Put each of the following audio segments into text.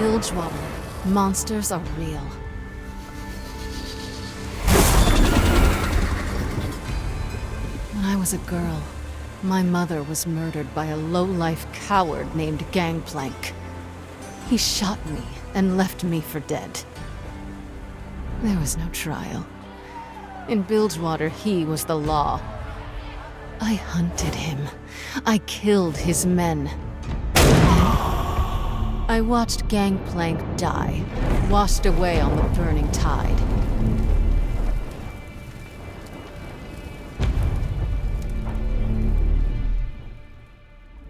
Bilgewater, monsters are real. When I was a girl, my mother was murdered by a low-life coward named Gangplank. He shot me and left me for dead. There was no trial. In Bilgewater, he was the law. I hunted him. I killed his men. I watched Gangplank die, washed away on the burning tide.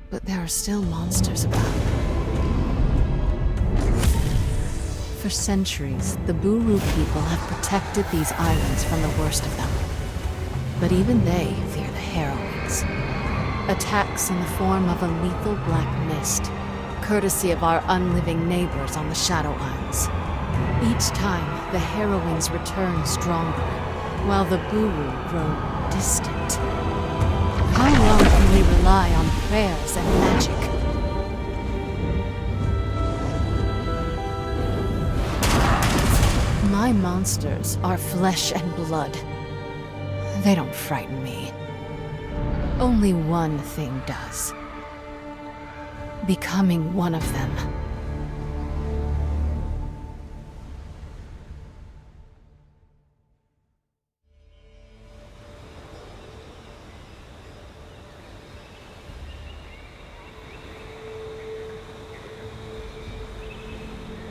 But there are still monsters about. For centuries, the Buru people have protected these islands from the worst of them. But even they fear the heroines. Attacks in the form of a lethal black mist, courtesy of our unliving neighbors on the Shadow Isles. Each time, the heroines return stronger, while the Buru grow distant. How long can we rely on prayers and magic? My monsters are flesh and blood. They don't frighten me. Only one thing does. Becoming one of them.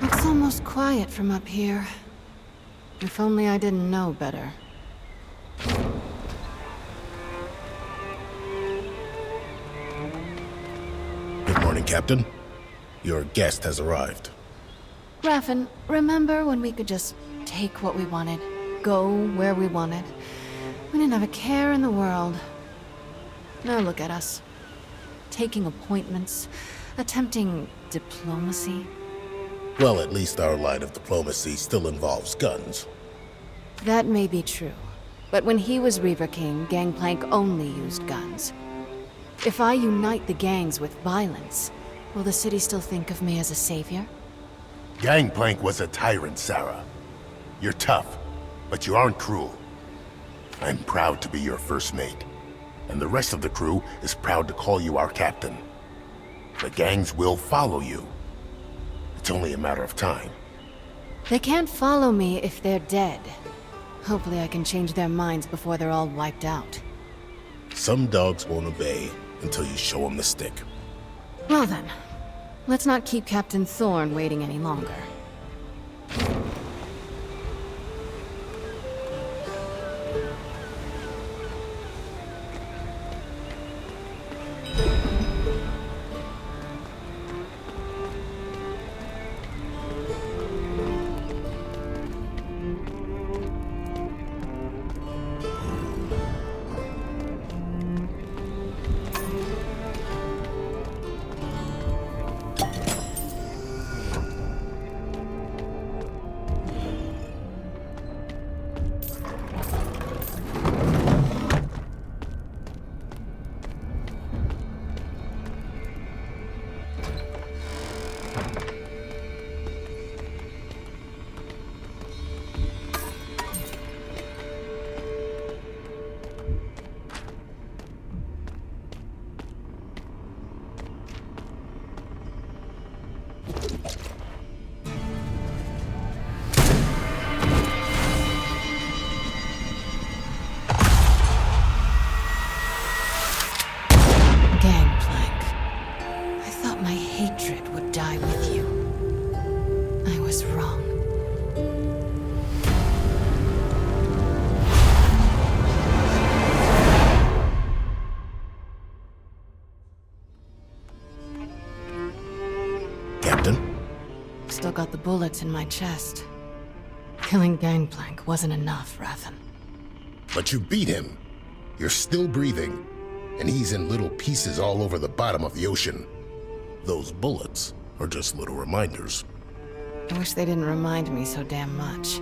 It's almost quiet from up here. If only I didn't know better. Good morning, Captain. Your guest has arrived. Raffen, remember when we could just take what we wanted, go where we wanted? We didn't have a care in the world. Now look at us. Taking appointments, attempting diplomacy. Well, at least our line of diplomacy still involves guns. That may be true. But when he was Reaver King, Gangplank only used guns. If I unite the gangs with violence, will the city still think of me as a savior? Gangplank was a tyrant, Sarah. You're tough, but you aren't cruel. I'm proud to be your first mate, and the rest of the crew is proud to call you our captain. The gangs will follow you. It's only a matter of time. They can't follow me if they're dead. Hopefully I can change their minds before they're all wiped out. Some dogs won't obey until you show them the stick. Well then, let's not keep Captain Thorne waiting any longer. Still got the bullets in my chest. Killing Gangplank wasn't enough, Raffen. But you beat him. You're still breathing, and he's in little pieces all over the bottom of the ocean. Those bullets are just little reminders. I wish they didn't remind me so damn much.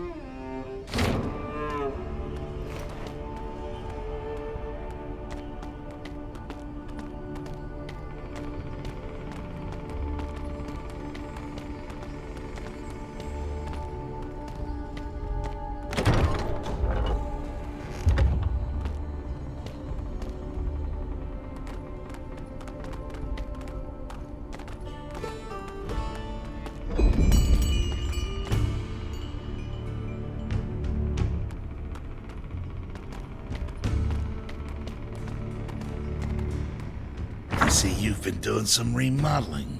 been doing some remodeling.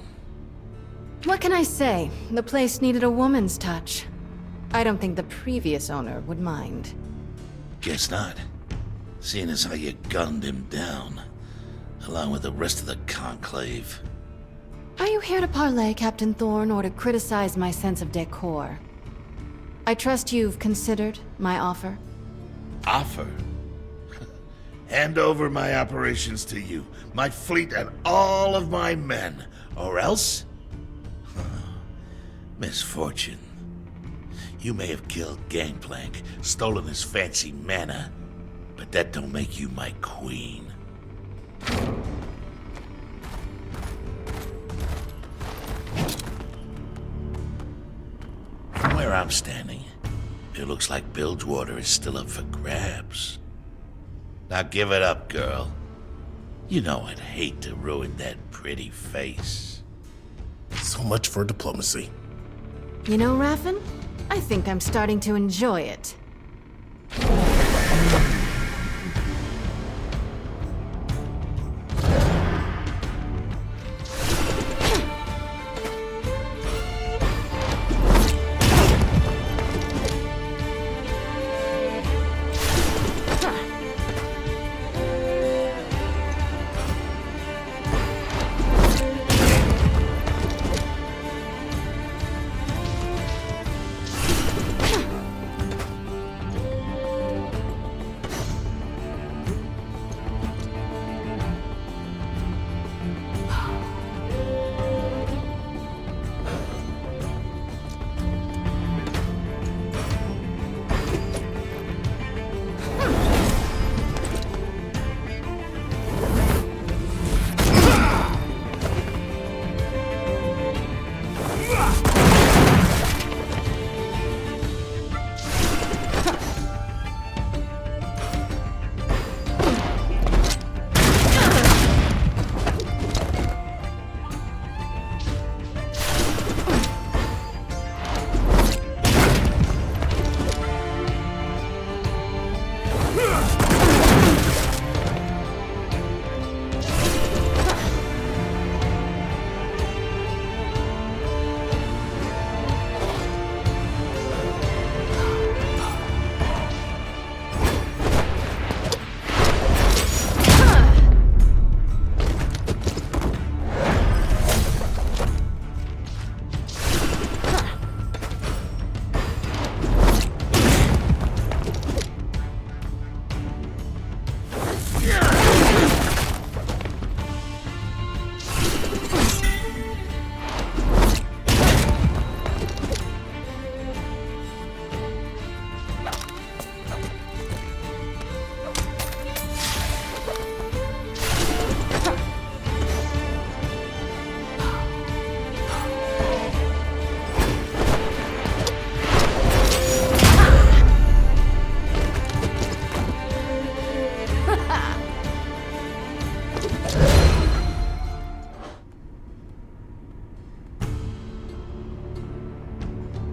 What can I say? The place needed a woman's touch. I don't think the previous owner would mind. Guess not. Seeing as how you gunned him down, along with the rest of the conclave. Are you here to parley, Captain Thorne, or to criticize my sense of decor? I trust you've considered my offer. Offer? Hand over my operations to you, my fleet and all of my men, or else? Misfortune. You may have killed Gangplank, stolen his fancy mana, but that don't make you my queen. From where I'm standing, it looks like Bilgewater is still up for grabs. Now give it up, girl. You know I'd hate to ruin that pretty face. So much for diplomacy. You know, Raffen? I think I'm starting to enjoy it.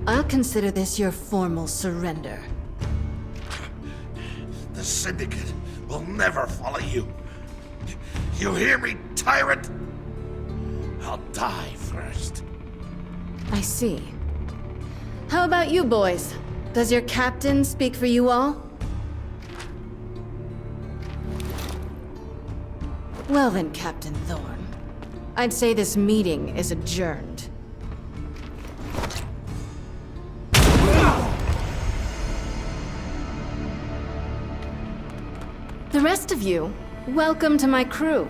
I'll consider this your formal surrender. The Syndicate will never follow you. You hear me, tyrant? I'll die first. I see. How about you boys? Does your captain speak for you all? Well then, Captain Thorne. I'd say this meeting is adjourned. The rest of you, welcome to my crew.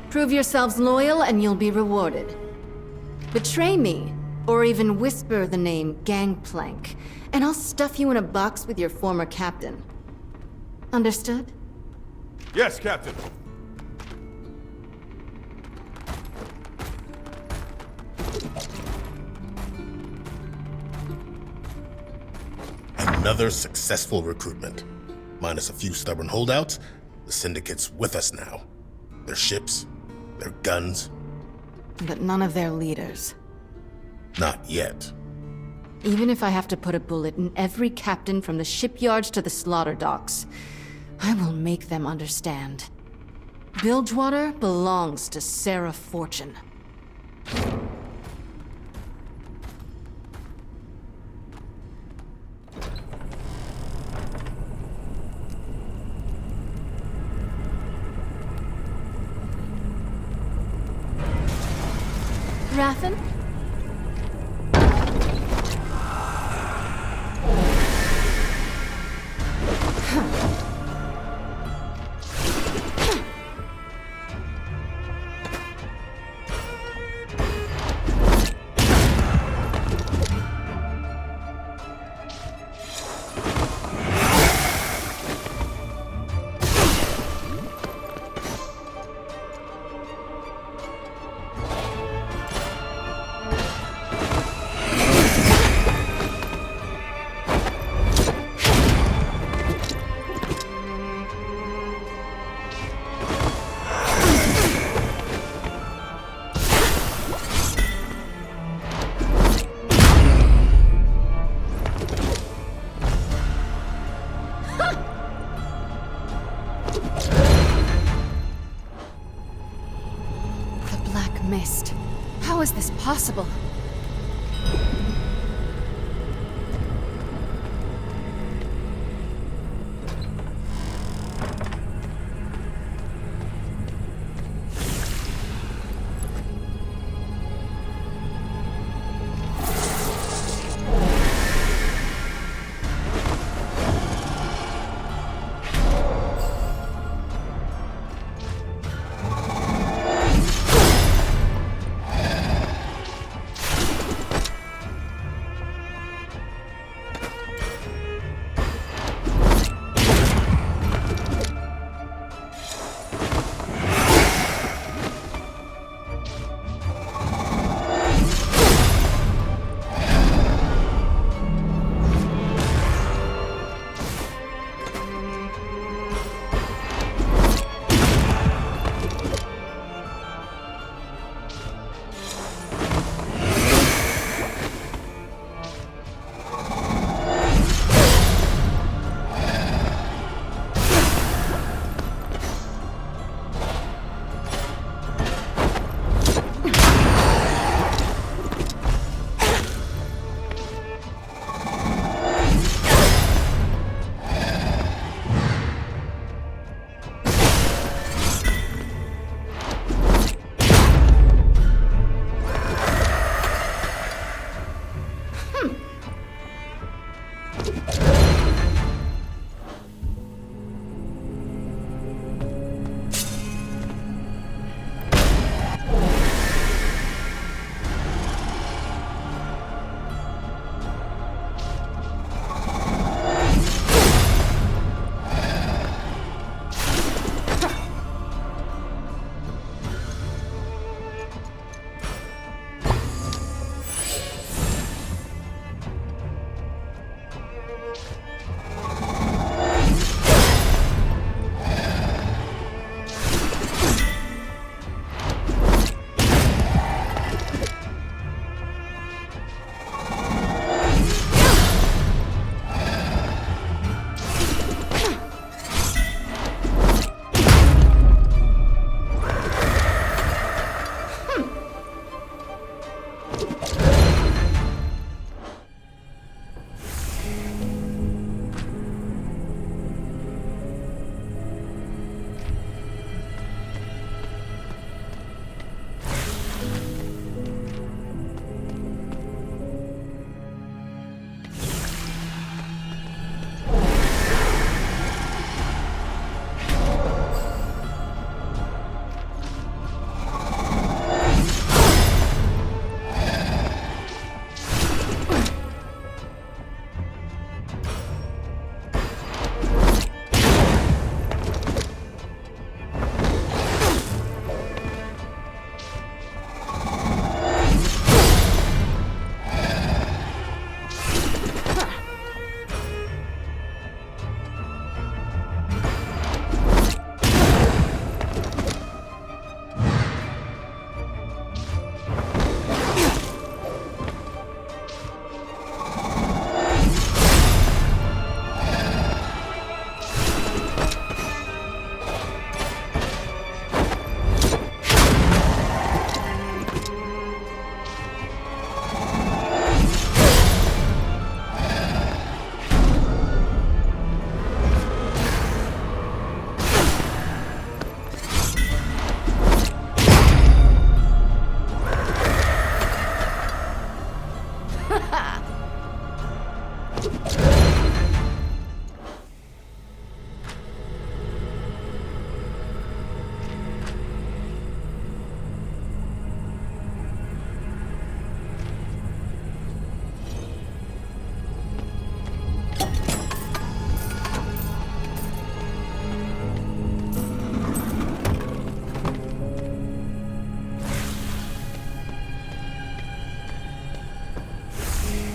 Prove yourselves loyal and you'll be rewarded. Betray me, or even whisper the name Gangplank, and I'll stuff you in a box with your former captain. Understood? Yes, Captain. Another successful recruitment. Minus a few stubborn holdouts, the Syndicate's with us now. Their ships, their guns. But none of their leaders. Not yet. Even if I have to put a bullet in every captain from the shipyards to the slaughter docks, I will make them understand. Bilgewater belongs to Sarah Fortune. Rathan? Mist. How is this possible?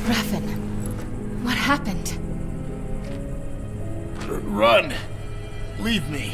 Raffen, what happened? Run! Leave me.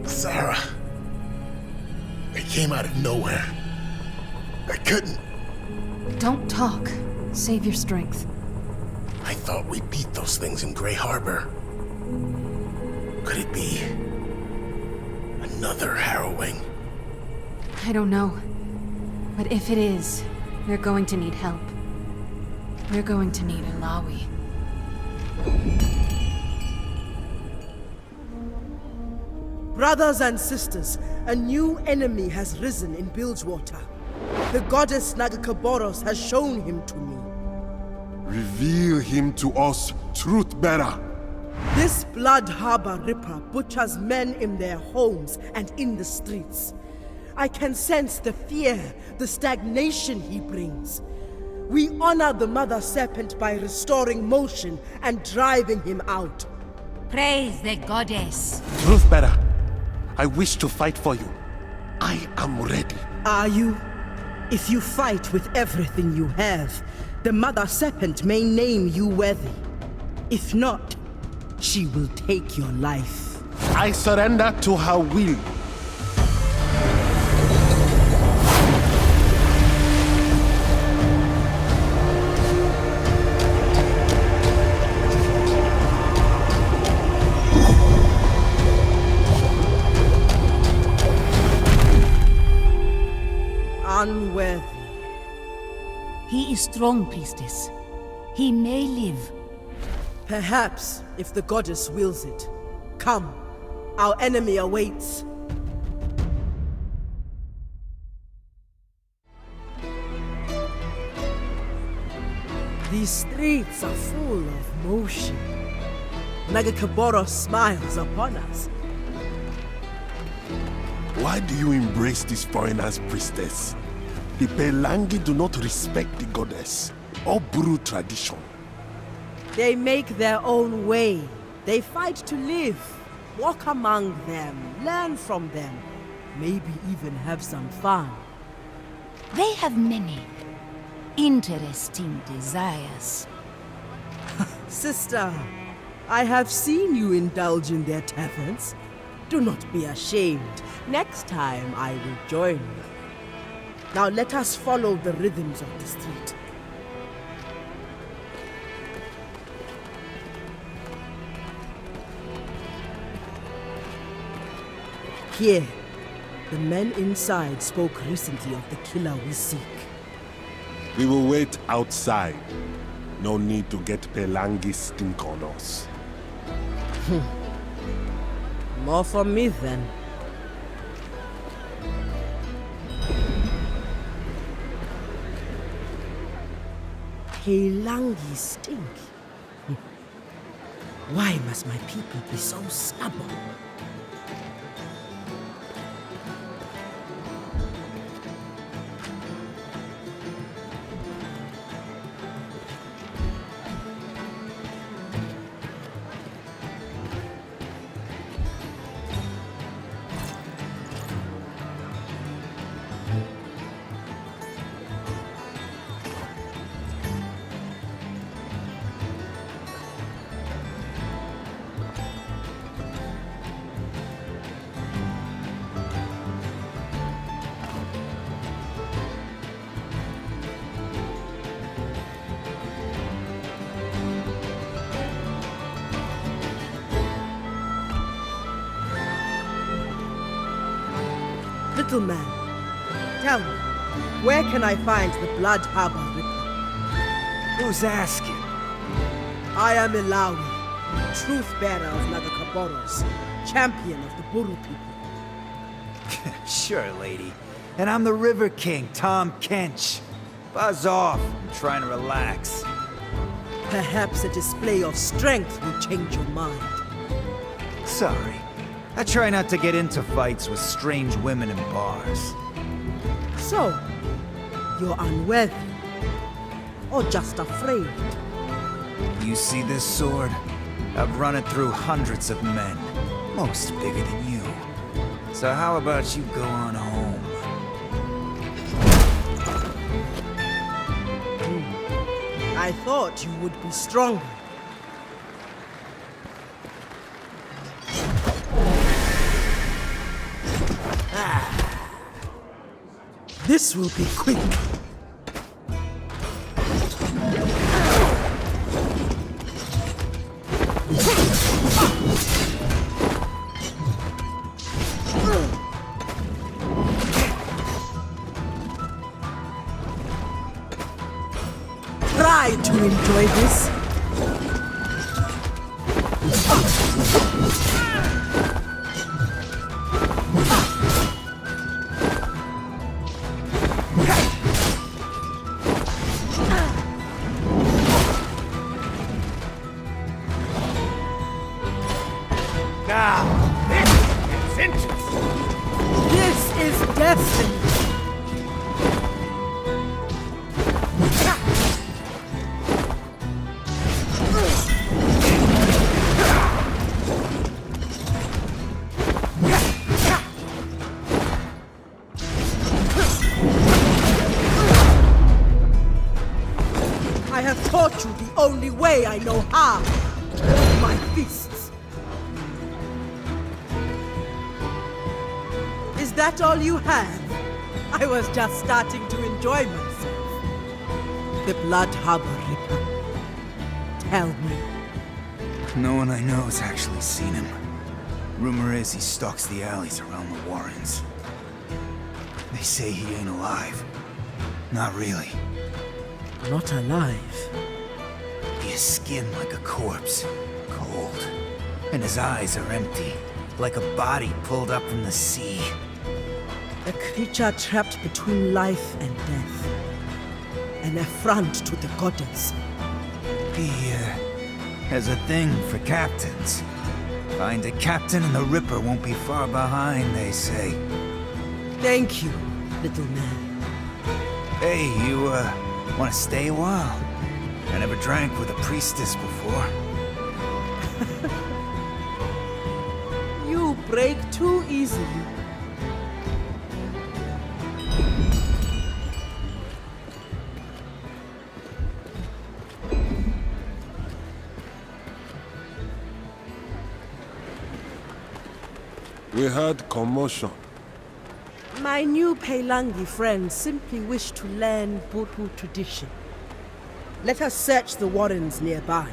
Sarah. It came out of nowhere. I couldn't. Don't talk. Save your strength. I thought we beat those things in Grey Harbor. Could it be another harrowing? I don't know. But if it is, we're going to need help. We're going to need Alawi. Brothers and sisters, a new enemy has risen in Bilgewater. The goddess Nagakaboros has shown him to me. Reveal him to us, truth-bearer. This Blood Harbor Ripper butchers men in their homes and in the streets. I can sense the fear, the stagnation he brings. We honor the Mother Serpent by restoring motion and driving him out. Praise the goddess. Truth-bearer, I wish to fight for you. I am ready. Are you? If you fight with everything you have, the Mother Serpent may name you worthy. If not, she will take your life. I surrender to her will. Unworthy. He is strong, priestess. He may live. Perhaps, if the goddess wills it. Come, our enemy awaits. These streets are full of motion. Nagakaboros smiles upon us. Why do you embrace these foreigners, priestess? The Pelangi do not respect the goddess or Buru tradition. They make their own way. They fight to live. Walk among them, learn from them, maybe even have some fun. They have many interesting desires. Sister, I have seen you indulge in their taverns. Do not be ashamed. Next time I will join you. Now let us follow the rhythms of the street. Here, the men inside spoke recently of the killer we seek. We will wait outside. No need to get Pelangi stink on us. More for me then. Peilangi stink. Why must my people be so stubborn? Little man, tell me, where can I find the Blood Harbor Ripper? Who's asking? I am Ilawi, truth-bearer of Nagakaboros, champion of the Buru people. Sure, lady. And I'm the River King, Tom Kench. Buzz off. I'm trying to relax. Perhaps a display of strength will change your mind. Sorry. I try not to get into fights with strange women in bars. So, you're unworthy? Or just afraid? You see this sword? I've run it through hundreds of men. Most bigger than you. So how about you go on home? I thought you would be stronger. This will be quick. Try to enjoy this. This is destiny. I have taught you the only way I know how. With my fists. Is that all you have? I was just starting to enjoy myself. The Blood Harbor Ripper. Tell me. No one I know has actually seen him. Rumor is he stalks the alleys around the Warrens. They say he ain't alive. Not really. Not alive. He is skinned like a corpse, cold. And his eyes are empty, like a body pulled up from the sea. A creature trapped between life and death. An affront to the goddess. He, has a thing for captains. Find a captain and the Ripper won't be far behind, they say. Thank you, little man. Hey, you, wanna stay a while? I never drank with a priestess before. You break too easily. We heard commotion. My new Peilangi friends simply wish to learn Buru tradition. Let us search the Warrens nearby.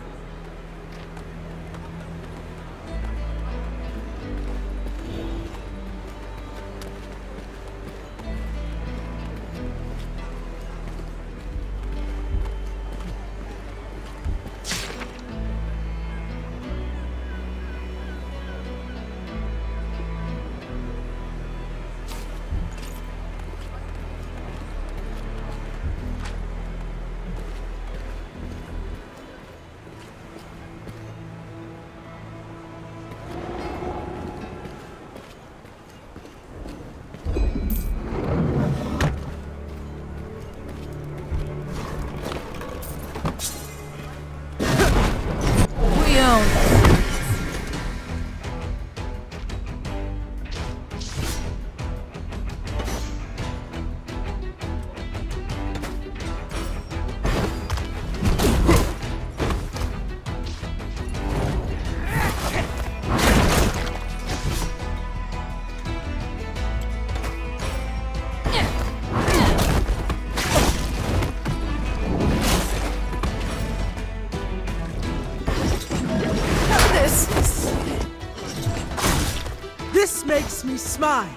Face me, smile.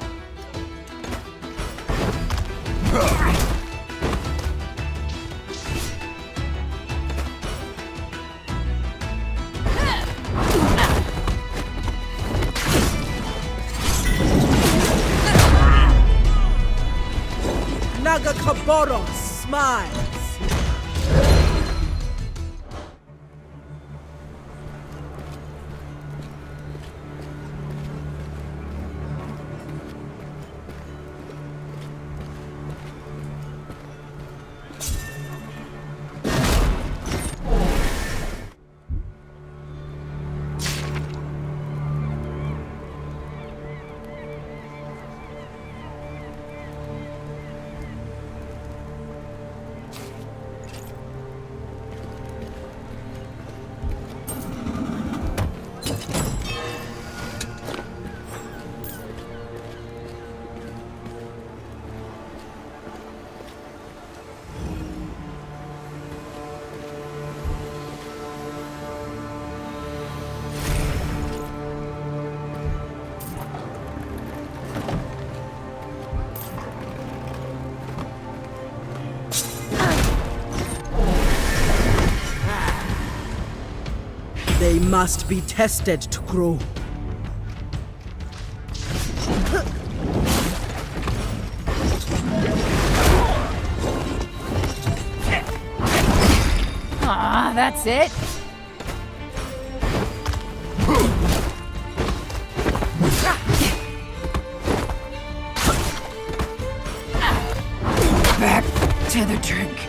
Nagakaboros smiles. They must be tested to grow. Ah, that's it. Back to the drink.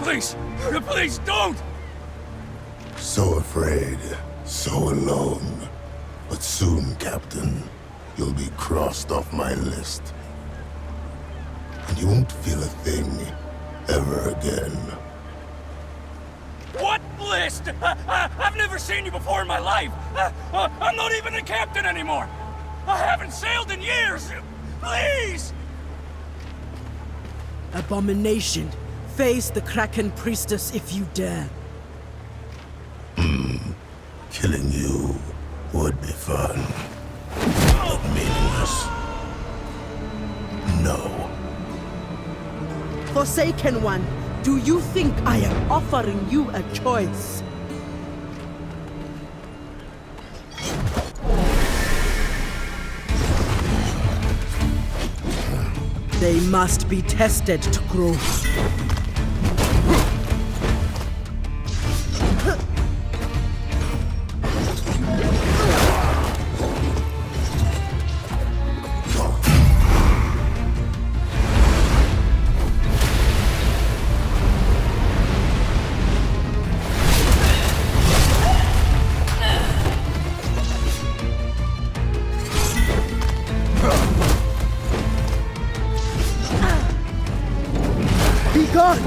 Please! Please don't! So afraid, so alone. But soon, Captain, you'll be crossed off my list. And you won't feel a thing ever again. What list? I've never seen you before in my life! I'm not even a captain anymore! I haven't sailed in years! Please! Abomination. Face the Kraken Priestess if you dare. Killing you would be fun. But meaningless. No. Forsaken One, do you think I am offering you a choice? They must be tested to grow. Be gone!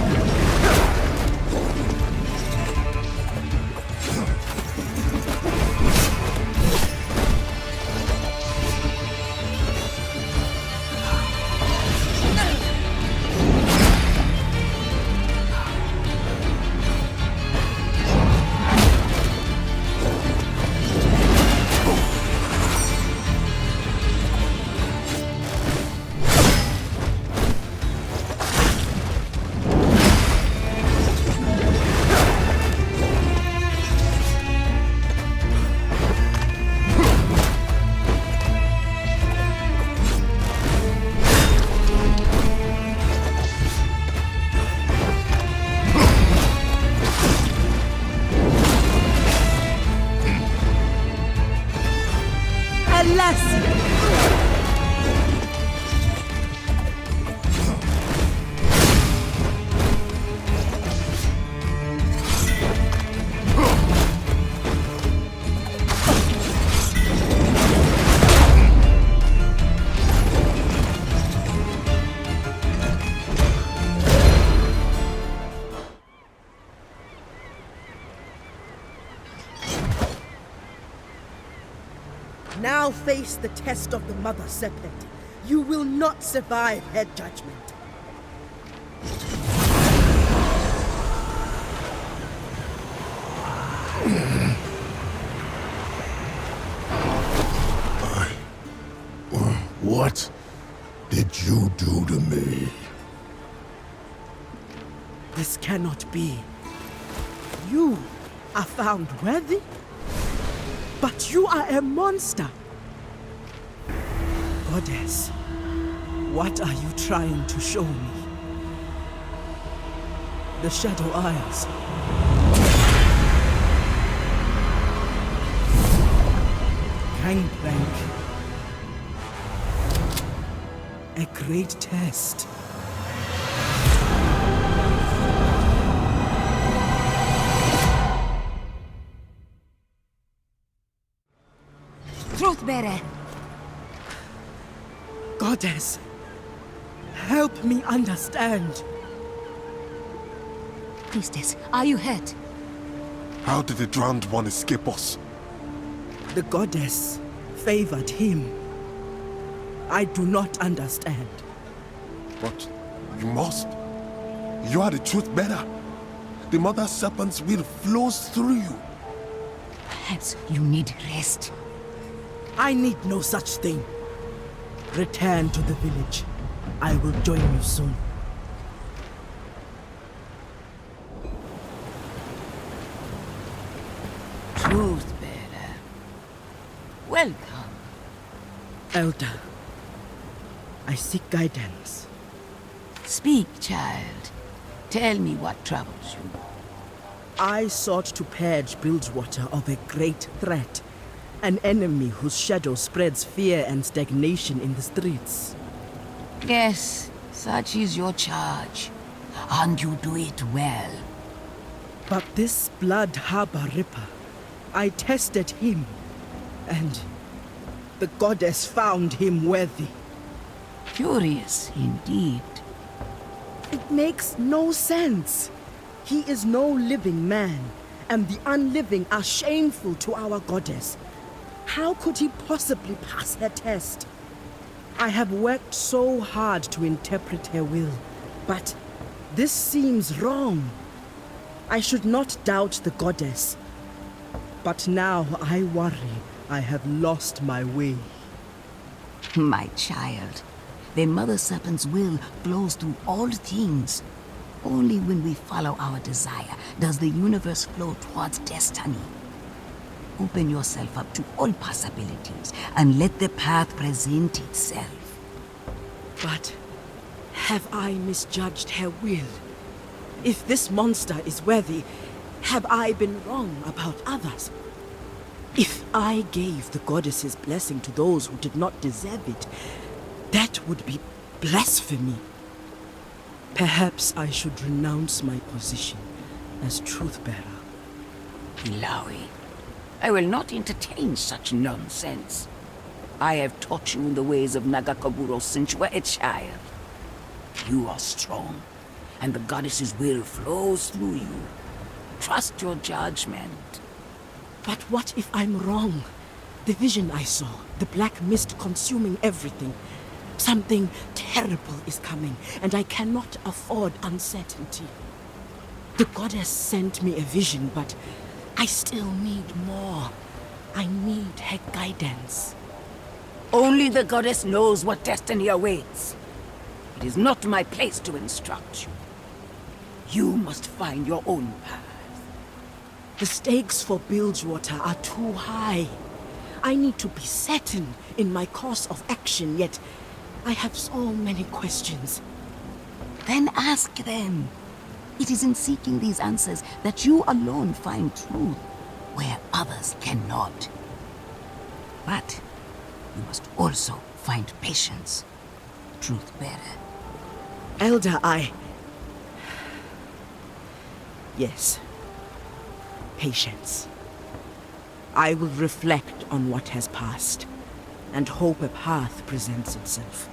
Now face the test of the Mother Serpent. You will not survive her judgment. What did you do to me? This cannot be. You are found worthy? But you are a monster! Goddess, what are you trying to show me? The Shadow Isles. Gangplank. A great test. Truthbearer! Goddess, help me understand. Priestess, are you hurt? How did the drowned one escape us? The goddess favored him. I do not understand. But you must. You are the truth bearer. The Mother Serpent's will flows through you. Perhaps you need rest. I need no such thing. Return to the village. I will join you soon. Truthbearer. Welcome. Elder, I seek guidance. Speak, child. Tell me what troubles you. I sought to purge Bilgewater of a great threat. An enemy whose shadow spreads fear and stagnation in the streets. Yes, such is your charge. And you do it well. But this Blood Harbor Ripper, I tested him, and the goddess found him worthy. Curious indeed. It makes no sense. He is no living man, and the unliving are shameful to our goddess. How could he possibly pass her test? I have worked so hard to interpret her will, but this seems wrong. I should not doubt the goddess, but now I worry I have lost my way. My child, the Mother Serpent's will flows through all things. Only when we follow our desire does the universe flow towards destiny. Open yourself up to all possibilities and let the path present itself. But have I misjudged her will? If this monster is worthy, have I been wrong about others? If I gave the goddess's blessing to those who did not deserve it, that would be blasphemy. Perhaps I should renounce my position as truth-bearer. Ilawi, I will not entertain such nonsense. I have taught you the ways of Nagakaburo since you were a child. You are strong, and the goddess's will flows through you. Trust your judgment. But what if I'm wrong? The vision I saw, the black mist consuming everything. Something terrible is coming, and I cannot afford uncertainty. The goddess sent me a vision, but I still need more. I need her guidance. Only the goddess knows what destiny awaits. It is not my place to instruct you. You must find your own path. The stakes for Bilgewater are too high. I need to be certain in my course of action, yet I have so many questions. Then ask them. It is in seeking these answers that you alone find truth, where others cannot. But you must also find patience, truth-bearer. Elder, Yes. Patience. I will reflect on what has passed, and hope a path presents itself.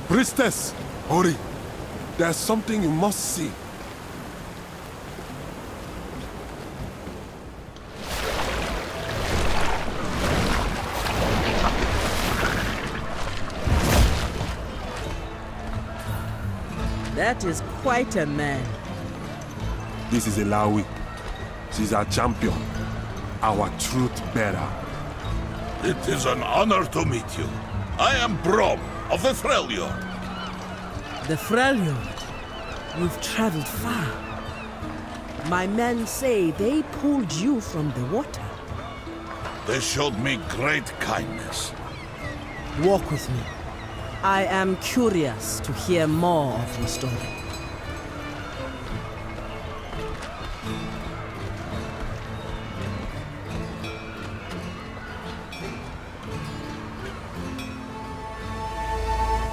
Priestess, hurry. There's something you must see. That is quite a man. This is Ilawi. She's our champion. Our truth bearer. It is an honor to meet you. I am Brom of the Freljord. The Freljord. You've traveled far. My men say they pulled you from the water. They showed me great kindness. Walk with me. I am curious to hear more of your story.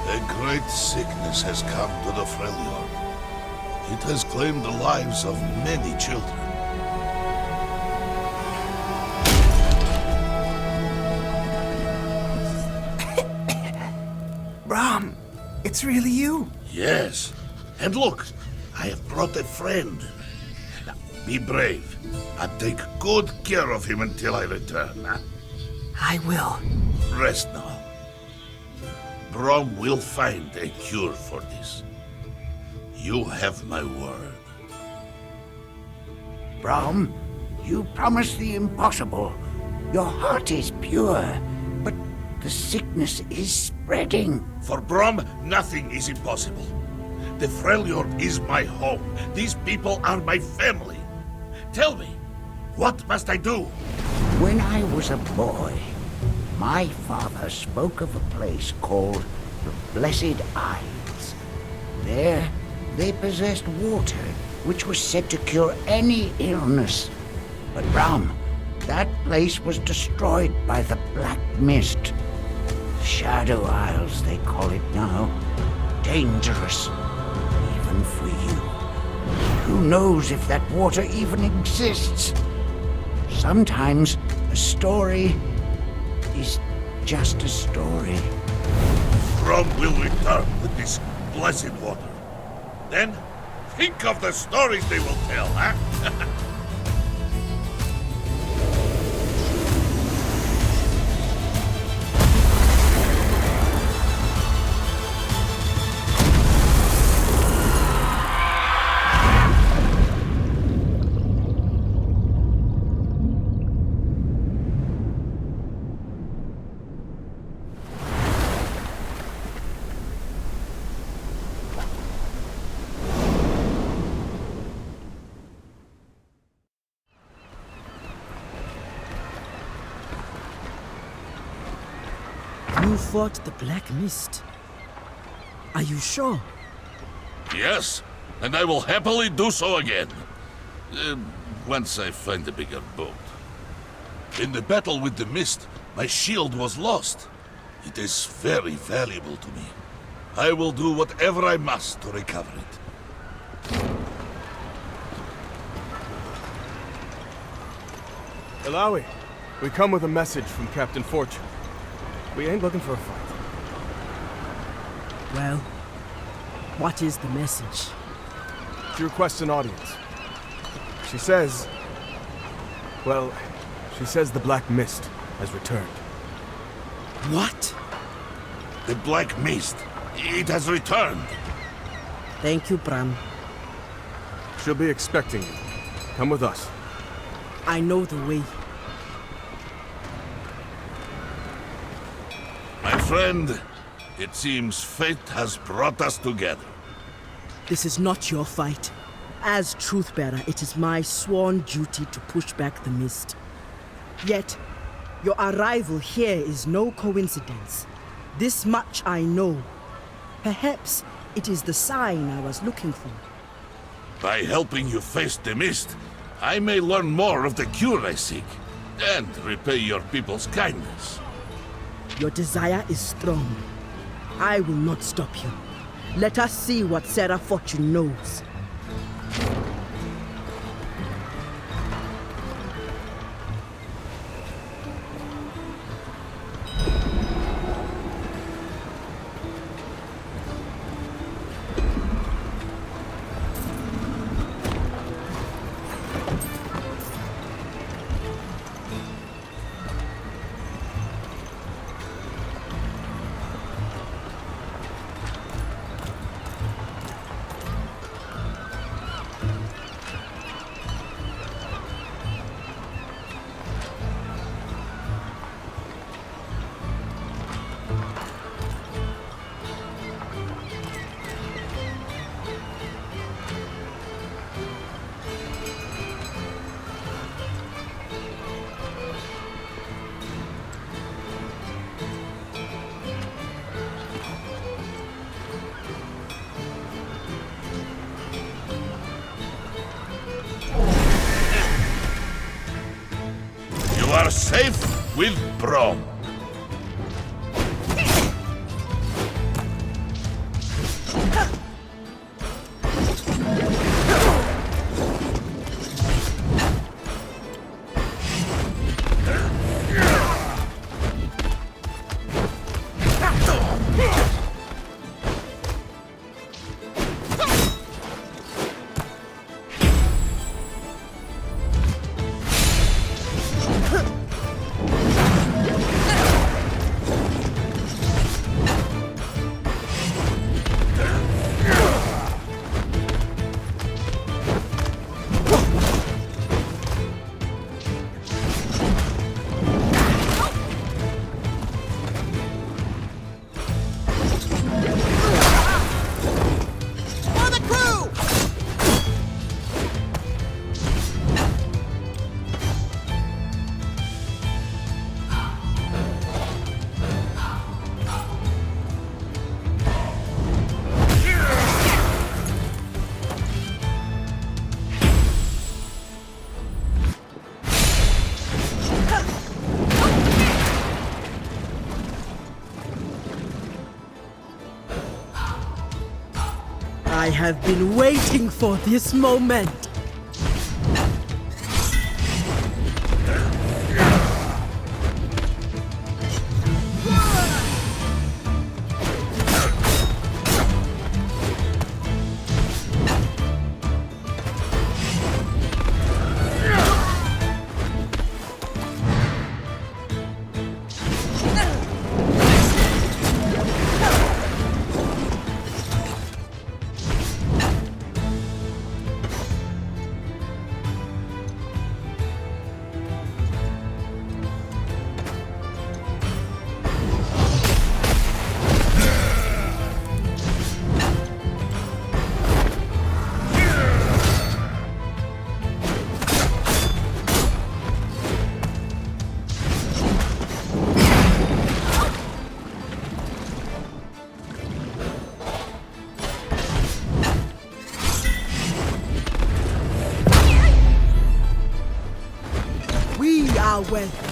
A great sickness has come to the Freljord. It has claimed the lives of many children. Brom, it's really you. Yes. And look, I have brought a friend. Now, be brave. I'll take good care of him until I return. Huh? I will. Rest now. Brom will find a cure for this. You have my word. Brom, you promised the impossible. Your heart is pure, but the sickness is spreading. For Brom, nothing is impossible. The Freljord is my home. These people are my family. Tell me, what must I do? When I was a boy, my father spoke of a place called the Blessed Isles. There, they possessed water, which was said to cure any illness. But Brom, that place was destroyed by the Black Mist. Shadow Isles, they call it now. Dangerous, even for you. Who knows if that water even exists? Sometimes a story is just a story. Brom will return with this blessed water. Then, think of the stories they will tell, huh? You fought the Black Mist. Are you sure? Yes, and I will happily do so again. Once I find a bigger boat. In the battle with the mist, my shield was lost. It is very valuable to me. I will do whatever I must to recover it. Ilawi, we come with a message from Captain Fortune. We ain't looking for a fight. Well, what is the message? She requests an audience. She says... Well, she says the Black Mist has returned. What? The Black Mist. It has returned. Thank you, Bram. She'll be expecting you. Come with us. I know the way. My friend, it seems fate has brought us together. This is not your fight. As Truthbearer, it is my sworn duty to push back the mist. Yet, your arrival here is no coincidence. This much I know. Perhaps it is the sign I was looking for. By helping you face the mist, I may learn more of the cure I seek, and repay your people's kindness. Your desire is strong. I will not stop you. Let us see what Sarah Fortune knows. safe with Brom. I have been waiting for this moment. We are welcome.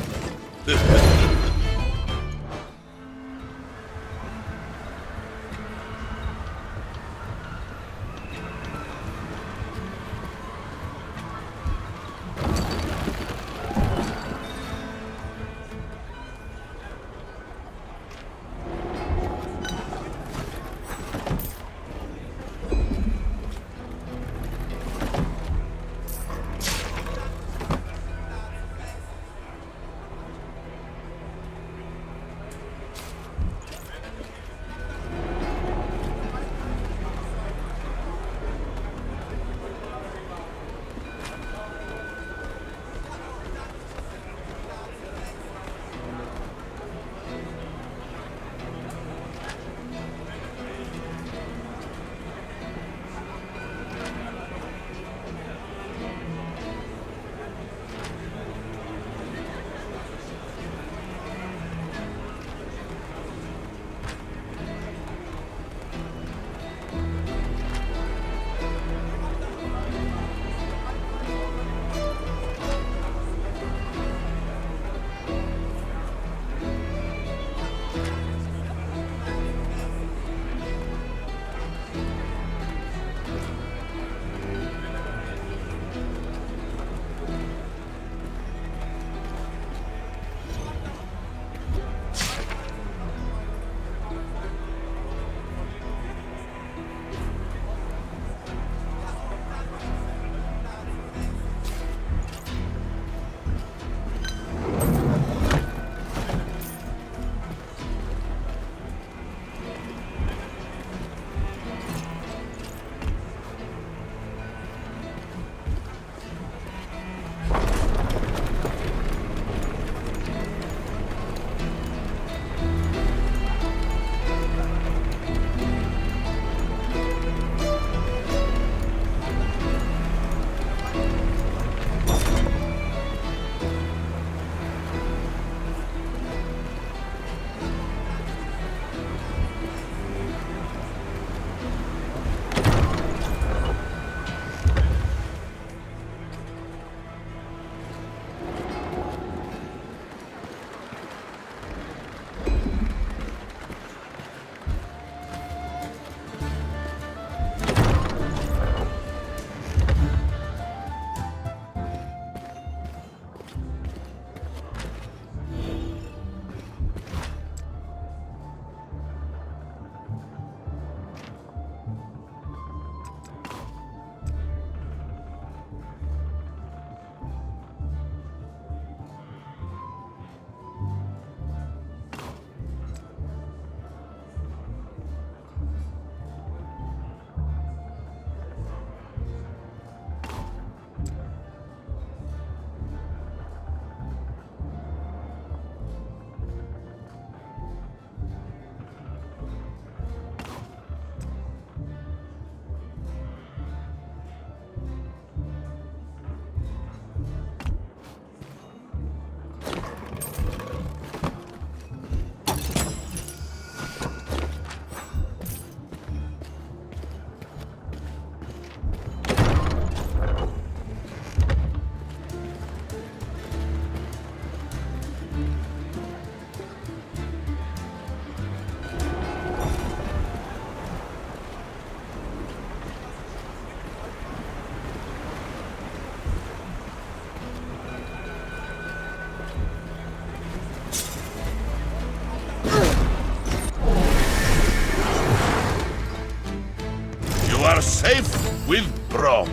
are safe with Brom.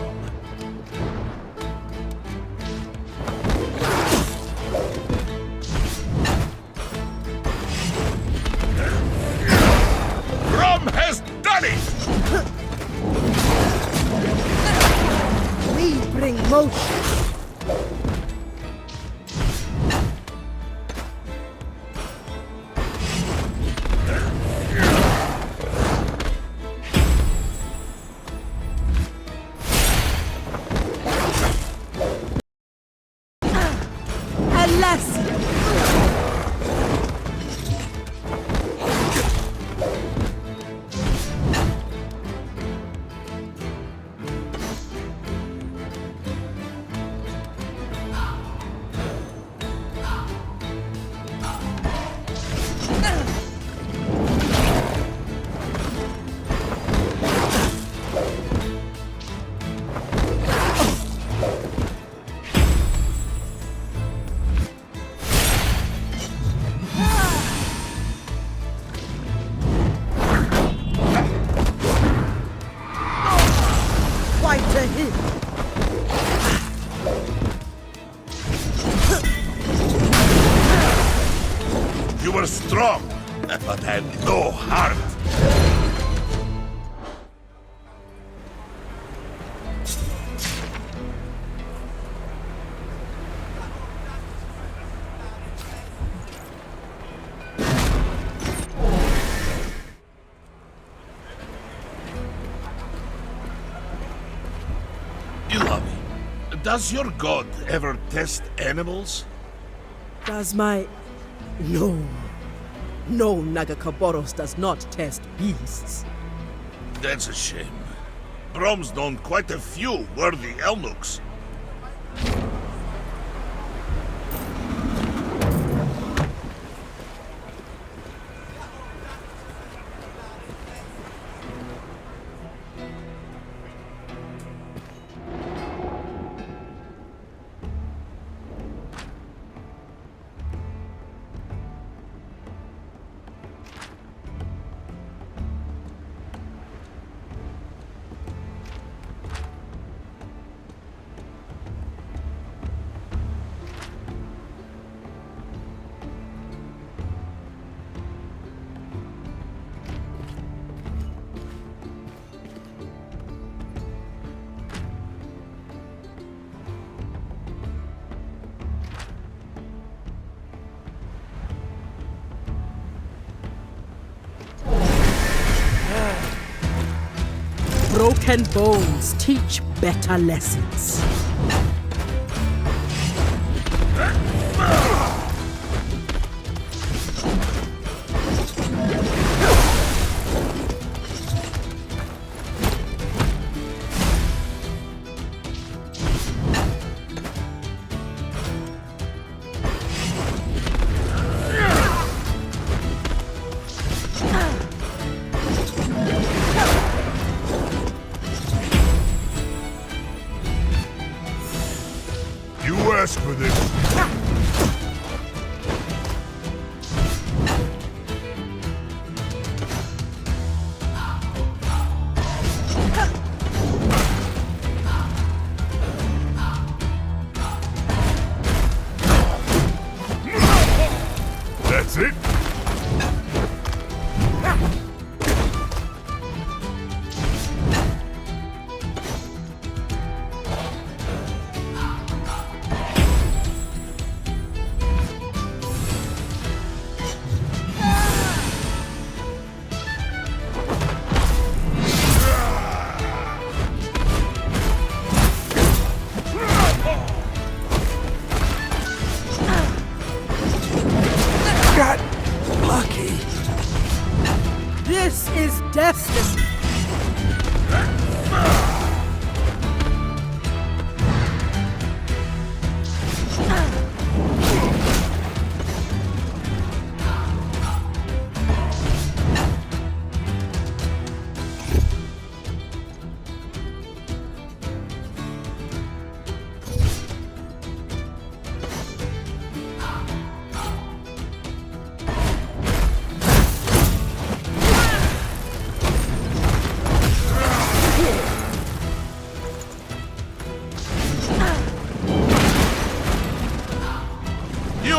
Brom has done it! We bring motion. Alas! Quite a hit. You were strong, but had no heart. Ilavi, does your god ever test animals? Does my... No. No, Nagakaboros does not test beasts. That's a shame. Brom's known quite a few worthy Elnuks. Broken bones teach better lessons. You asked for this. That's it?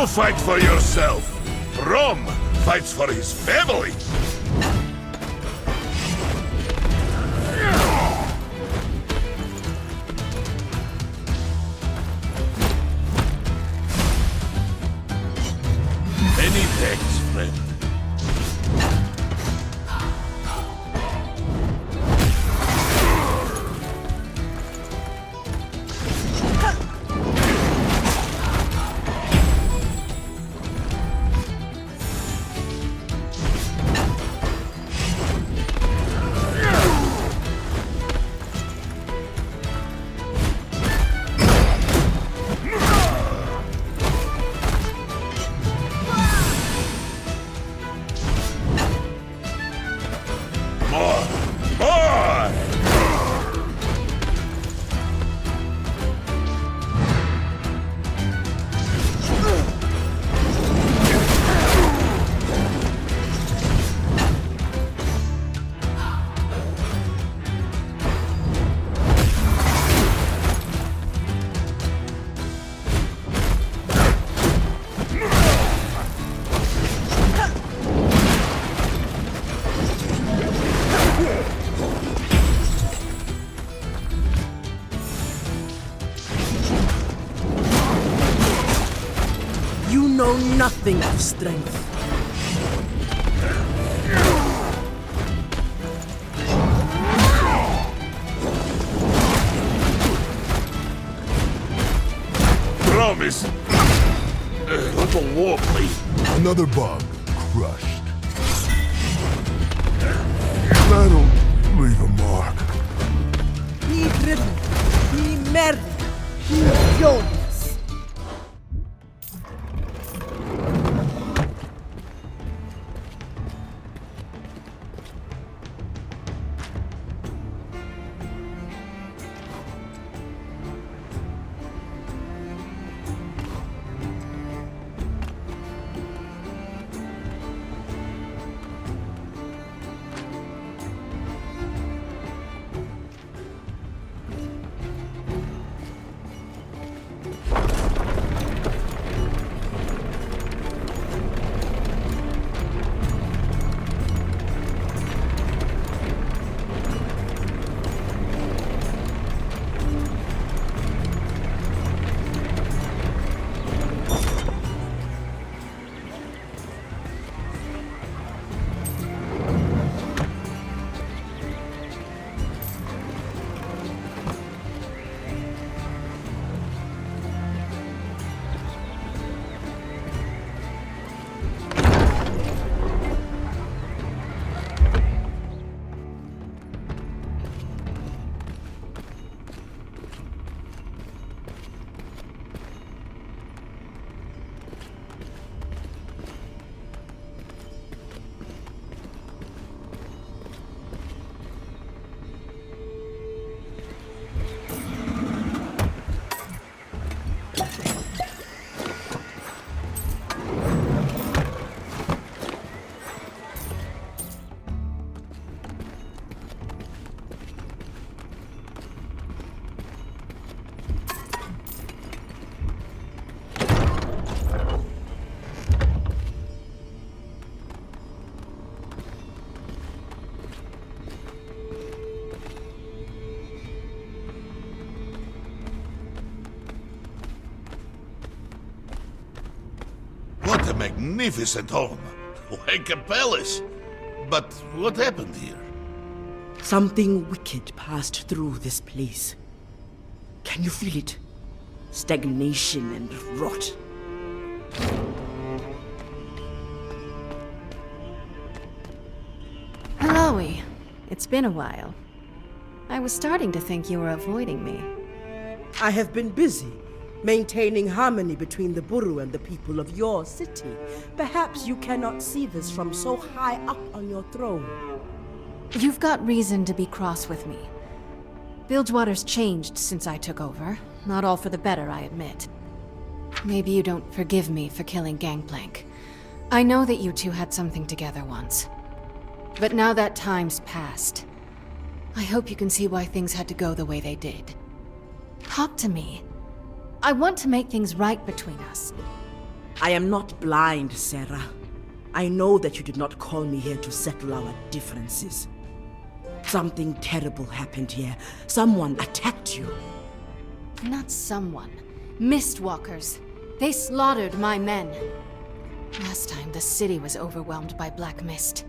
You fight for yourself. Rom fights for his family. Many thanks, friend. You know nothing of strength. Promise. Like a war plate. Another bug crushed. That'll leave a mark. Be driven, be merry, be furious. What a magnificent home. Like a palace. But what happened here? Something wicked passed through this place. Can you feel it? Stagnation and rot. Helloey. It's been a while. I was starting to think you were avoiding me. I have been busy, maintaining harmony between the Buru and the people of your city. Perhaps you cannot see this from so high up on your throne. You've got reason to be cross with me. Bilgewater's changed since I took over. Not all for the better, I admit. Maybe you don't forgive me for killing Gangplank. I know that you two had something together once. But now that time's passed. I hope you can see why things had to go the way they did. Talk to me. I want to make things right between us. I am not blind, Sarah. I know that you did not call me here to settle our differences. Something terrible happened here. Someone attacked you. Not someone. Mistwalkers. They slaughtered my men. Last time, the city was overwhelmed by black mist.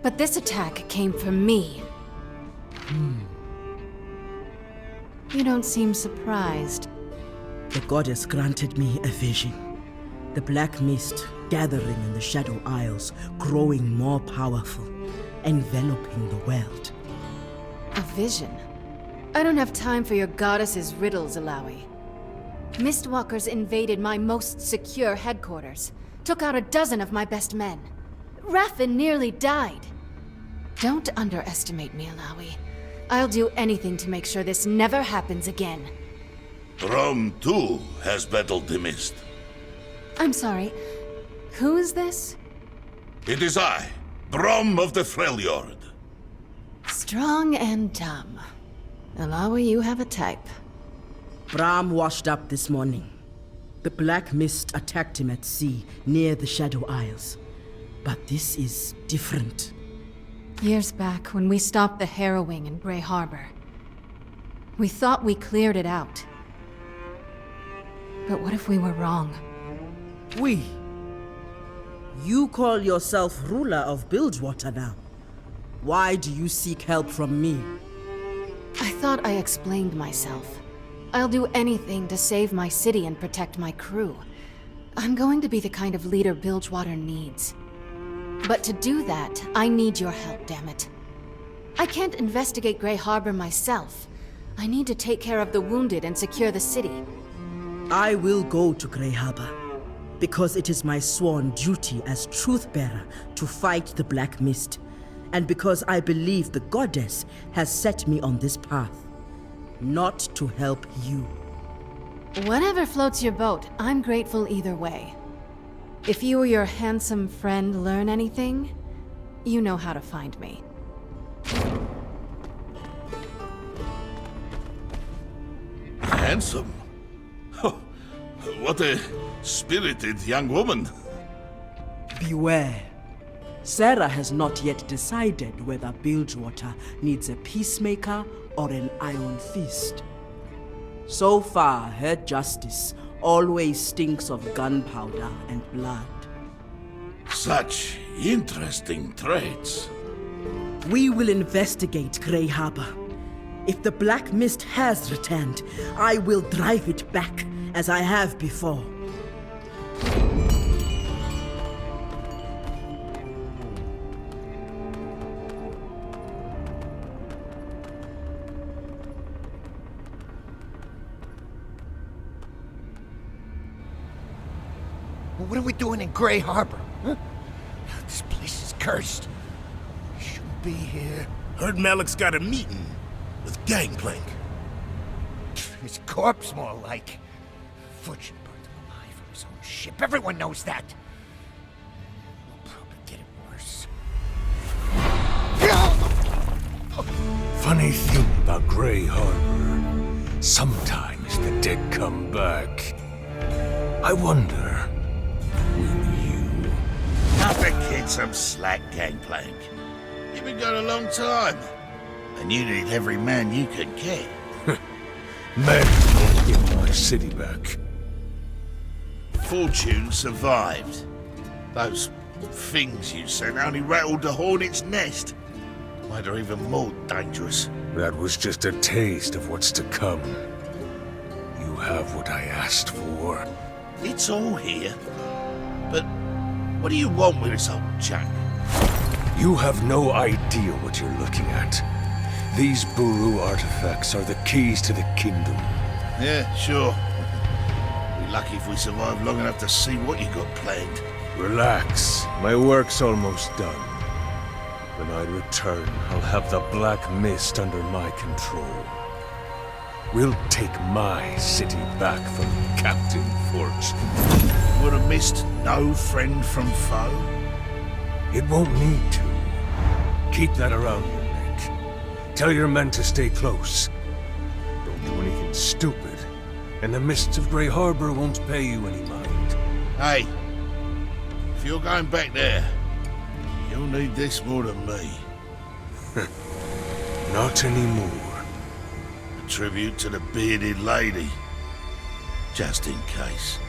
But this attack came for me. You don't seem surprised. The goddess granted me a vision. The black mist gathering in the Shadow Isles, growing more powerful, enveloping the world. A vision? I don't have time for your goddess's riddles, Alawi. Mistwalkers invaded my most secure headquarters, took out a dozen of my best men. Raffin nearly died. Don't underestimate me, Alawi. I'll do anything to make sure this never happens again. Rome, too, has battled the mist. I'm sorry. Who is this? It is I, Brom of the Freljord. Strong and dumb. Alawi, you have a type. Bram washed up this morning. The black mist attacked him at sea, near the Shadow Isles. But this is different. Years back, when we stopped the harrowing in Grey Harbor, we thought we cleared it out. But what if we were wrong? We? You call yourself ruler of Bilgewater now. Why do you seek help from me? I thought I explained myself. I'll do anything to save my city and protect my crew. I'm going to be the kind of leader Bilgewater needs. But to do that, I need your help, damn it. I can't investigate Grey Harbor myself. I need to take care of the wounded and secure the city. I will go to Grey Harbor, because it is my sworn duty as Truth-Bearer to fight the Black Mist, and because I believe the goddess has set me on this path, not to help you. Whatever floats your boat, I'm grateful either way. If you or your handsome friend learn anything, you know how to find me. Handsome? What a spirited young woman. Beware. Sarah has not yet decided whether Bilgewater needs a peacemaker or an iron fist. So far, her justice always stinks of gunpowder and blood. Such interesting traits. We will investigate Grey Harbor. If the Black Mist has returned, I will drive it back, as I have before. Well, what are we doing in Grey Harbor? Huh? This place is cursed. We shouldn't be here. Heard Malik's got a meeting with Gangplank. His corpse, more like. Fortune burned him alive on his own ship. Everyone knows that. We'll probably get it worse. Funny thing about Grey Harbor. Sometimes the dead come back. I wonder, will you? Cut the kid some slack, Gangplank. You've been gone a long time, and you need every man you can get. Men won't get my city back. Fortune survived. Those things you sent only rattled the hornet's nest. Made her even more dangerous. That was just a taste of what's to come. You have what I asked for. It's all here. But what do you want with this old junk? You have no idea what you're looking at. These Buru artifacts are the keys to the kingdom. Yeah, sure. We're lucky if we survive long enough to see what you got planned. Relax. My work's almost done. When I return, I'll have the Black Mist under my control. We'll take my city back from Captain Forge. Would a mist no friend from foe? It won't need to. Keep that around your neck. Tell your men to stay close. Don't do anything stupid, and the mists of Grey Harbor won't pay you any mind. Hey, If you're going back there, you'll need this more than me. Not anymore. A tribute to the bearded lady. Just in case.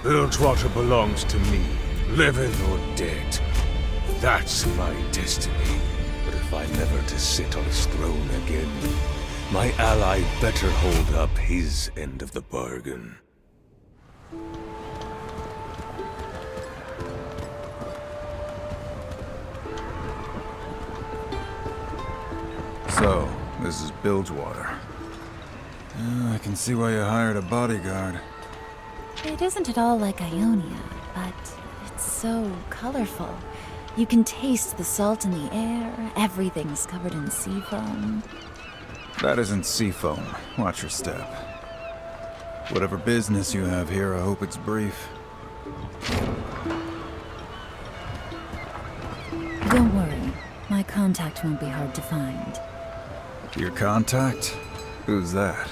Bilgewater belongs to me, living or dead. That's my destiny. But if I'm never to sit on his throne again, my ally better hold up his end of the bargain. So, this is Bilgewater. I can see why you hired a bodyguard. It isn't at all like Ionia, but it's so colorful. You can taste the salt in the air, everything's covered in sea foam. That isn't sea foam. Watch your step. Whatever business you have here, I hope it's brief. Don't worry, my contact won't be hard to find. Your contact? Who's that?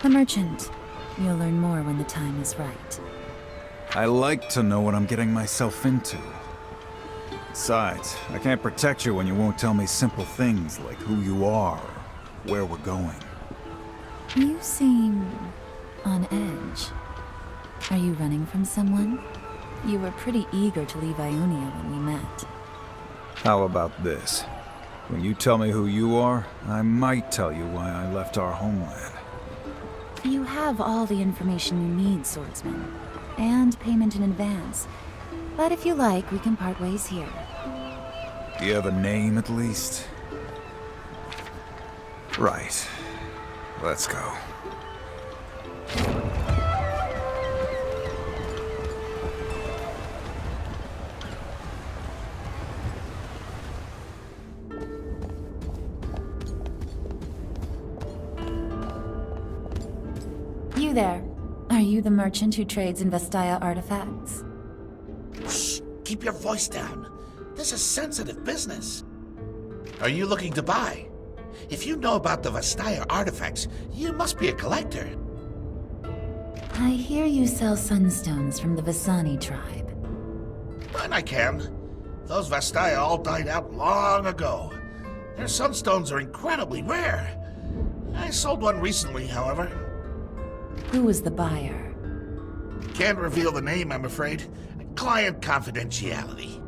The merchant. You'll learn more when the time is right. I like to know what I'm getting myself into. Besides, I can't protect you when you won't tell me simple things like who you are, or where we're going. You seem on edge. Are you running from someone? You were pretty eager to leave Ionia when we met. How about this? When you tell me who you are, I might tell you why I left our homeland. You have all the information you need, swordsman. And payment in advance. But if you like, we can part ways here. Do you have a name, at least? Right. Let's go. You there. Are you the merchant who trades in Vestaya artifacts? Shh! Keep your voice down. This is sensitive business. Are you looking to buy? If you know about the Vestaya artifacts, you must be a collector. I hear you sell sunstones from the Vistani tribe. When I can. Those Vestaya all died out long ago. Their sunstones are incredibly rare. I sold one recently, however. Who was the buyer? Can't reveal the name, I'm afraid. Client confidentiality.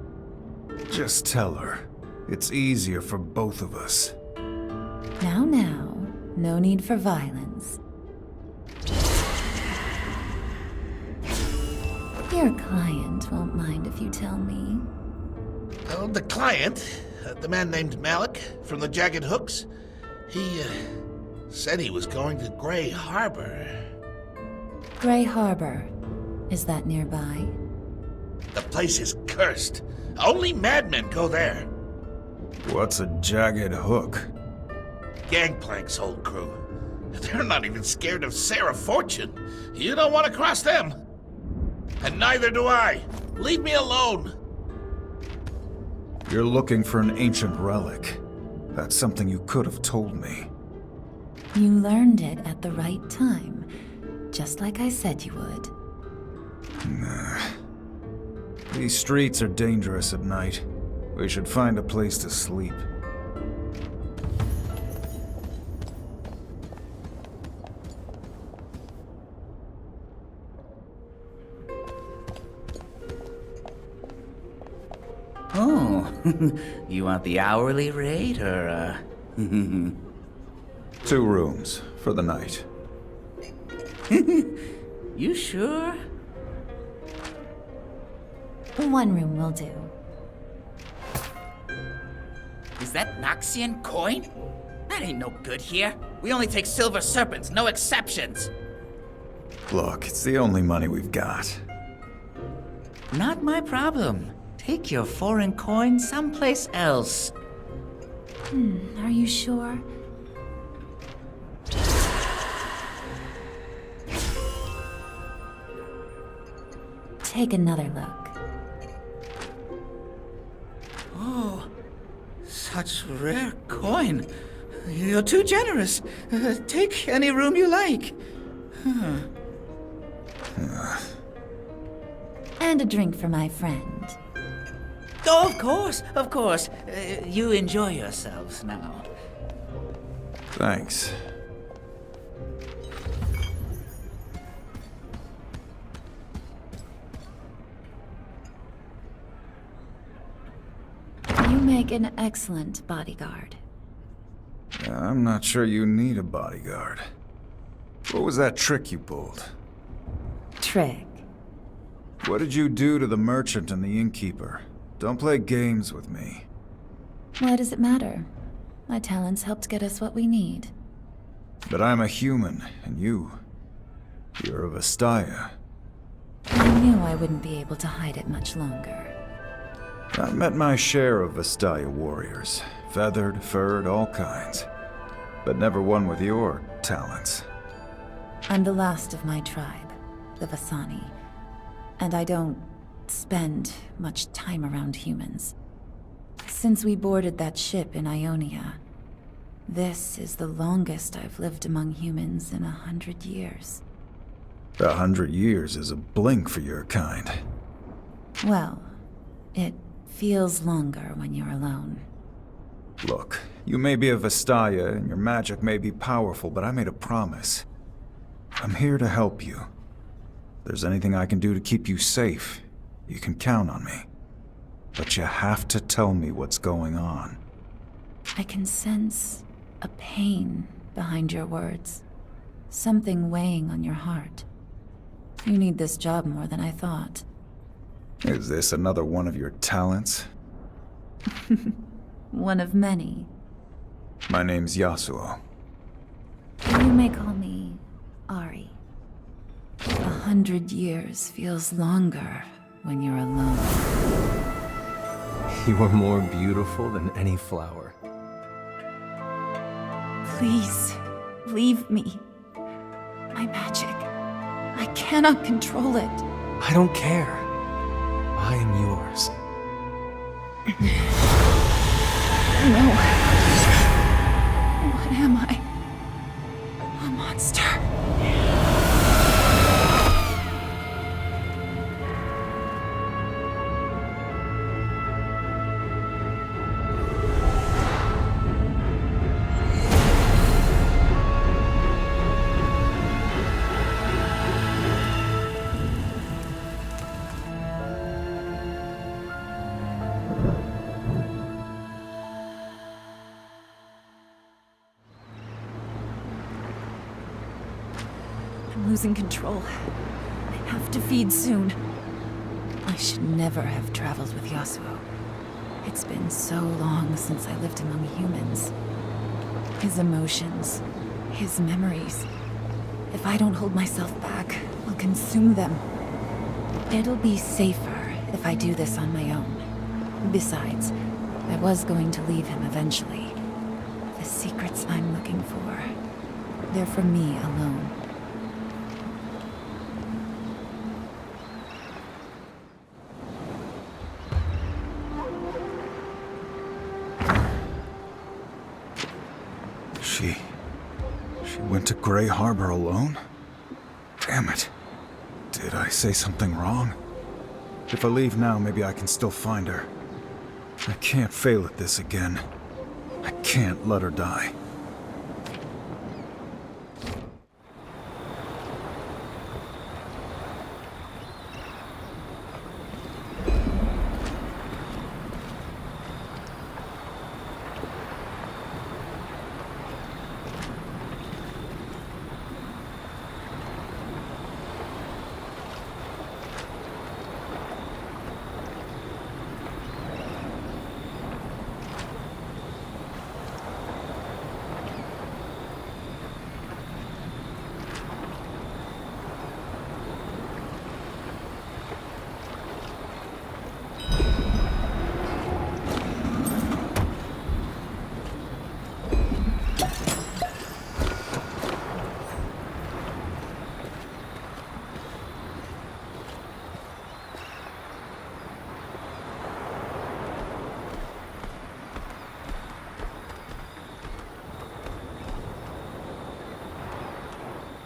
Just tell her. It's easier for both of us. Now, no need for violence. Your client won't mind if you tell me. The client, the man named Malik from the Jagged Hooks, he said he was going to Grey Harbor. Grey Harbor. Is that nearby? The place is cursed. Only madmen go there. What's a jagged hook? Gangplank's whole crew. They're not even scared of Sarah Fortune. You don't want to cross them. And neither do I. Leave me alone. You're looking for an ancient relic. That's something you could have told me. You learned it at the right time. Just like I said you would. Nah. These streets are dangerous at night. We should find a place to sleep. Oh, you want the hourly rate, or, 2 rooms for the night. You sure? 1 room will do. Is that Noxian coin? That ain't no good here. We only take silver serpents, no exceptions. Look, it's the only money we've got. Not my problem. Take your foreign coin someplace else. Are you sure? Take another look. Oh, such rare coin. You're too generous. Take any room you like. And a drink for my friend. Oh, of course. You enjoy yourselves now. Thanks. You make an excellent bodyguard. I'm not sure you need a bodyguard. What was that trick you pulled? Trick? What did you do to the merchant and the innkeeper? Don't play games with me. Why does it matter? My talents helped get us what we need. But I'm a human, and you're a Vestaya. I knew I wouldn't be able to hide it much longer. I've met my share of Vestaya warriors. Feathered, furred, all kinds. But never one with your talents. I'm the last of my tribe, the Vasani. And I don't spend much time around humans. Since we boarded that ship in Ionia, this is the longest I've lived among humans in 100 years. 100 years is a blink for your kind. Well, it feels longer when you're alone. Look, you may be a Vestaya and your magic may be powerful, but I made a promise. I'm here to help you. If there's anything I can do to keep you safe, you can count on me. But you have to tell me what's going on. I can sense a pain behind your words. Something weighing on your heart. You need this job more than I thought. Is this another one of your talents? One of many. My name's Yasuo. You may call me Ari. 100 years feels longer when you're alone. You are more beautiful than any flower. Please, leave me. My magic. I cannot control it. I don't care. I am yours. No. What am I? A monster. I'm losing control. I have to feed soon. I should never have traveled with Yasuo. It's been so long since I lived among humans. His emotions, his memories. If I don't hold myself back, I'll consume them. It'll be safer if I do this on my own. Besides, I was going to leave him eventually. The secrets I'm looking for, they're for me alone. She went to Grey Harbor alone? Damn it. Did I say something wrong? If I leave now, maybe I can still find her. I can't fail at this again. I can't let her die.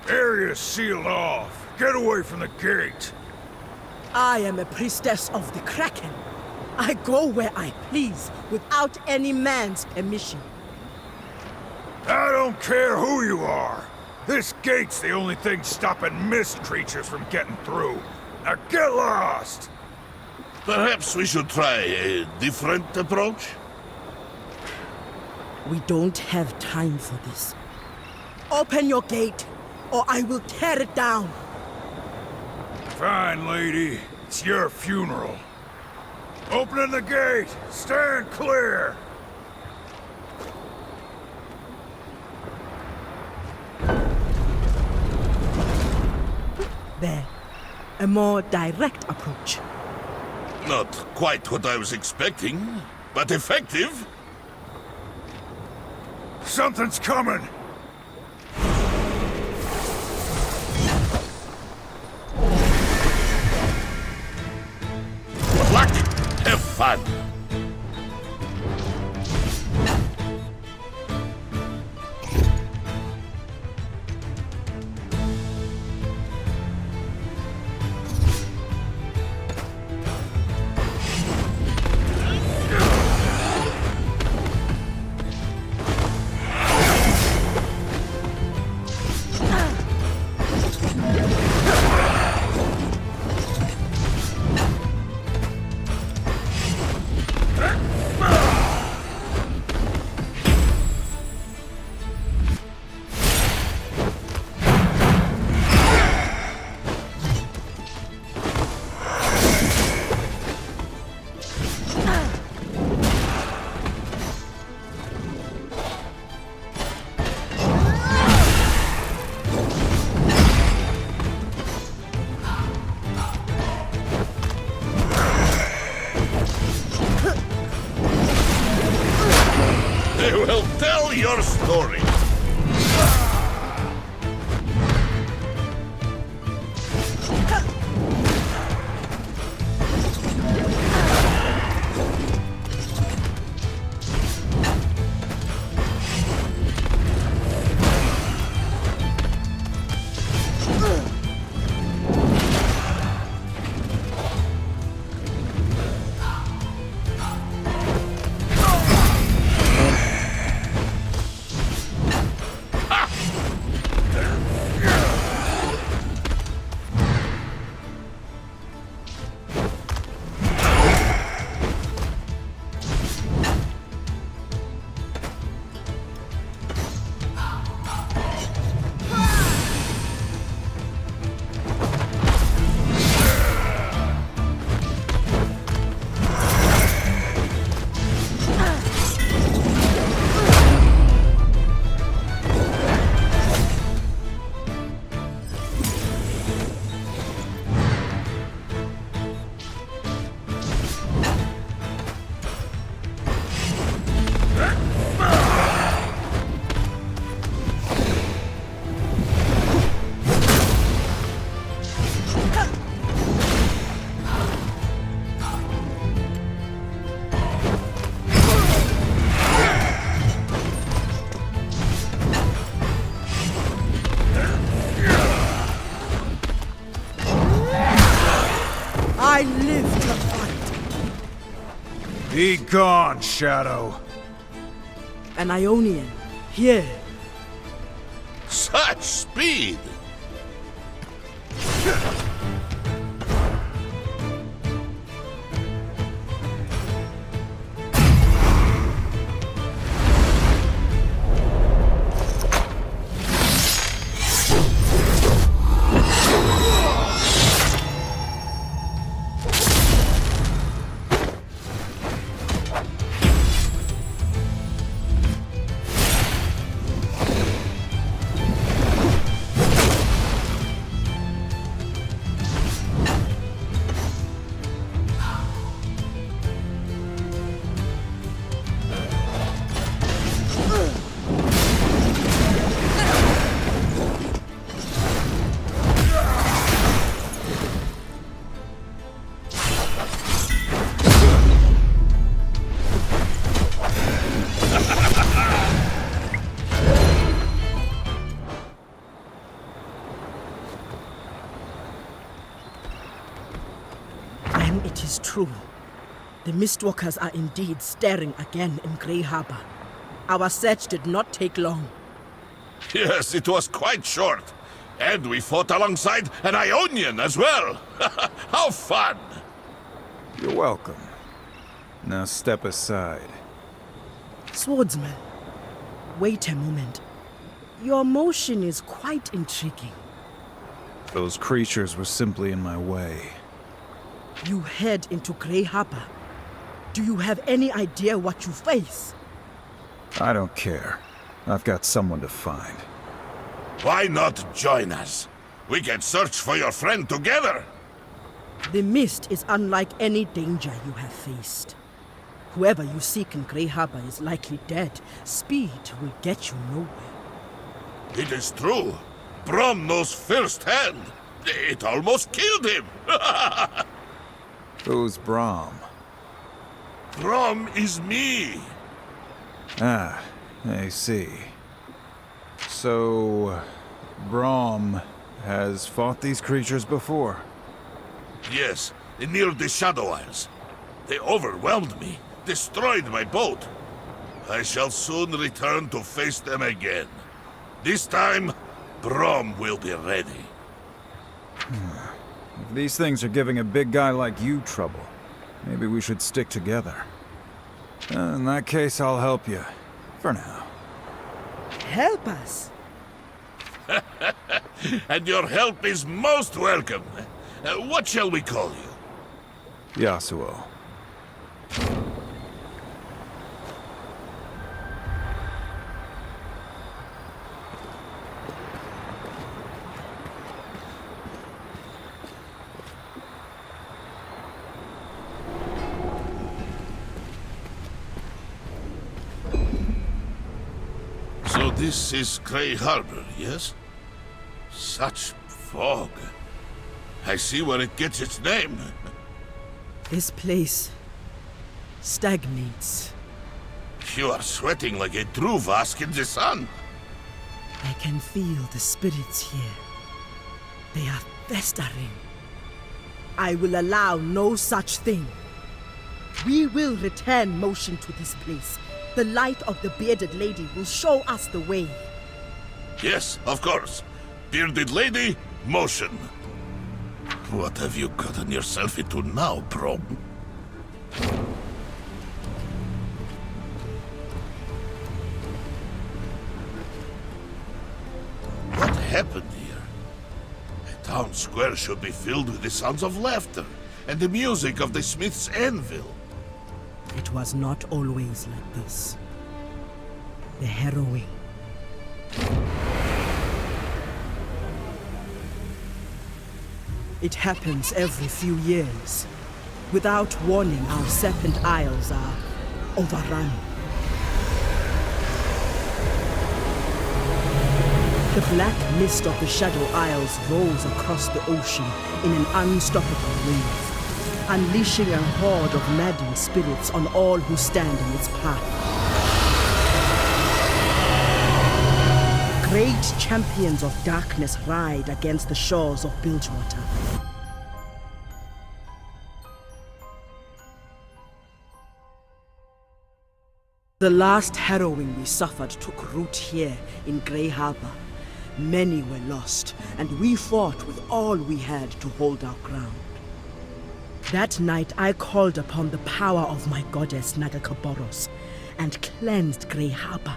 Area's sealed off. Get away from the gate! I am a priestess of the Kraken. I go where I please, without any man's permission. I don't care who you are. This gate's the only thing stopping mist creatures from getting through. Now get lost! Perhaps we should try a different approach? We don't have time for this. Open your gate, or I will tear it down. Fine, lady. It's your funeral. Opening the gate! Stand clear! There. A more direct approach. Not quite what I was expecting, but effective. Something's coming! Luck! Have fun! Well, tell your story. I live to fight. Be gone, Shadow. An Ionian, here. Such speed! true. The Mistwalkers are indeed stirring again in Grey Harbor. Our search did not take long. Yes, it was quite short. And we fought alongside an Ionian as well. How fun! You're welcome. Now step aside. Swordsman, wait a moment. Your motion is quite intriguing. Those creatures were simply in my way. You head into Grey Harbor. Do you have any idea what you face? I don't care. I've got someone to find. Why not join us? We can search for your friend together. The mist is unlike any danger you have faced. Whoever you seek in Grey Harbor is likely dead. Speed will get you nowhere. It is true. Brom knows firsthand. It almost killed him. Who's Brom? Brom is me. Ah, I see. So, Brom has fought these creatures before? Yes, near the Shadow Isles. They overwhelmed me, destroyed my boat. I shall soon return to face them again. This time, Brom will be ready. If these things are giving a big guy like you trouble, maybe we should stick together. In that case, I'll help you. For now. Help us? And your help is most welcome. What shall we call you? Yasuo. So this is Grey Harbor, yes? Such fog. I see where it gets its name. This place stagnates. You are sweating like a true Vask in the sun. I can feel the spirits here. They are festering. I will allow no such thing. We will return motion to this place. The light of the bearded lady will show us the way. Yes, of course. Bearded lady, motion. What have you gotten yourself into now, Brom? What happened here? A town square should be filled with the sounds of laughter and the music of the smith's anvil. It was not always like this. The harrowing. It happens every few years. Without warning, our Serpent Isles are overrun. The black mist of the Shadow Isles rolls across the ocean in an unstoppable wave, unleashing a horde of maddened spirits on all who stand in its path. Great champions of darkness ride against the shores of Bilgewater. The last harrowing we suffered took root here in Grey Harbor. Many were lost, and we fought with all we had to hold our ground. That night I called upon the power of my goddess Nagakaboros and cleansed Grey Harbor.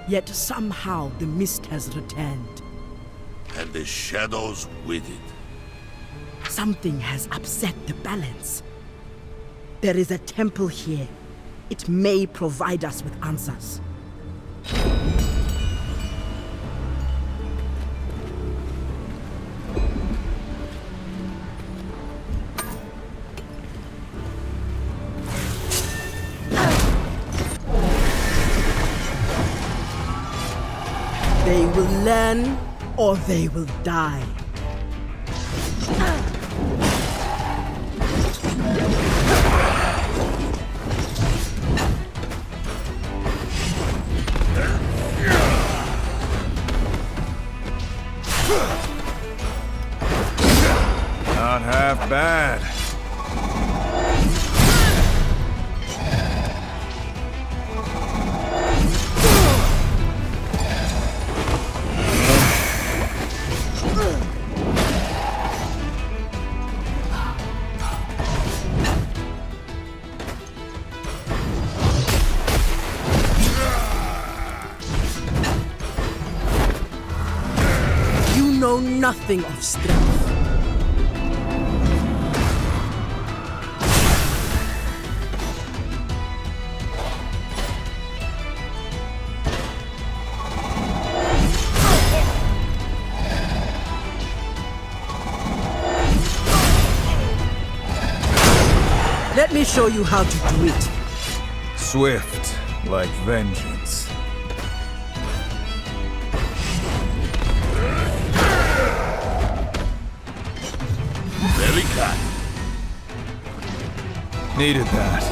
Yet somehow the mist has returned. And the shadows with it. Something has upset the balance. There is a temple here. It may provide us with answers. They will learn, or they will die. Not half bad. nothing of strength. Let me show you how to do it. Swift, like vengeance. Very kind. Needed that.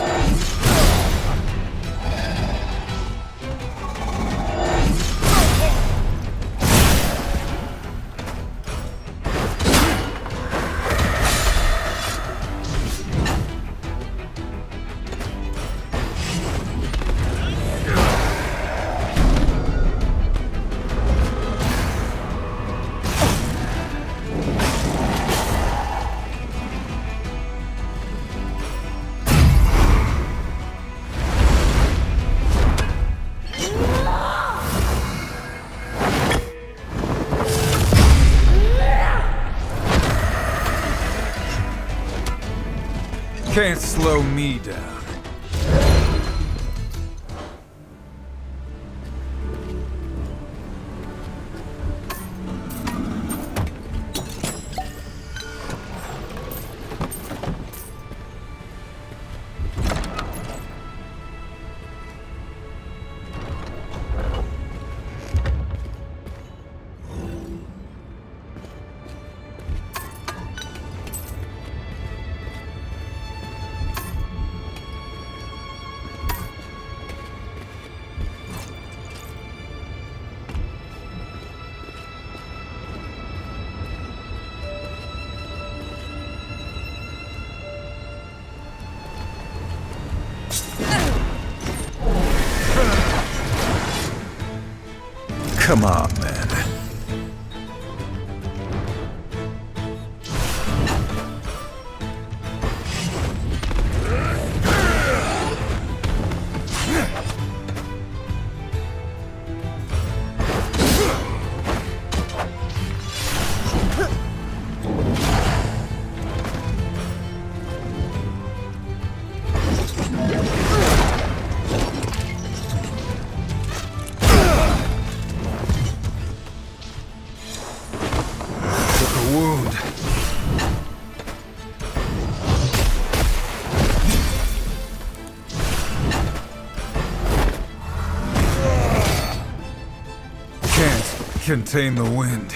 Can't slow me down. Come on, man. Wound. Can't contain the wind.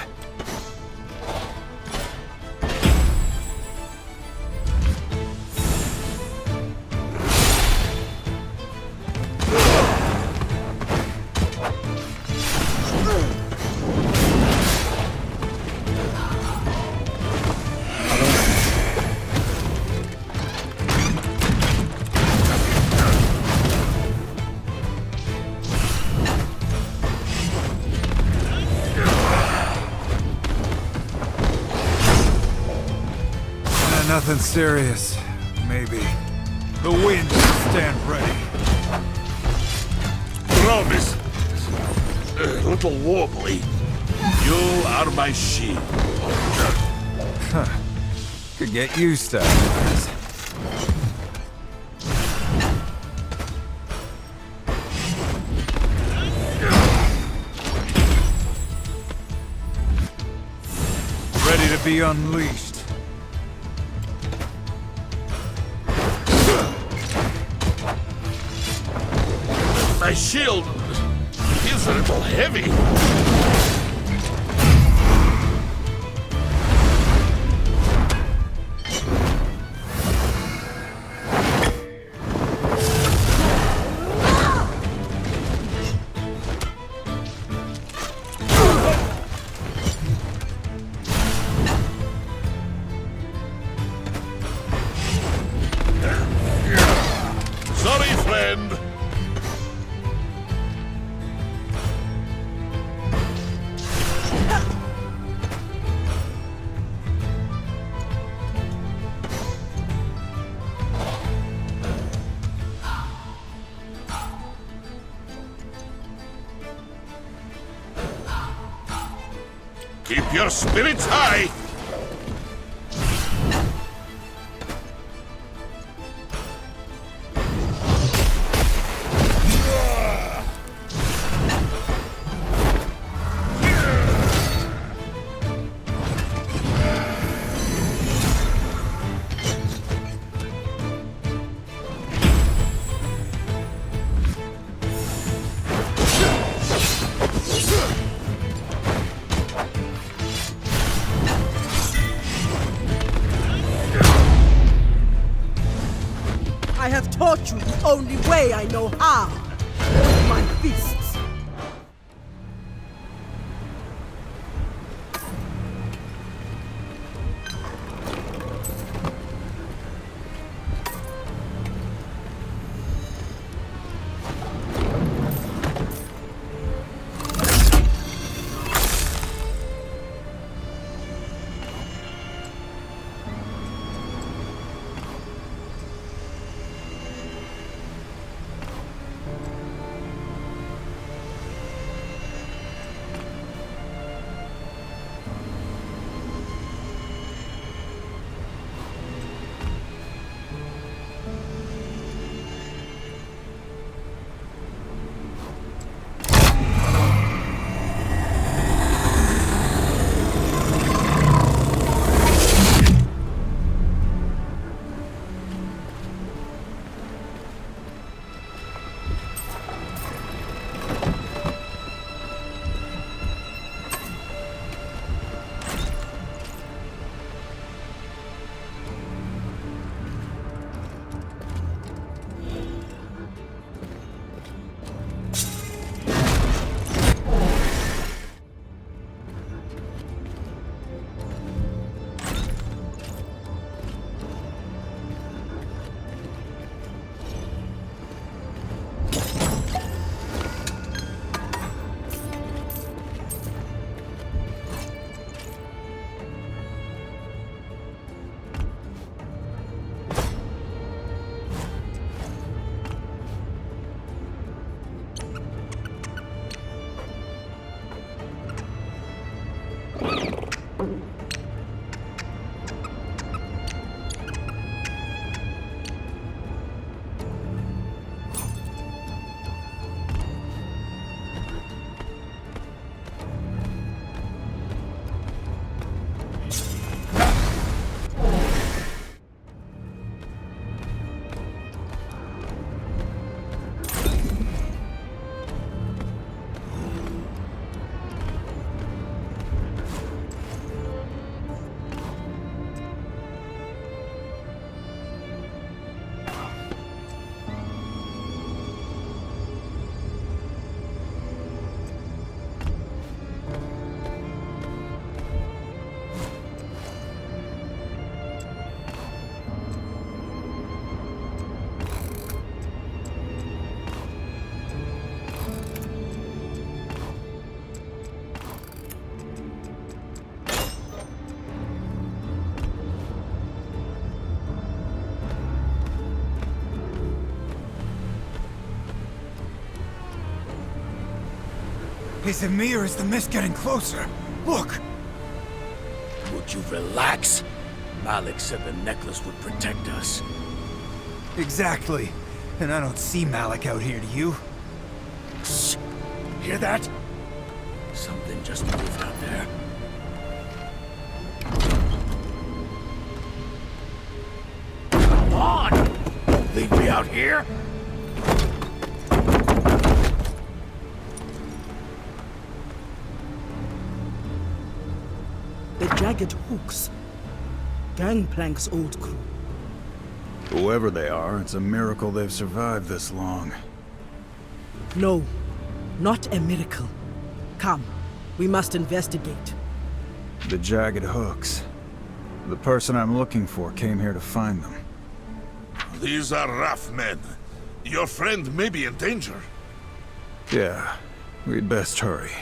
Nothing serious. Maybe. The wind will stand ready. Promise. A little wobbly. You are my shield. Huh. Could get used to it. Ready to be unleashed. My shield feels a little heavy. Sorry, friend. Keep your spirits high! I have taught you the only way I know how. With my fists. Is it me or is the mist getting closer? Look! Would you relax? Malik said the necklace would protect us. Exactly. And I don't see Malik out here, do you? Shh. Hear that? Something just moved out there. Come on! Leave me out here? The jagged hooks. Gangplank's old crew. Whoever they are, it's a miracle they've survived this long. No, not a miracle. Come, we must investigate. The jagged hooks. The person I'm looking for came here to find them. These are rough men. Your friend may be in danger. Yeah, we'd best hurry.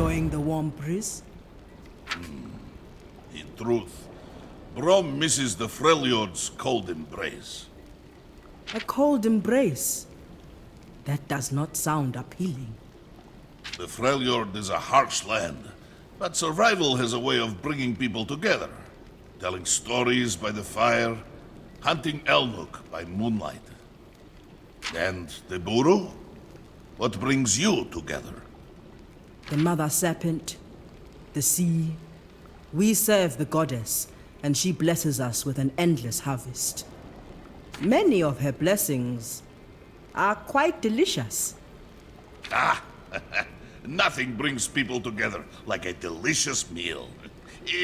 enjoying the warm breeze? In truth, Brom misses the Freljord's cold embrace. A cold embrace? That does not sound appealing. The Freljord is a harsh land, but survival has a way of bringing people together. Telling stories by the fire, hunting Elnuk by moonlight. And the Buru? What brings you together? The Mother Serpent, the sea. We serve the goddess, and she blesses us with an endless harvest. Many of her blessings are quite delicious. Ah, nothing brings people together like a delicious meal.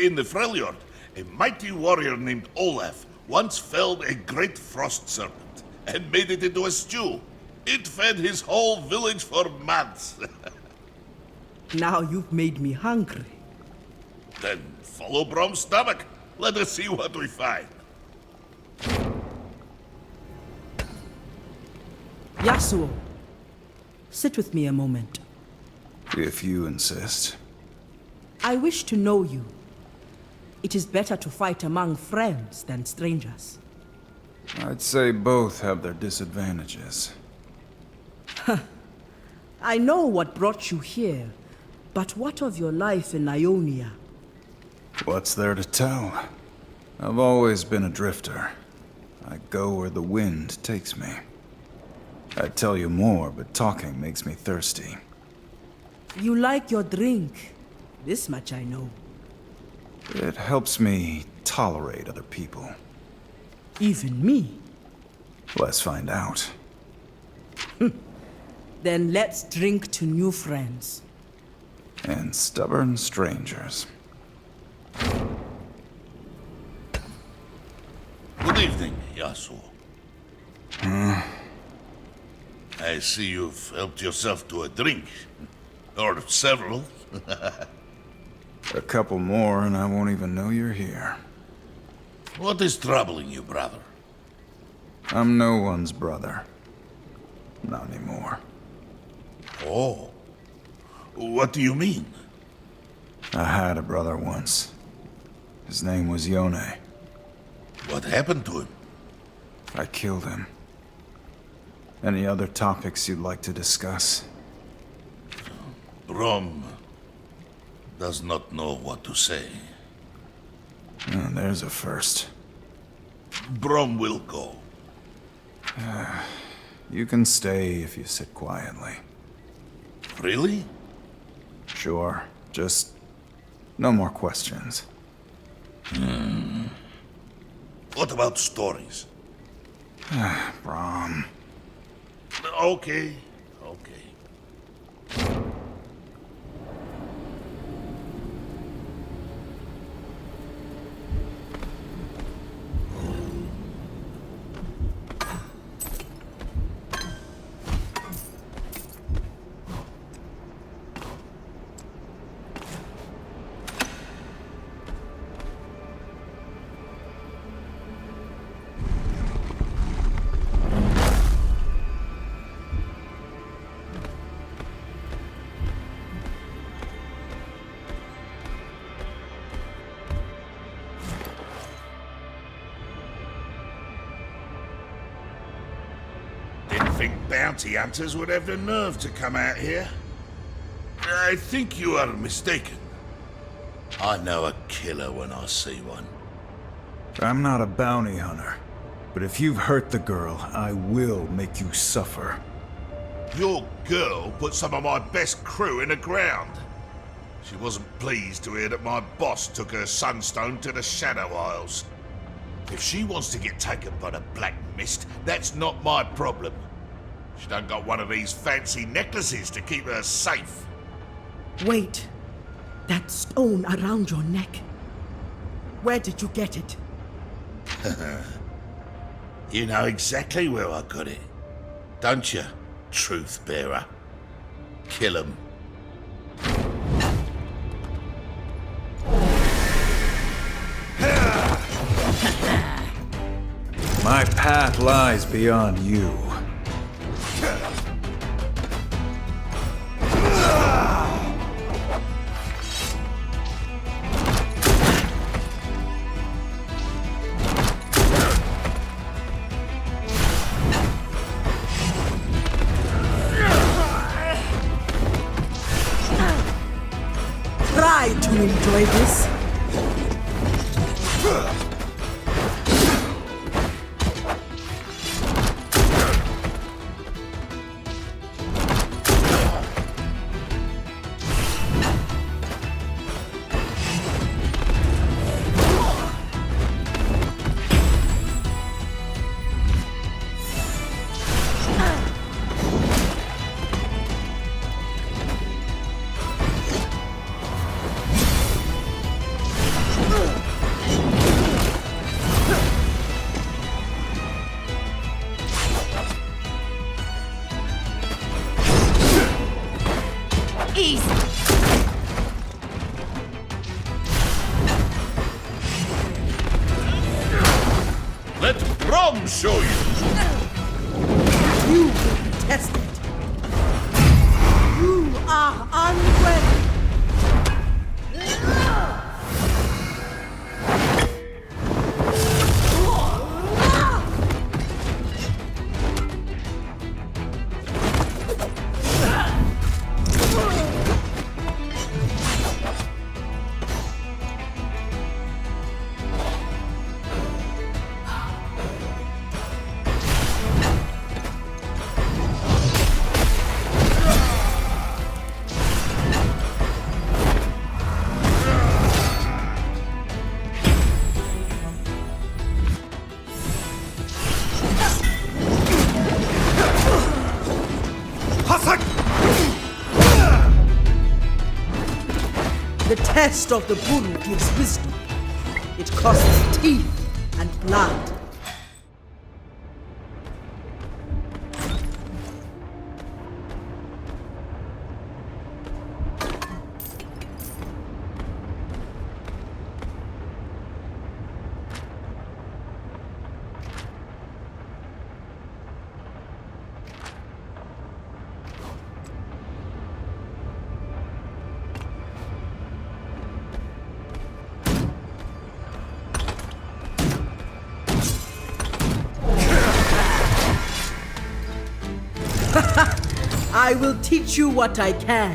In the Freljord, a mighty warrior named Olaf once felled a great frost serpent and made it into a stew. It fed his whole village for months. Now you've made me hungry. Then follow Brom's stomach. Let us see what we find. Yasuo, sit with me a moment. If you insist. I wish to know you. It is better to fight among friends than strangers. I'd say both have their disadvantages. I know what brought you here, but what of your life in Ionia? What's there to tell? I've always been a drifter. I go where the wind takes me. I'd tell you more, but talking makes me thirsty. You like your drink. This much I know. It helps me tolerate other people. Even me? Let's find out. Then let's drink to new friends. And stubborn strangers. Good evening, Yasuo. I see you've helped yourself to a drink. Or several. A couple more and I won't even know you're here. What is troubling you, brother? I'm no one's brother. Not anymore. Oh. What do you mean? I had a brother once. His name was Yone. What happened to him? I killed him. Any other topics you'd like to discuss? Brom does not know what to say. Oh, there's a first. Brom will go. You can stay if you sit quietly. Really? Sure. Just no more questions. What about stories? Brom. Okay. Okay. Think bounty hunters would have the nerve to come out here? I think you are mistaken. I know a killer when I see one. I'm not a bounty hunter, but if you've hurt the girl, I will make you suffer. Your girl put some of my best crew in the ground. She wasn't pleased to hear that my boss took her sunstone to the Shadow Isles. If she wants to get taken by the Black Mist, that's not my problem. She done got one of these fancy necklaces to keep her safe. Wait. That stone around your neck. Where did you get it? You know exactly where I got it. Don't you, truth bearer? Kill him. My path lies beyond you. I to enjoy this? Let Brom show you! You will be tested. You are unready. The test of the Buru gives wisdom. It costs teeth and blood. I will teach you what I can.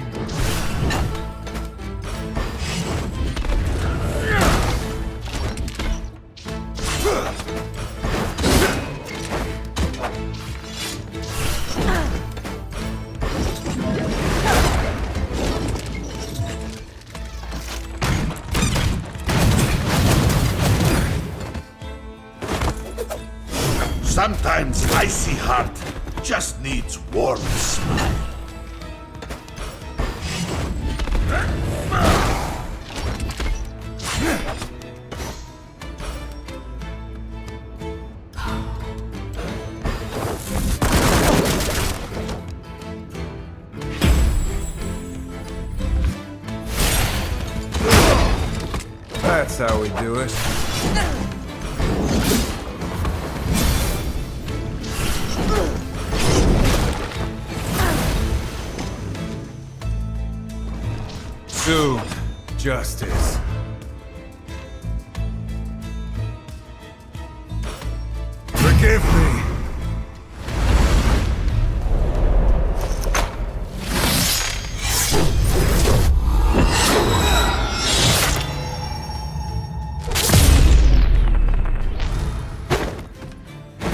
Sometimes icy heart just needs warm smile. That's how we do it. Soon, justice. Forgive me.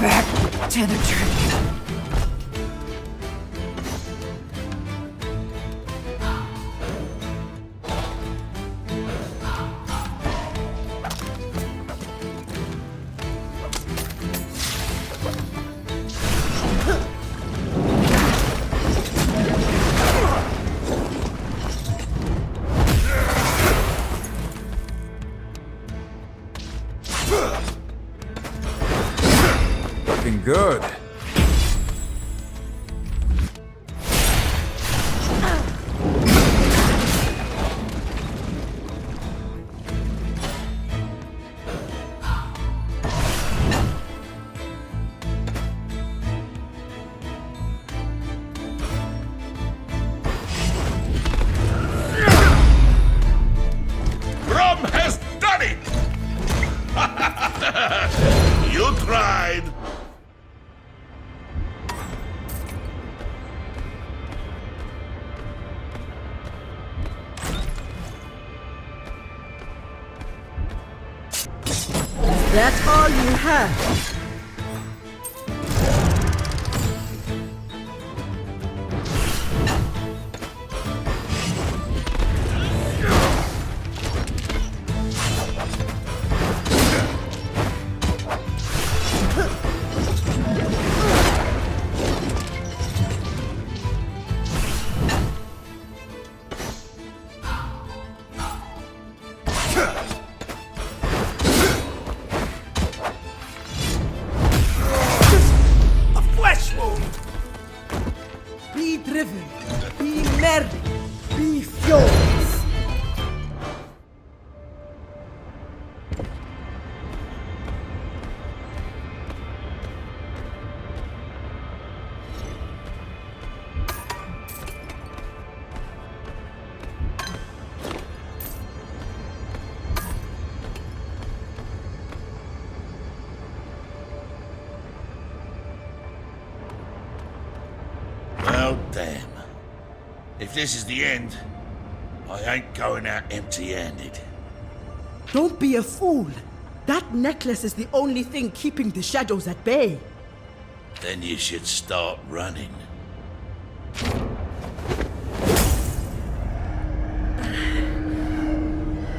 Back to the tree. Looking good. Brom has done it! You tried! That's all you have. Be driven, be merry, be furious. Well, damn. If this is the end, I ain't going out empty-handed. Don't be a fool. That necklace is the only thing keeping the shadows at bay. Then you should start running.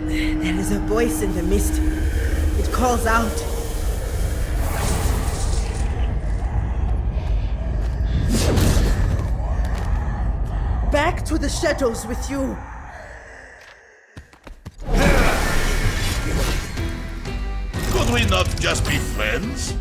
There is a voice in the mist. It calls out. Back to the shadows with you. Could we not just be friends?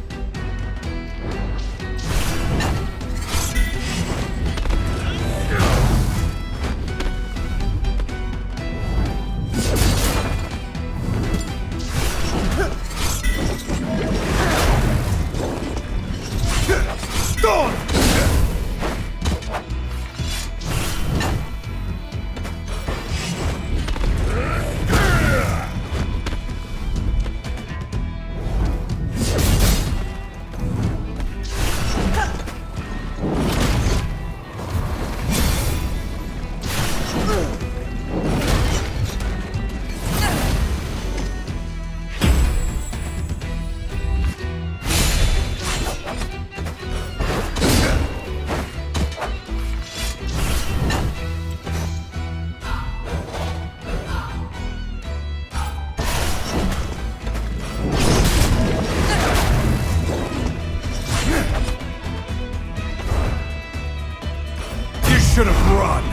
Should have run.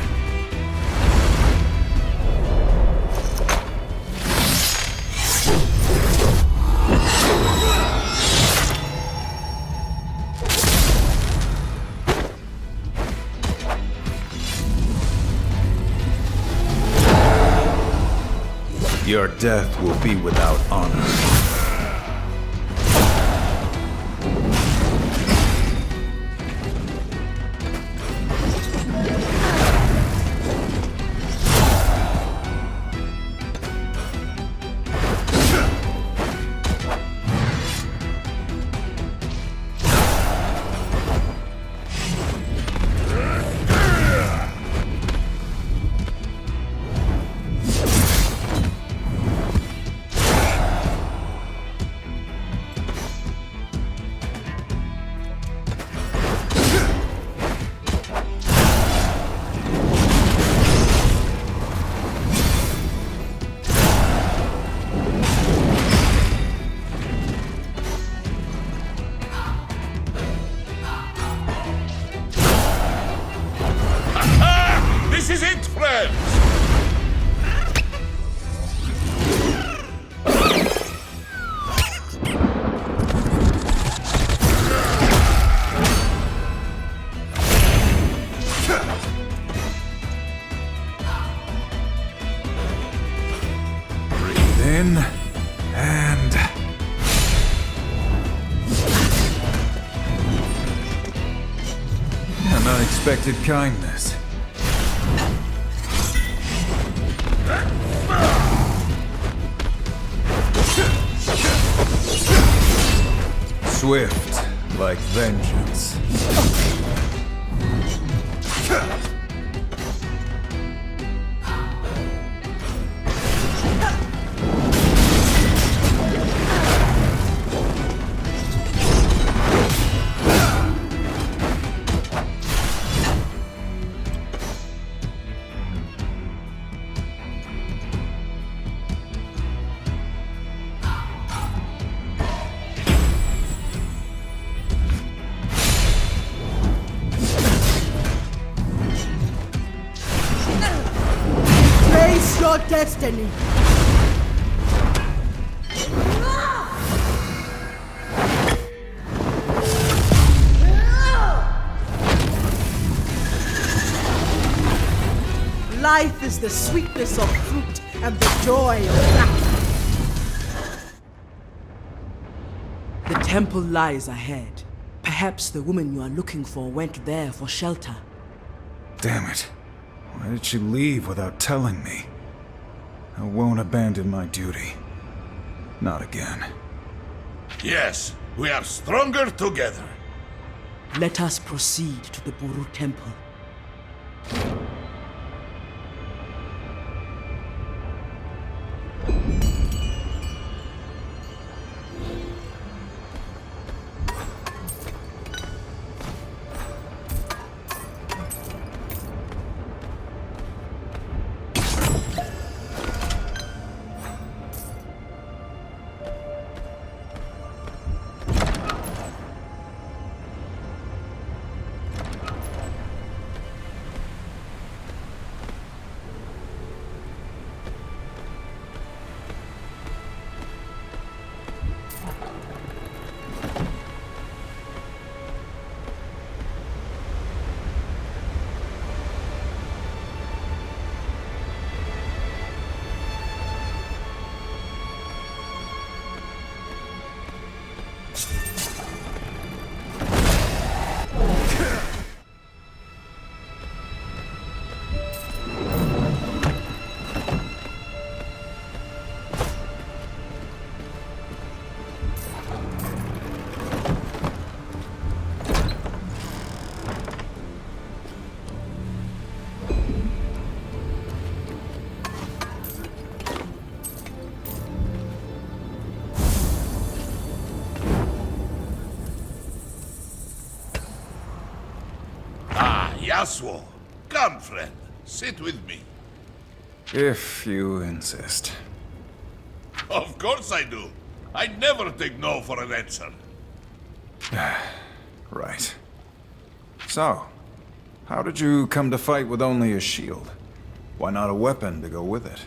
Your death will be without honor. This is it, friends! Breathe in and... An unexpected kindness. Swift, like vengeance. destiny. Life is the sweetness of fruit and the joy of sacrifice. The temple lies ahead. Perhaps the woman you are looking for went there for shelter. Damn it. Why did she leave without telling me? I won't abandon my duty. Not again. Yes, we are stronger together. Let us proceed to the Buru Temple. Yasuo, come friend, sit with me. If you insist. Of course I do. I never take no for an answer. Right. So, how did you come to fight with only a shield? Why not a weapon to go with it?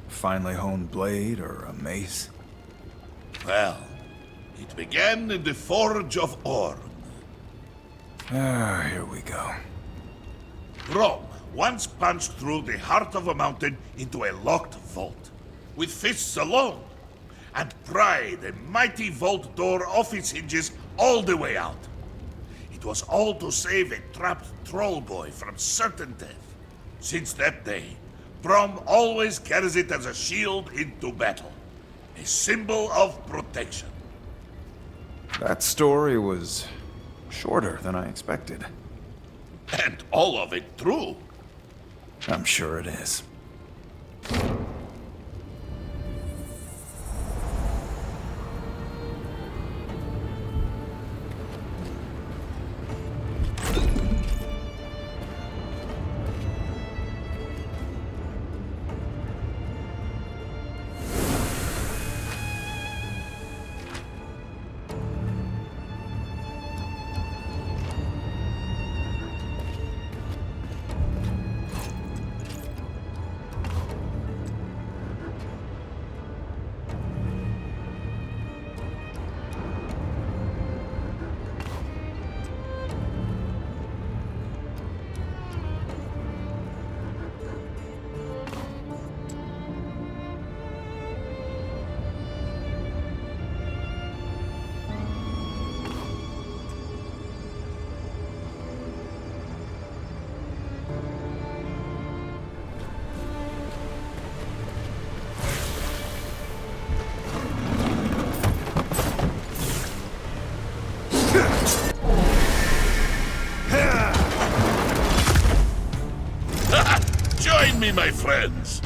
A finely honed blade or a mace? Well, it began in the Forge of Orn. Here we go. Rome once punched through the heart of a mountain into a locked vault, with fists alone, and pried a mighty vault door off its hinges all the way out. It was all to save a trapped troll boy from certain death. Since that day, Brom always carries it as a shield into battle, a symbol of protection. That story was shorter than I expected. And all of it true. I'm sure it is. Join me, my friends.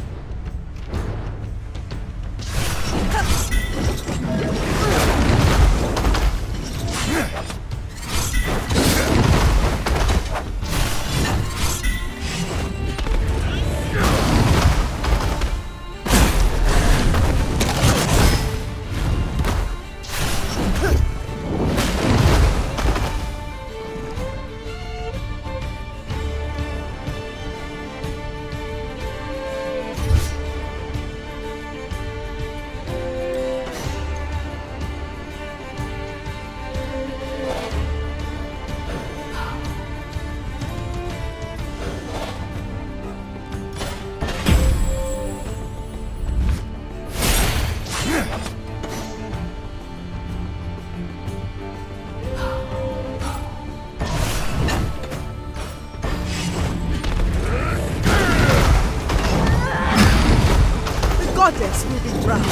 universe will be proud.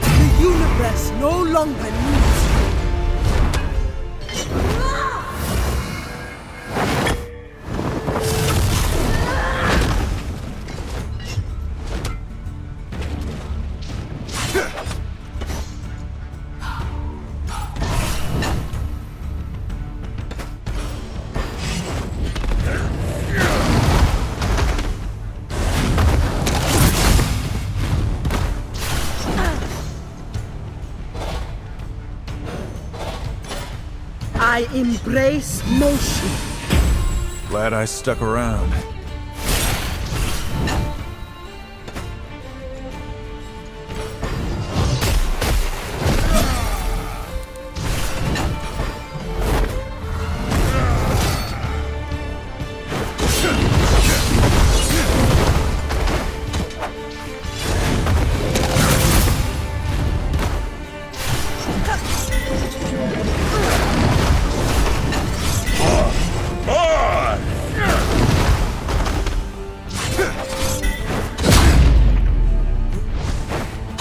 The universe no longer needs you. I embrace motion. Glad I stuck around.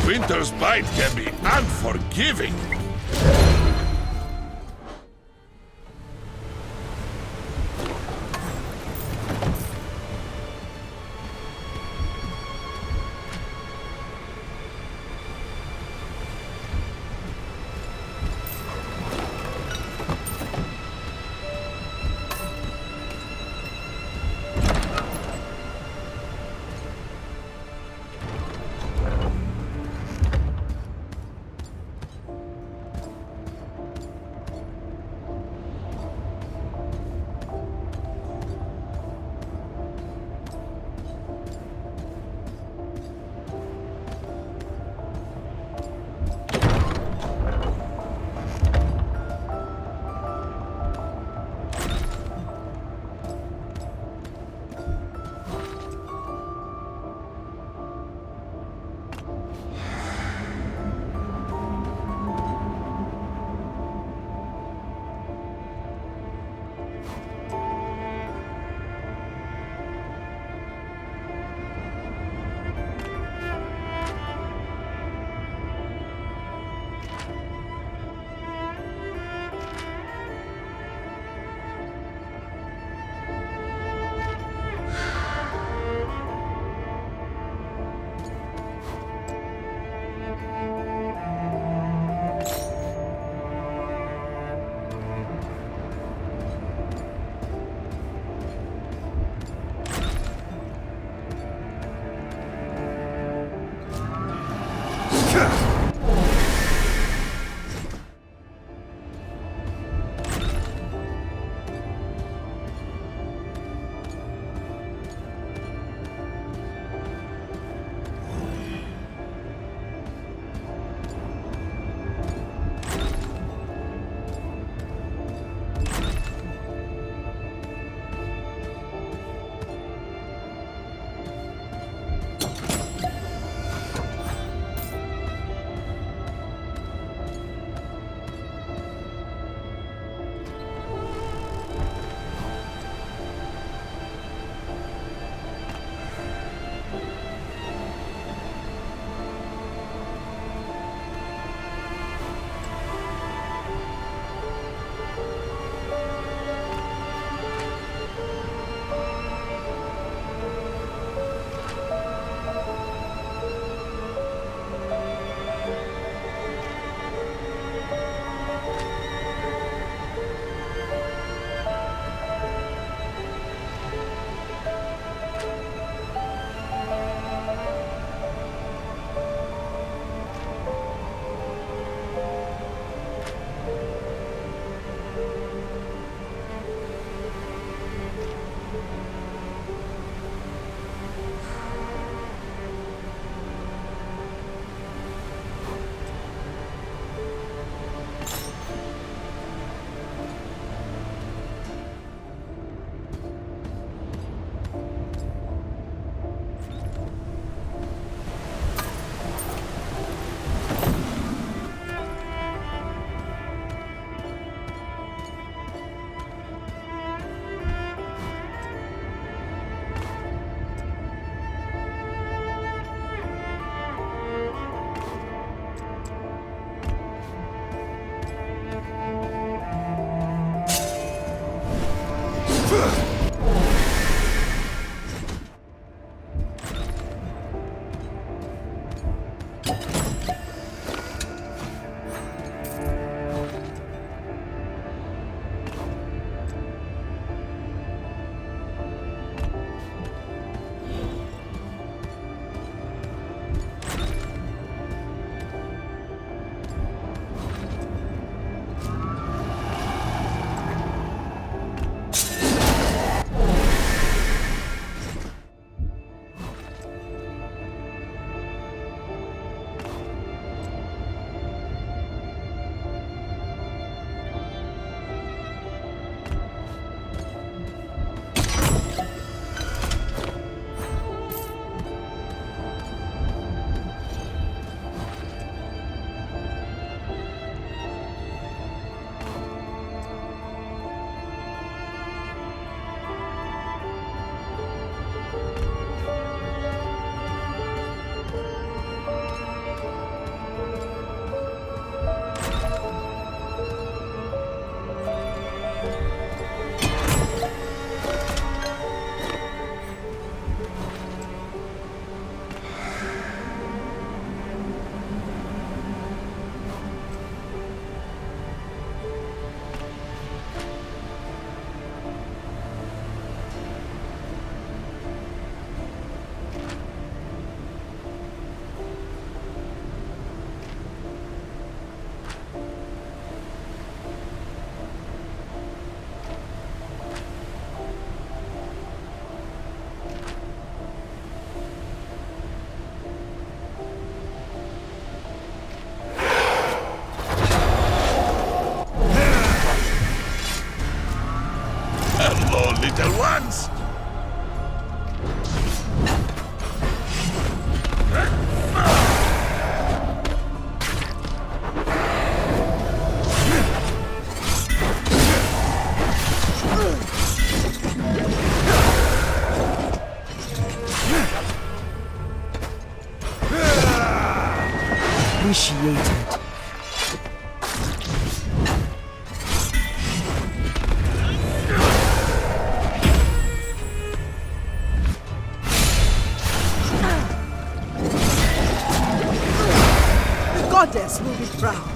Winter's bite can be unforgiving. initiated. The goddess will be proud.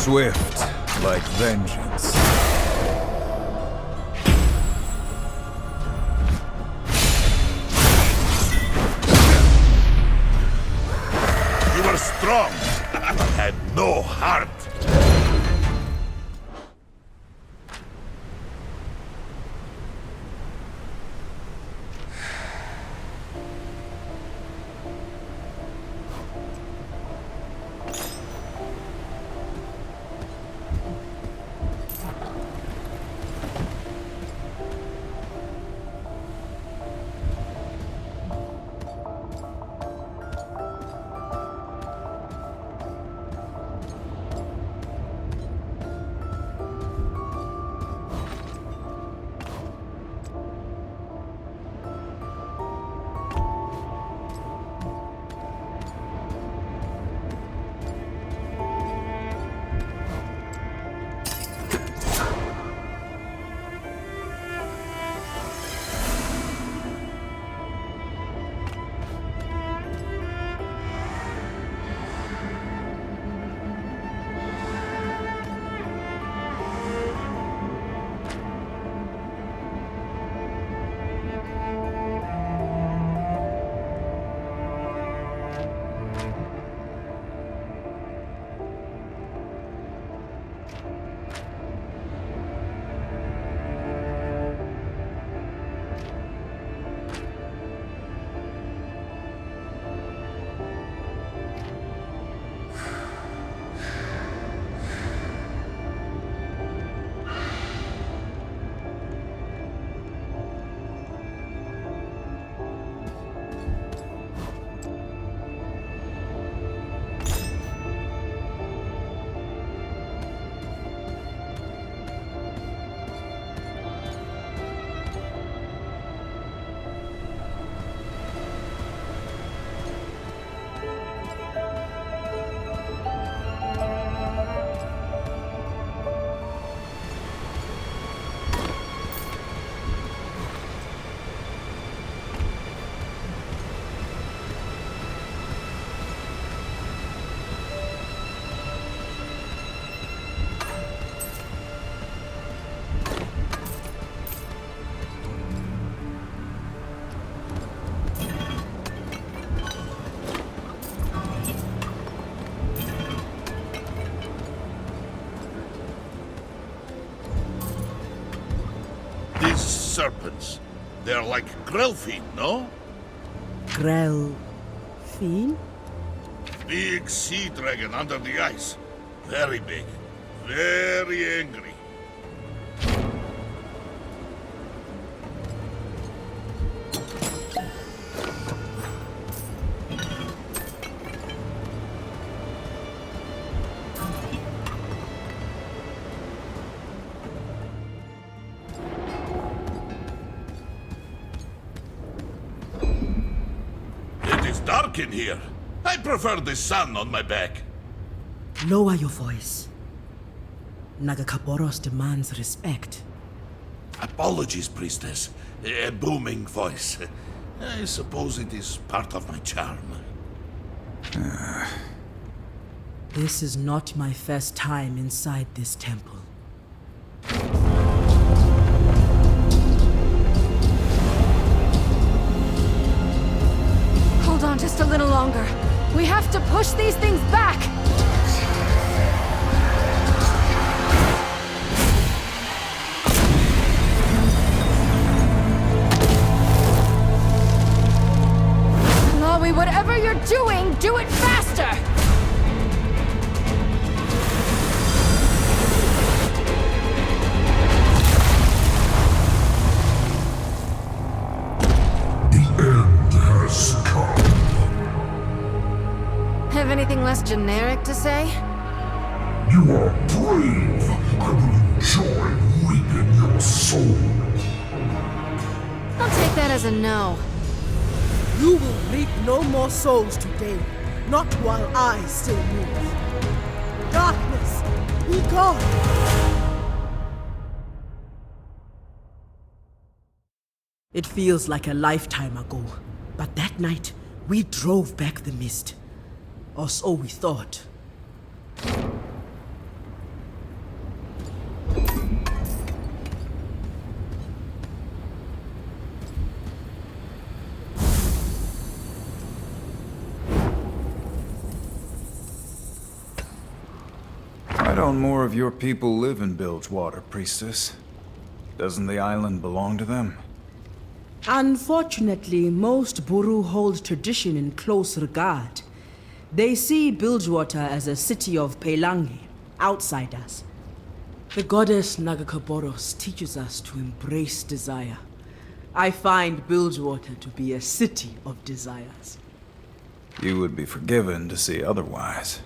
Swift, like vengeance. You are strong, but had no heart. These serpents, they're like Grelfin, no? Grelfin? Big sea dragon under the ice. Very big. Very angry. It is dark in here. I prefer the sun on my back. Lower your voice. Nagakaboros demands respect. Apologies, priestess. A booming voice. I suppose it is part of my charm. This is not my first time inside this temple. Hold on just a little longer. We have to push these things back! Lawi, whatever you're doing, do it faster! anything less generic to say? You are brave. I will enjoy reaping your soul. I'll take that as a no. You will reap no more souls today, not while I still move. Darkness, be gone! It feels like a lifetime ago, but that night, we drove back the mist. Or so we thought. Why don't more of your people live in Bilgewater, Priestess? Doesn't the island belong to them? Unfortunately, most Buru hold tradition in close regard. They see Bilgewater as a city of Pelangi, outsiders. The goddess Nagakaboros teaches us to embrace desire. I find Bilgewater to be a city of desires. You would be forgiven to see otherwise.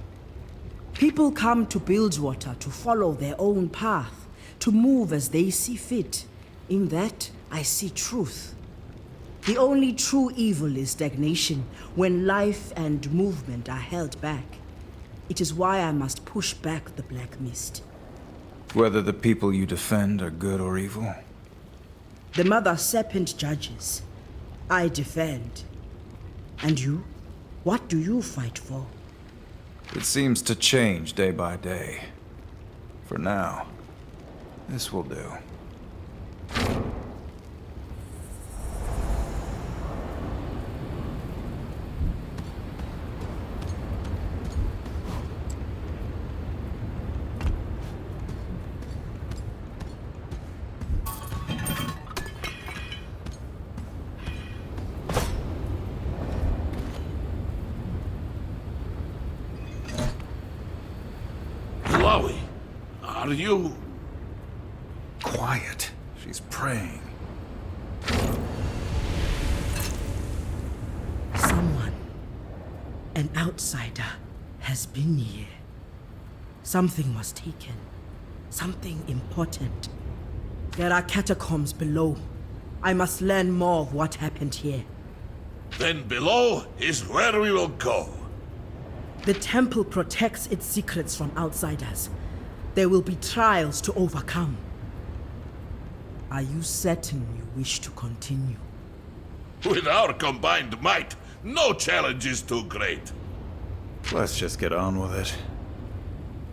People come to Bilgewater to follow their own path, to move as they see fit. In that, I see truth. The only true evil is stagnation, when life and movement are held back. It is why I must push back the Black Mist. Whether the people you defend are good or evil? The Mother Serpent judges. I defend. And you? What do you fight for? It seems to change day by day. For now, this will do. Chloe, are you... Quiet. She's praying. Someone, an outsider, has been here. Something was taken. Something important. There are catacombs below. I must learn more of what happened here. Then below is where we will go. The temple protects its secrets from outsiders. There will be trials to overcome. Are you certain you wish to continue? With our combined might, no challenge is too great. Let's just get on with it.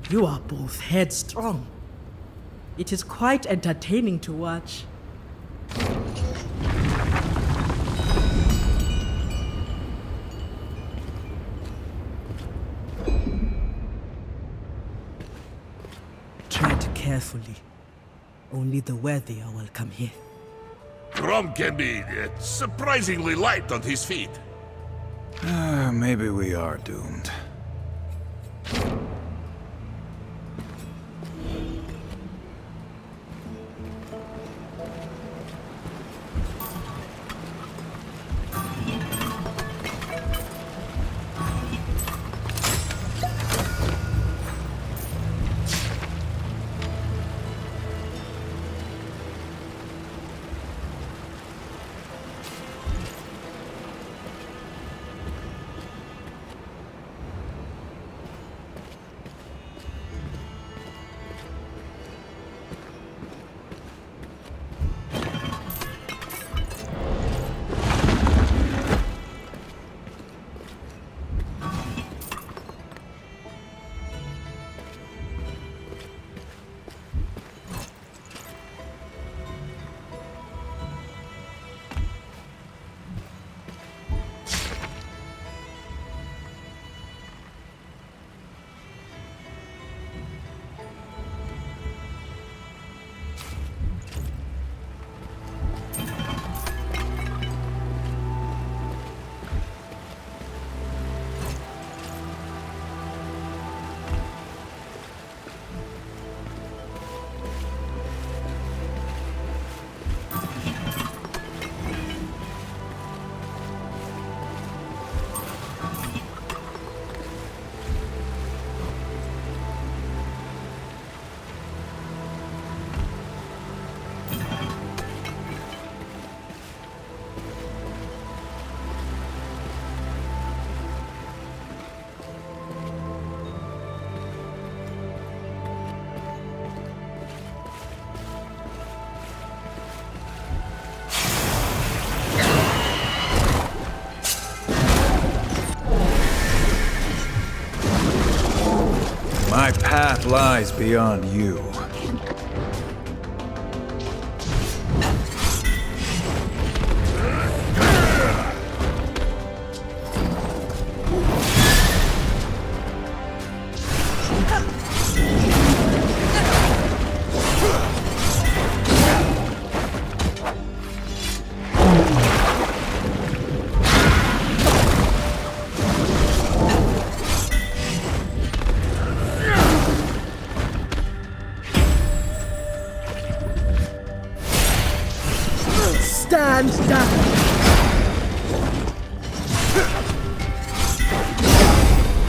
You are both headstrong. It is quite entertaining to watch. Tread carefully. Only the worthy are welcome here. Grom can be surprisingly light on his feet. Maybe we are doomed. path lies beyond you. Stand down!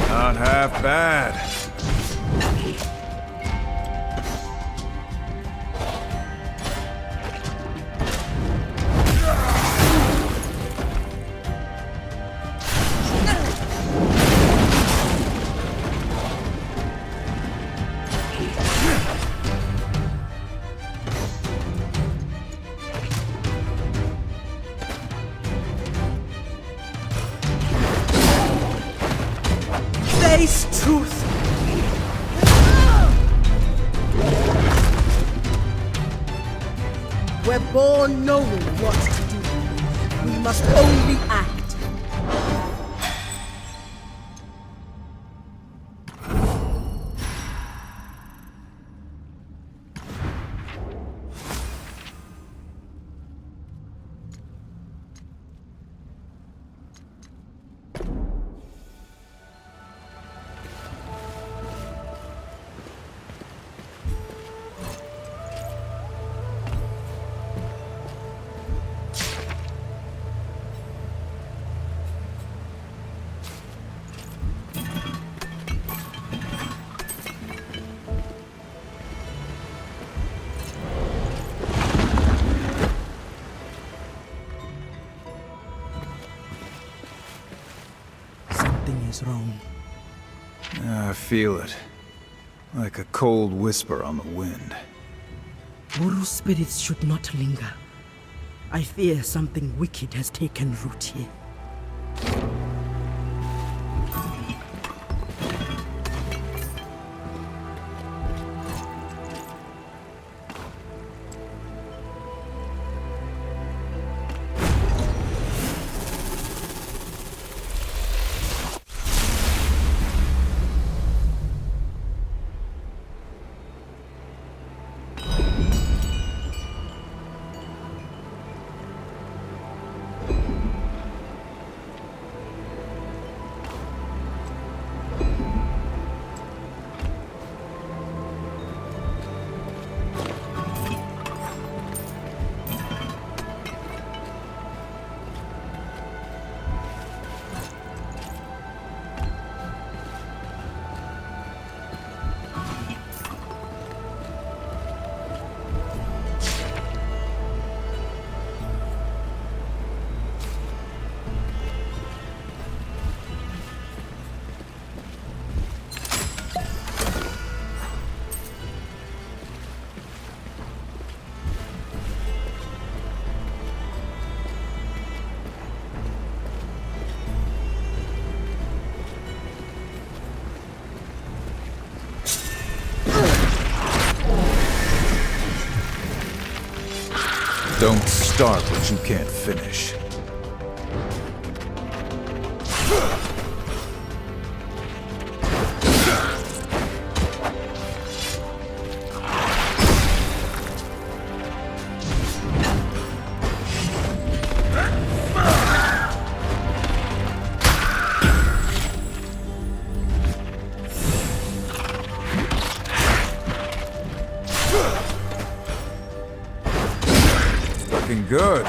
Not half bad. Face truth! We're born knowing what to do. We must only act. Something is wrong. I feel it. Like a cold whisper on the wind. Buru spirits should not linger. I fear something wicked has taken root here. Don't start what you can't finish. Looking good.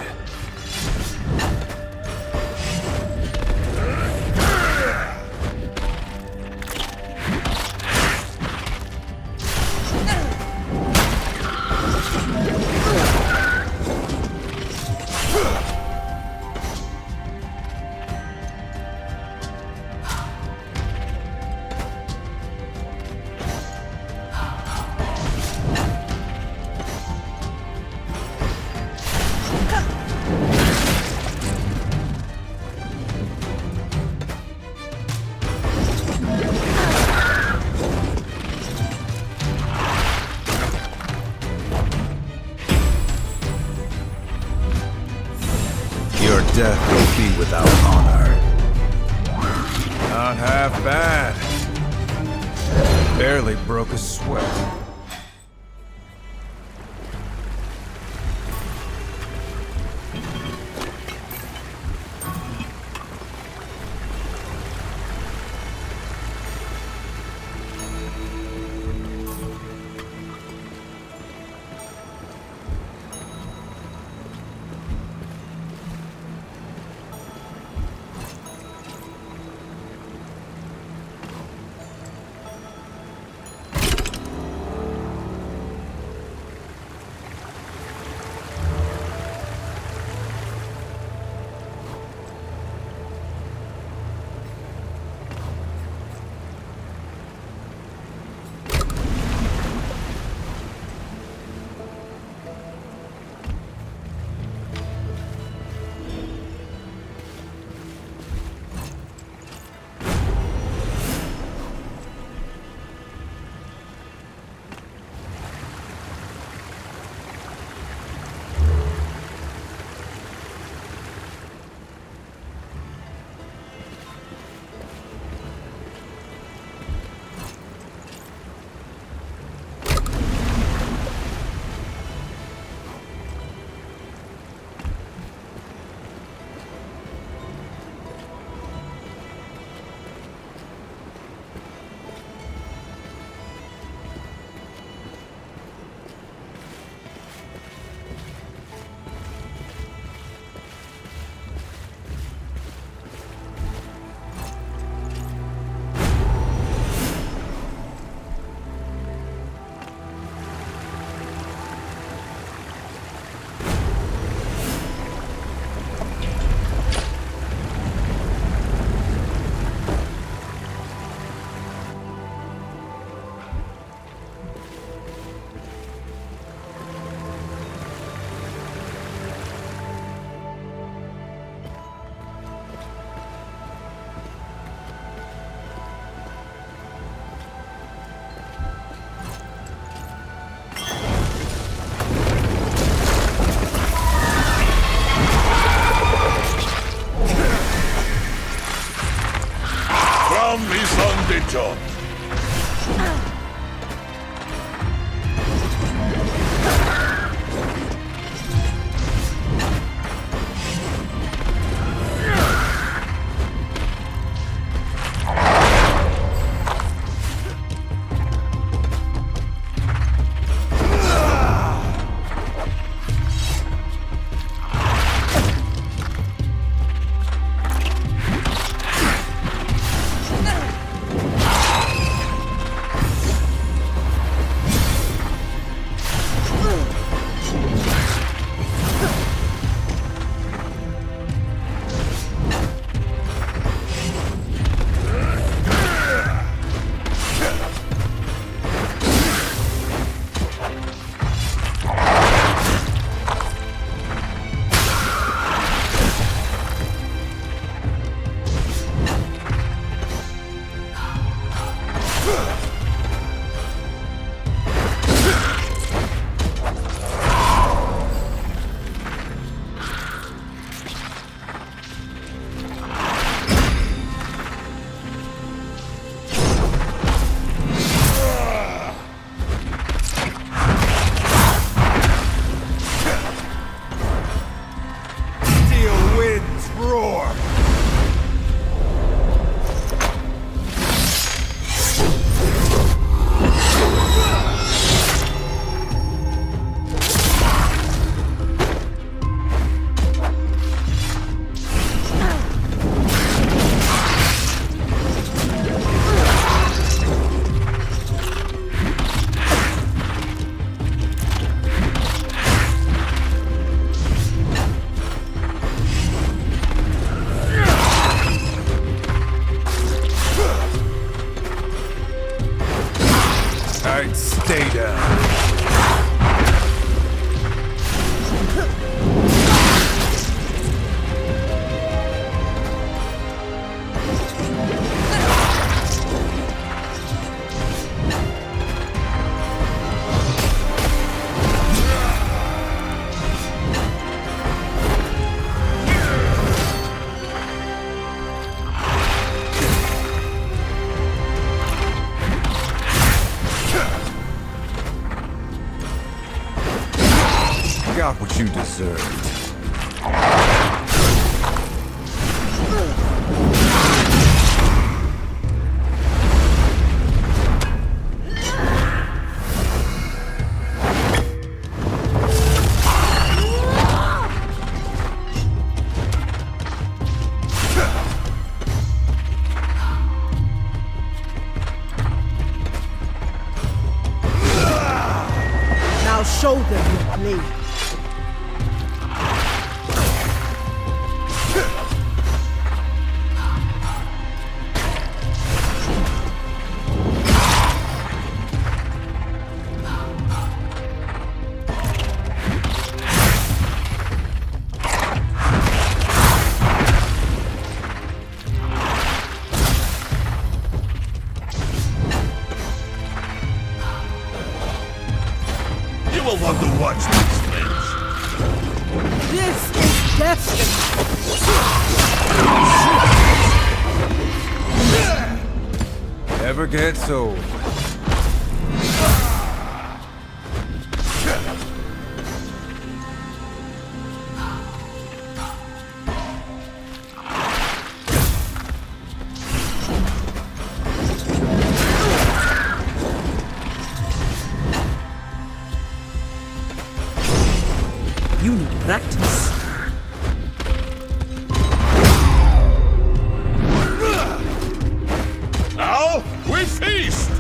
half bad. Barely broke a sweat. Job. what you deserved. Now show them your blade. You will want to watch these things. This is destiny. Never gets old. You need practice. Now we feast!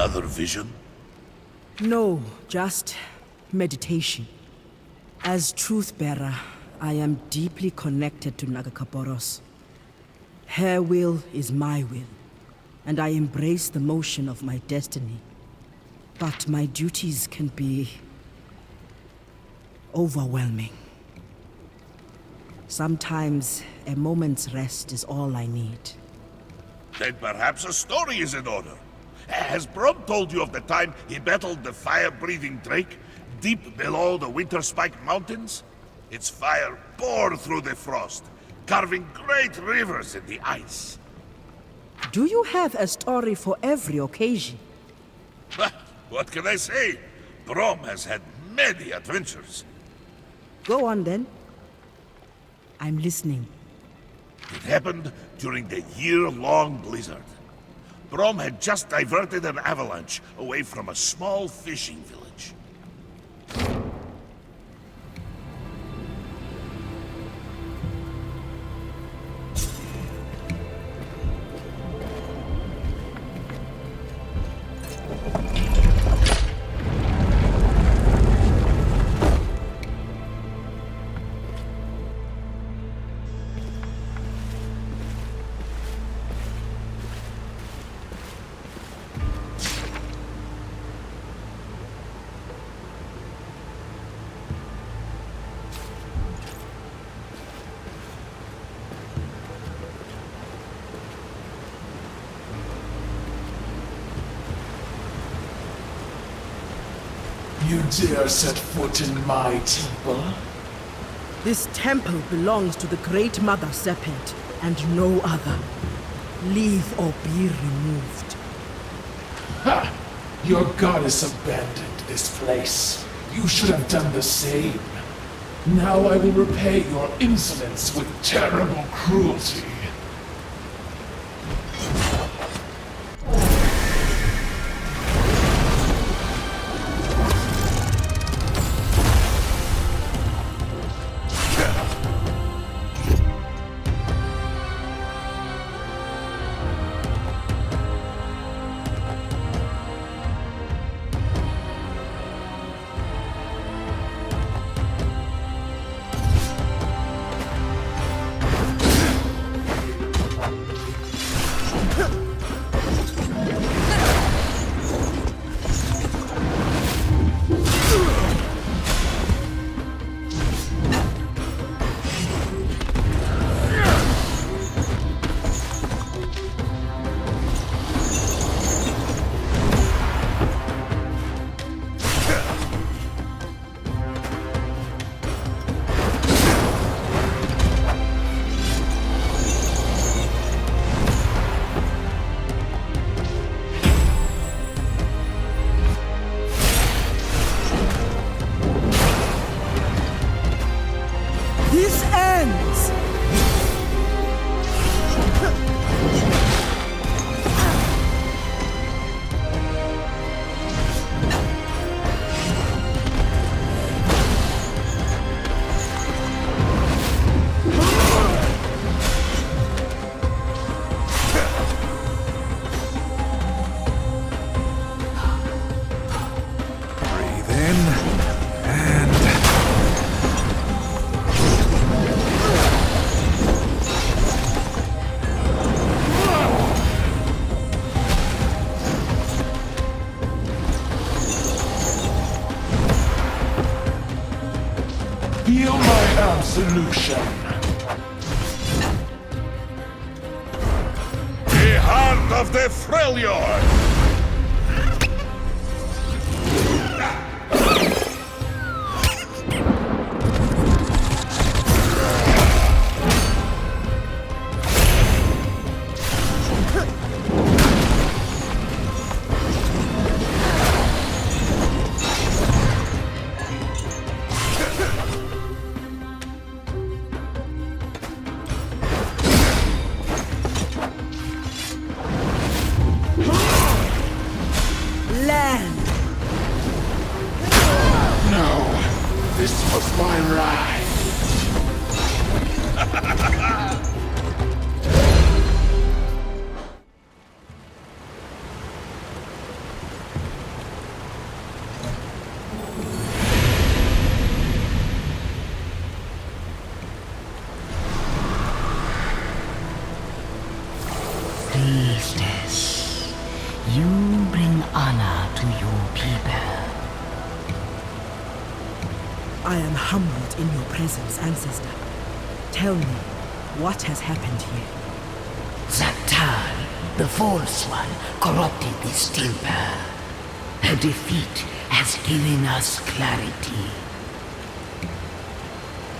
Another vision? No, just meditation. As truth-bearer, I am deeply connected to Nagakaboros. Her will is my will, and I embrace the motion of my destiny. But my duties can be overwhelming. Sometimes a moment's rest is all I need. Then perhaps a story is in order. Has Brom told you of the time he battled the fire-breathing drake deep below the Winterspike Mountains? Its fire poured through the frost, carving great rivers in the ice. Do you have a story for every occasion? What can I say? Brom has had many adventures. Go on then. I'm listening. It happened during the year-long blizzard. Brom had just diverted an avalanche away from a small fishing village. You dare set foot in my temple? This temple belongs to the Great Mother Serpent, and no other. Leave or be removed. Ha! Your goddess abandoned this place. You should have done the same. Now I will repay your insolence with terrible cruelty. This ends! Breathe in, and... Feel my absolution. The heart of the Freljord! Land! No, this was my ride. Priestess, you bring honor to your people. I am humbled in your presence, Ancestor. Tell me, what has happened here? Zatal, the false one, corrupted this temple. Her defeat has given us clarity.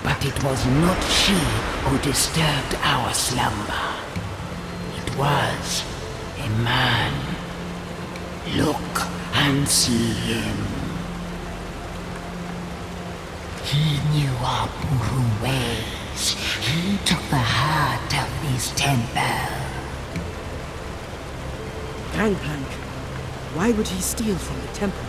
But it was not she who disturbed our slumber. It was a man. Look and see him. He knew our Buru ways. He took the heart of this temple. Gangplank, why would he steal from the temple?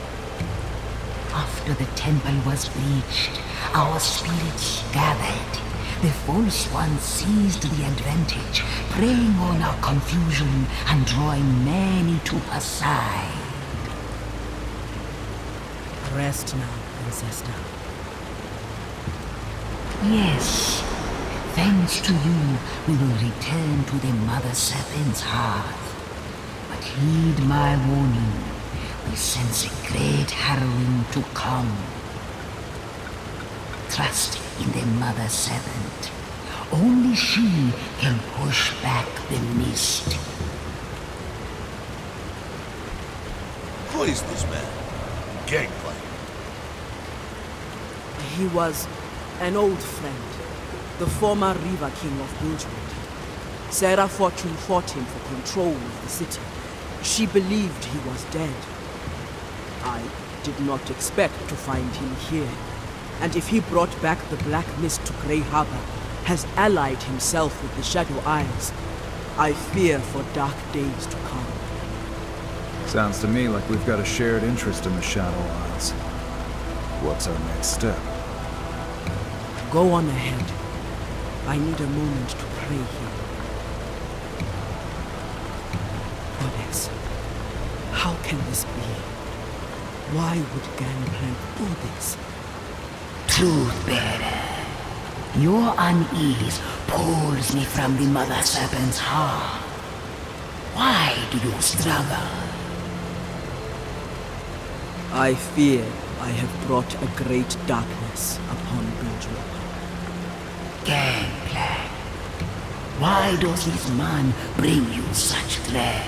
After the temple was breached, our spirits gathered. The false one seized the advantage, preying on our confusion and drawing many to her side. Rest now, Ancestor. Yes, thanks to you, we will return to the Mother Serpent's hearth. But heed my warning. We sense a great harrowing to come. Trust in the Mother Serpent. Only she can push back the mist. Who is this man? Gangplank. He was an old friend, the former River King of Bilgewater. Sarah Fortune fought him for control of the city. She believed he was dead. I did not expect to find him here. And if he brought back the Black Mist to Grey Harbor, has allied himself with the Shadow Isles, I fear for dark days to come. Sounds to me like we've got a shared interest in the Shadow Isles. What's our next step? Go on ahead. I need a moment to pray here. Goddess, how can this be? Why would Gangplank do this? Truth-bearer, your unease pulls me from the Mother Serpent's heart. Why do you struggle? I fear I have brought a great darkness upon Bilgewater. Gangplank, why does this man bring you such dread?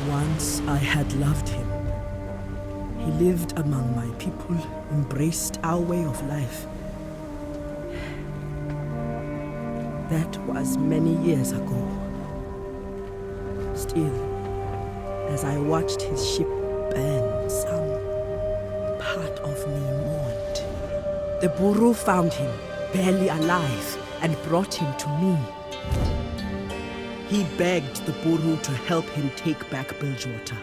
Once I had loved him. He lived among my people, embraced our way of life. That was many years ago. Still, as I watched his ship burn, some part of me mourned. The Buru found him, barely alive, and brought him to me. He begged the Buru to help him take back Bilgewater.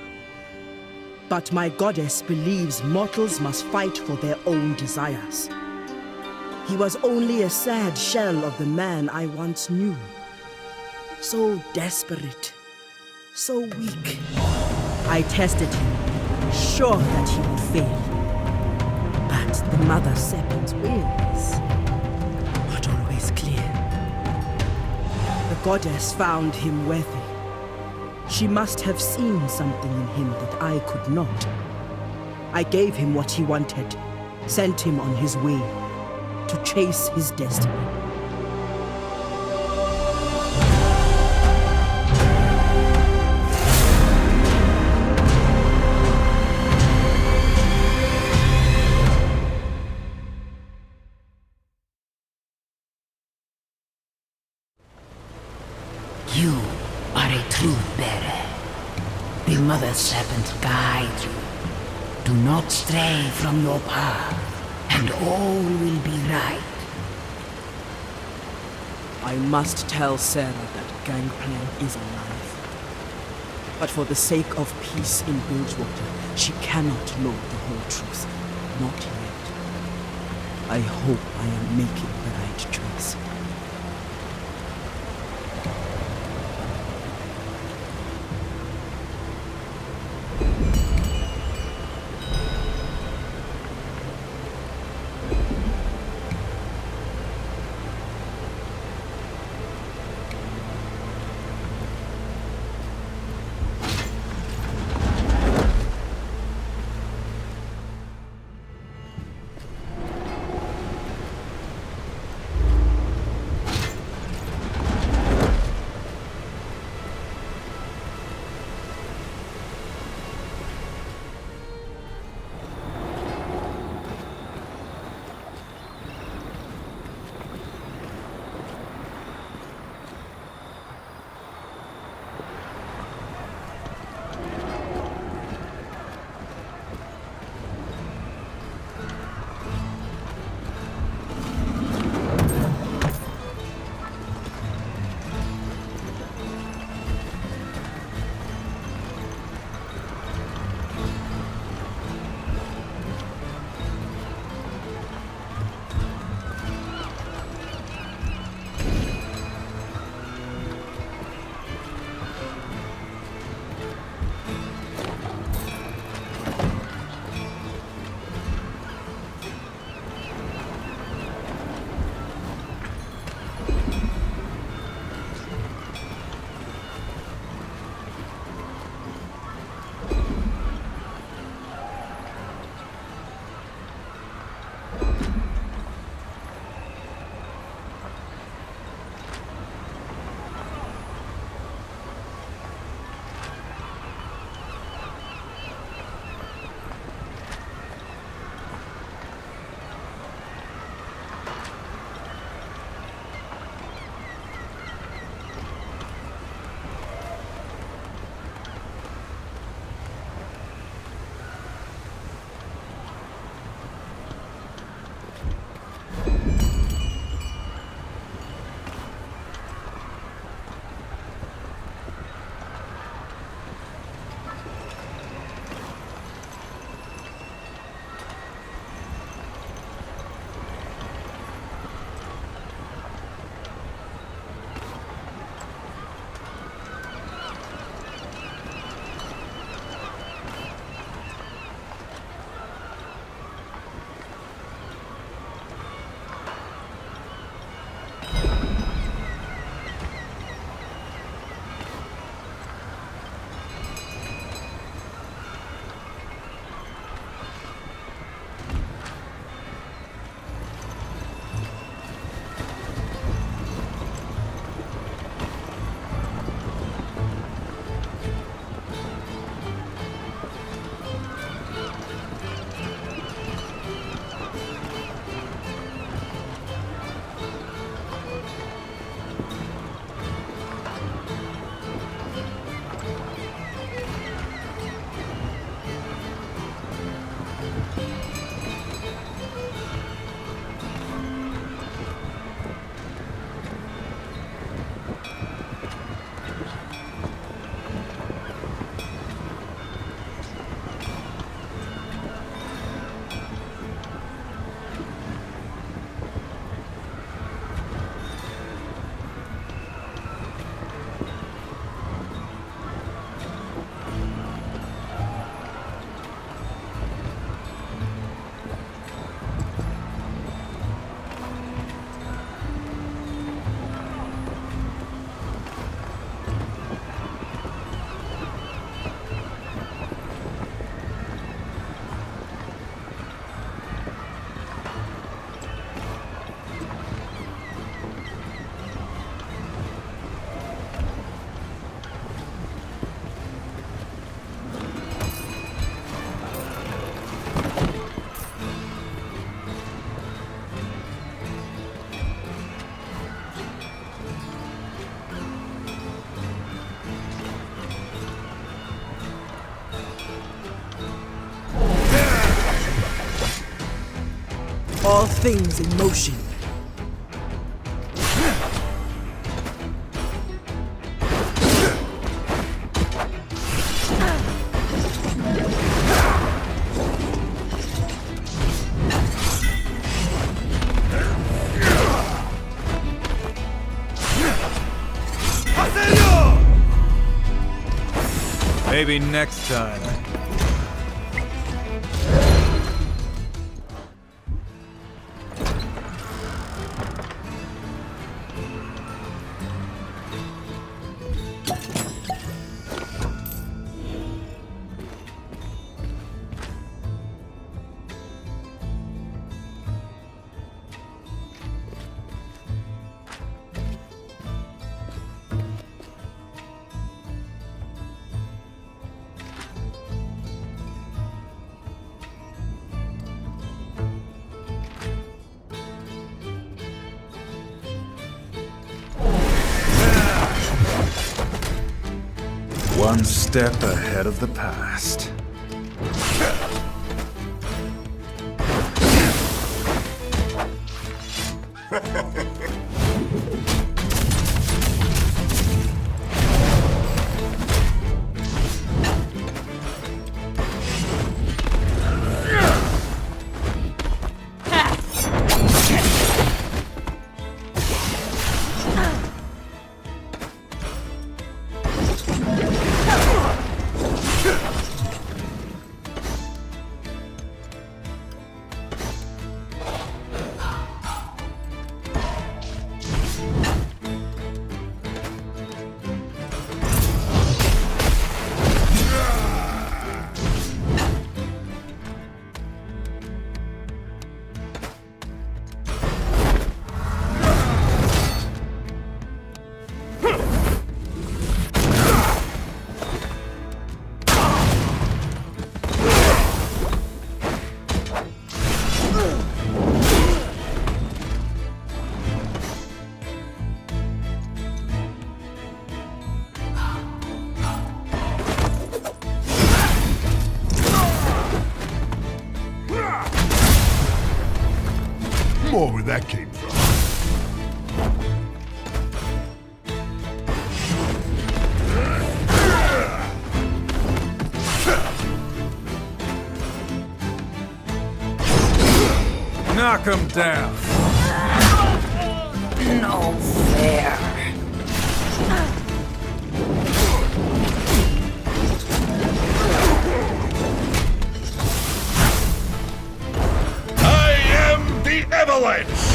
But my goddess believes mortals must fight for their own desires. He was only a sad shell of the man I once knew. So desperate, so weak. I tested him, sure that he would fail. But the Mother Serpent's will is not always clear. The goddess found him worthy. She must have seen something in him that I could not. I gave him what he wanted, sent him on his way to chase his destiny. You are a truth-bearer. The Mother Serpent guides you. Do not stray from your path, and all will be right. I must tell Sarah that Gangplank is alive. But for the sake of peace in Bilgewater, she cannot know the whole truth. Not yet. I hope I am making the right choice. all things in motion. Maybe next time. One step ahead of the past. More where that came from. Knock him down. No fair. I am the Avalanche!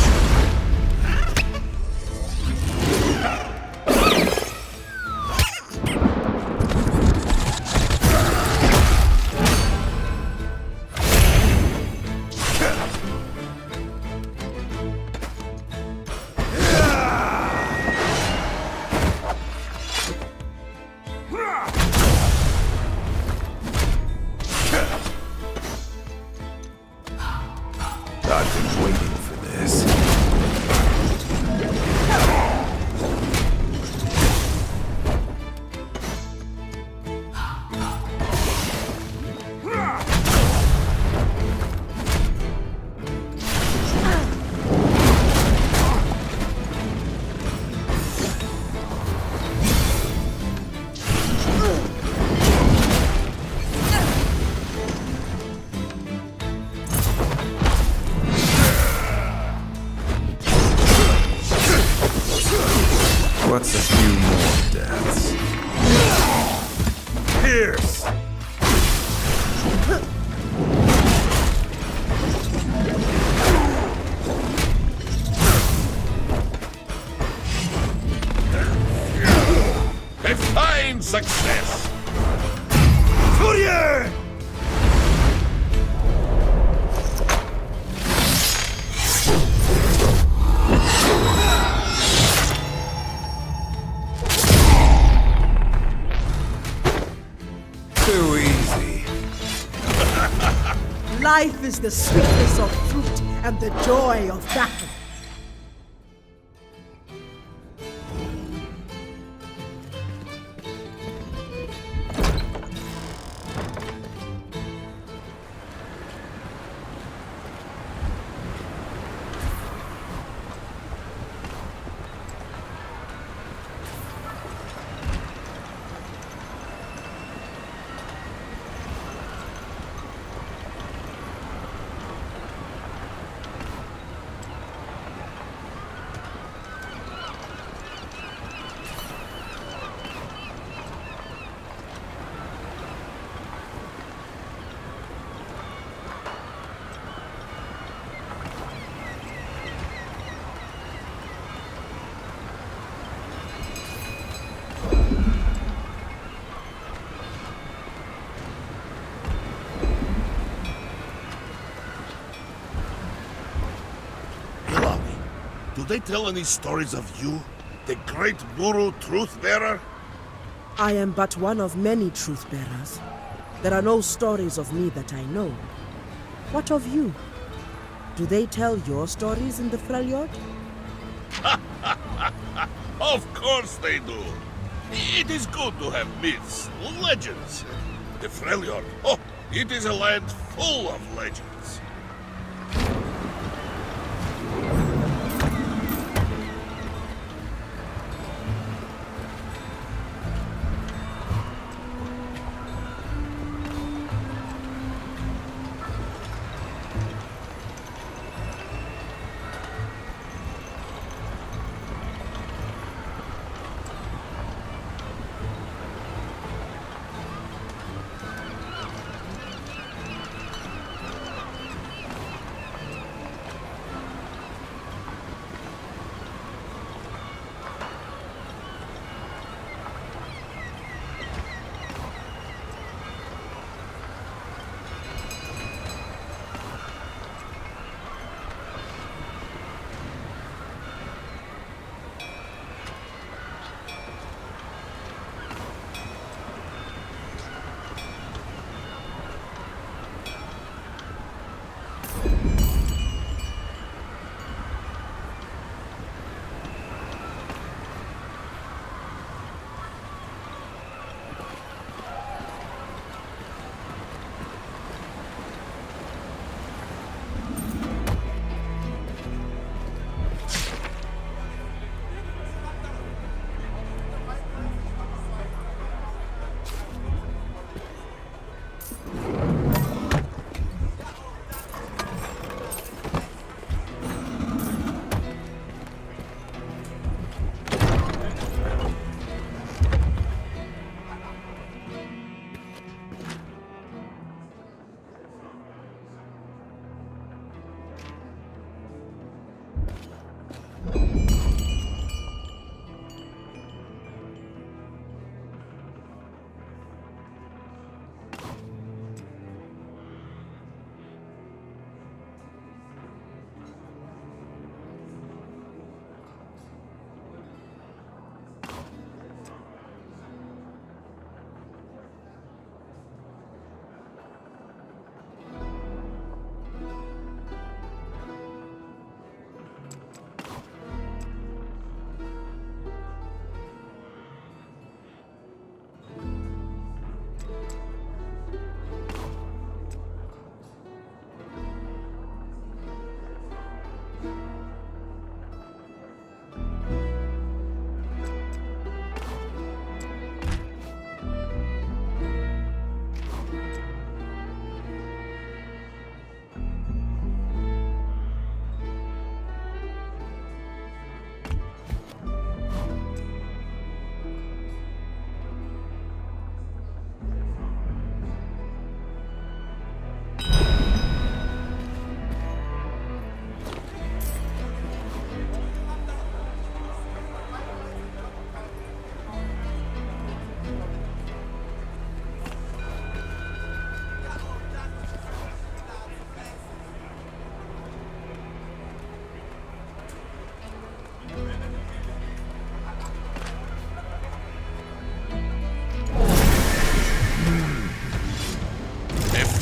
I've been waiting for this. What's a few more deaths? Pierce! A fine success! Courier! Too easy. Life is the sweetness of fruit and the joy of battle. Do they tell any stories of you? The great Buru Truth-Bearer? I am but one of many truth-bearers. There are no stories of me that I know. What of you? Do they tell your stories in the Freljord? Of course they do. It is good to have myths, legends. The Freljord, oh, it is a land full of legends.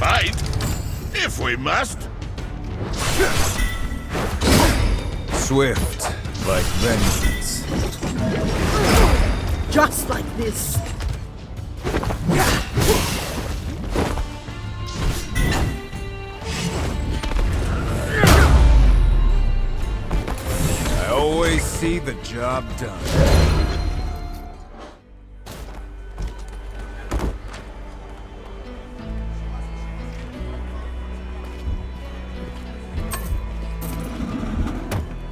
Fight? If we must. Swift, like vengeance. Just like this. I always see the job done.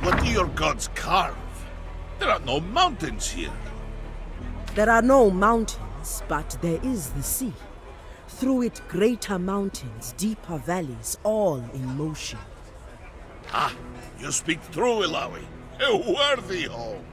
What do your gods carve? There are no mountains here. There are no mountains, but there is the sea. Through it, greater mountains, deeper valleys, all in motion. Ah, you speak true, Ilawi. A worthy home.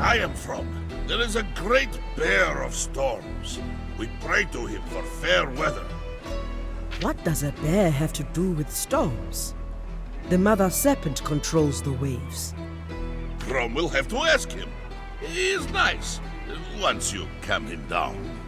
I am from, there is a great bear of storms. We pray to him for fair weather. What does a bear have to do with storms? The mother serpent controls the waves. Crom will have to ask him. He is nice, once you calm him down.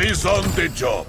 Eyes on the job.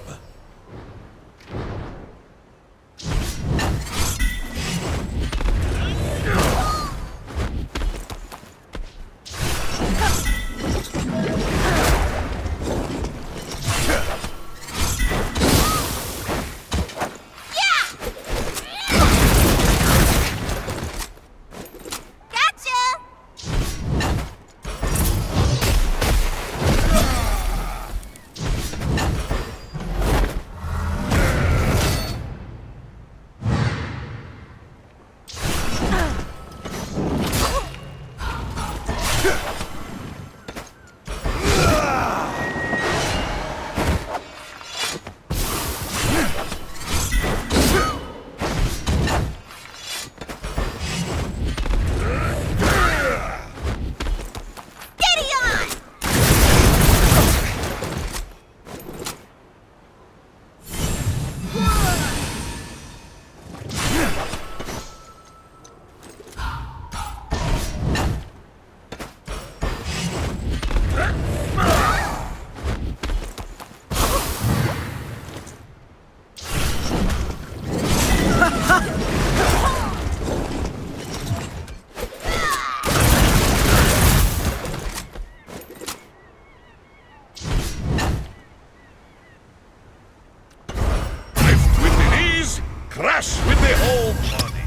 Crash with the whole body.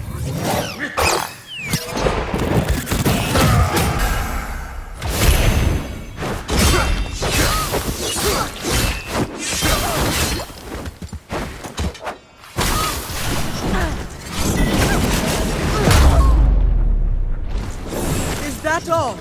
Is that all?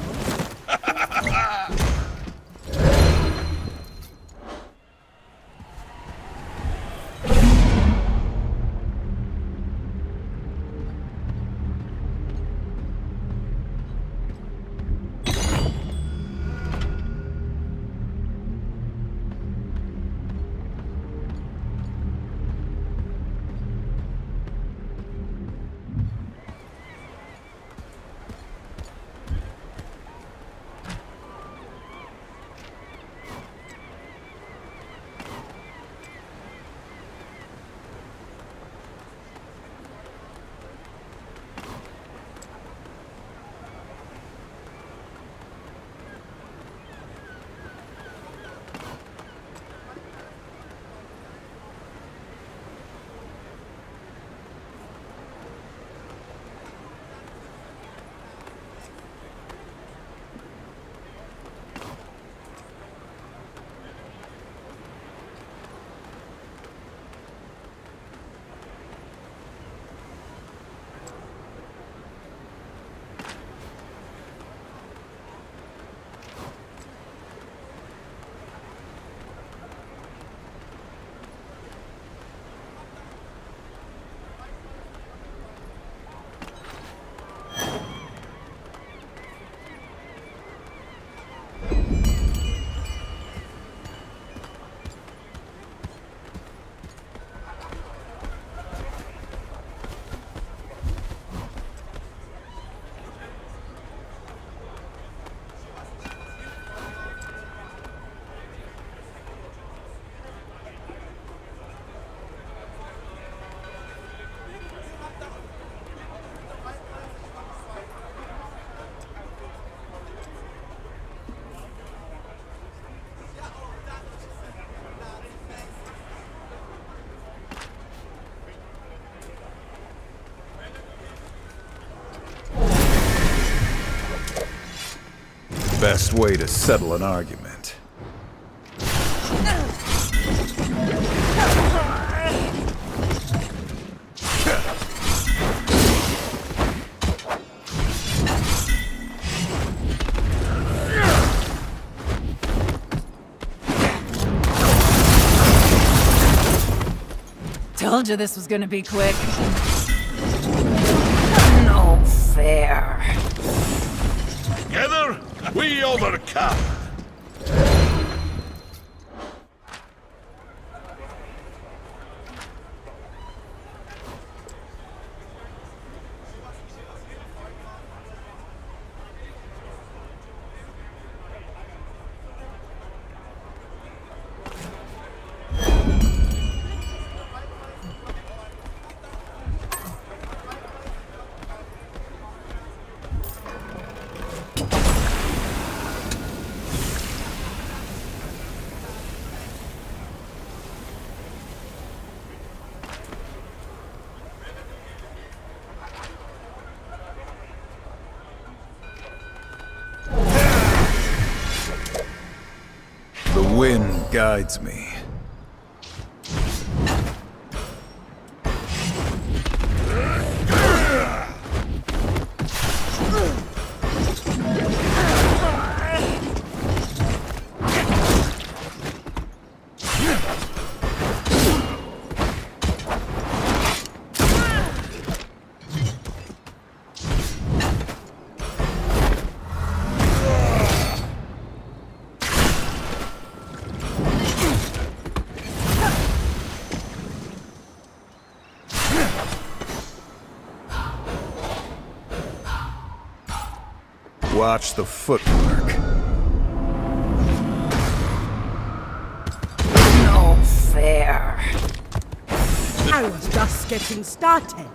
Best way to settle an argument. Told you this was gonna be quick. No fair. Together, we overcome. The wind guides me. Watch the footwork. No fair. I was just getting started.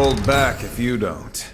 hold back if you don't.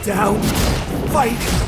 Down! Fight!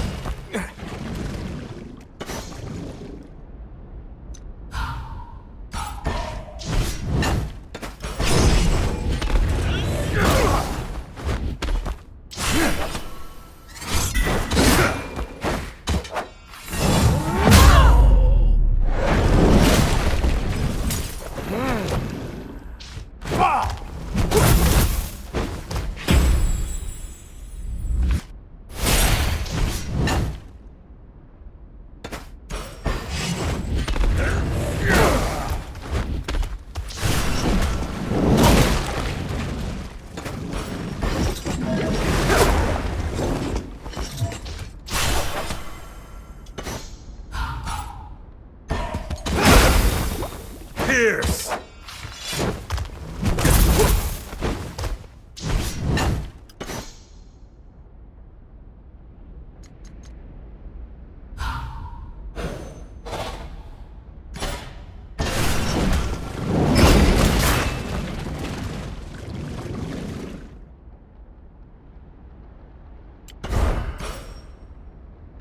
Pierce!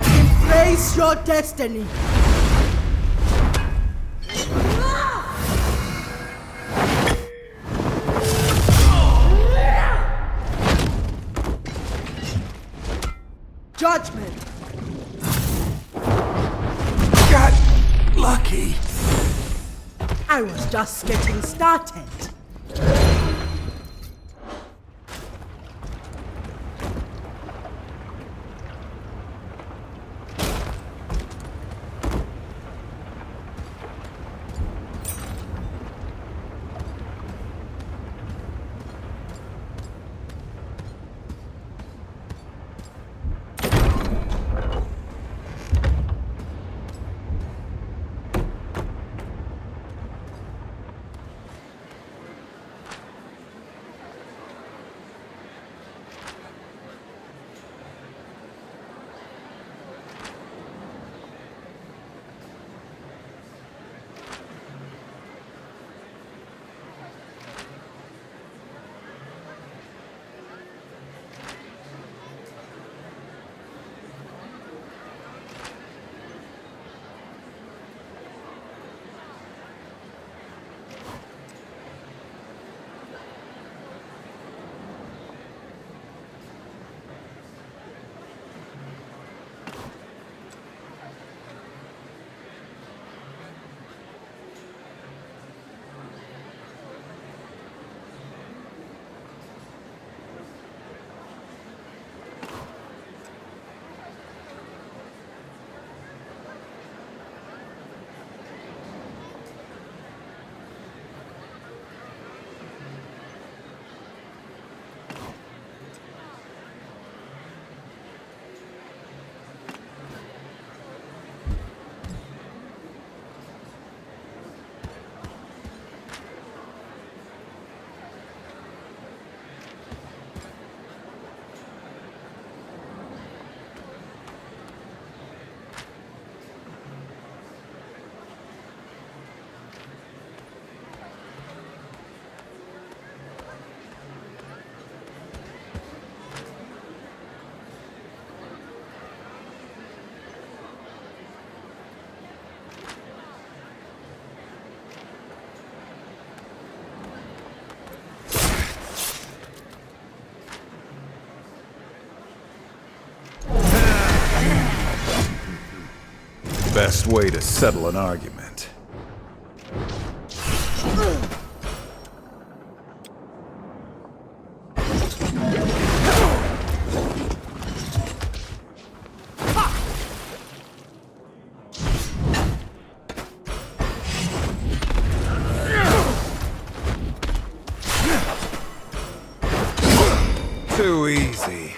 Embrace your destiny! Judgment! Got lucky. I was just getting started. best way to settle an argument. Too easy.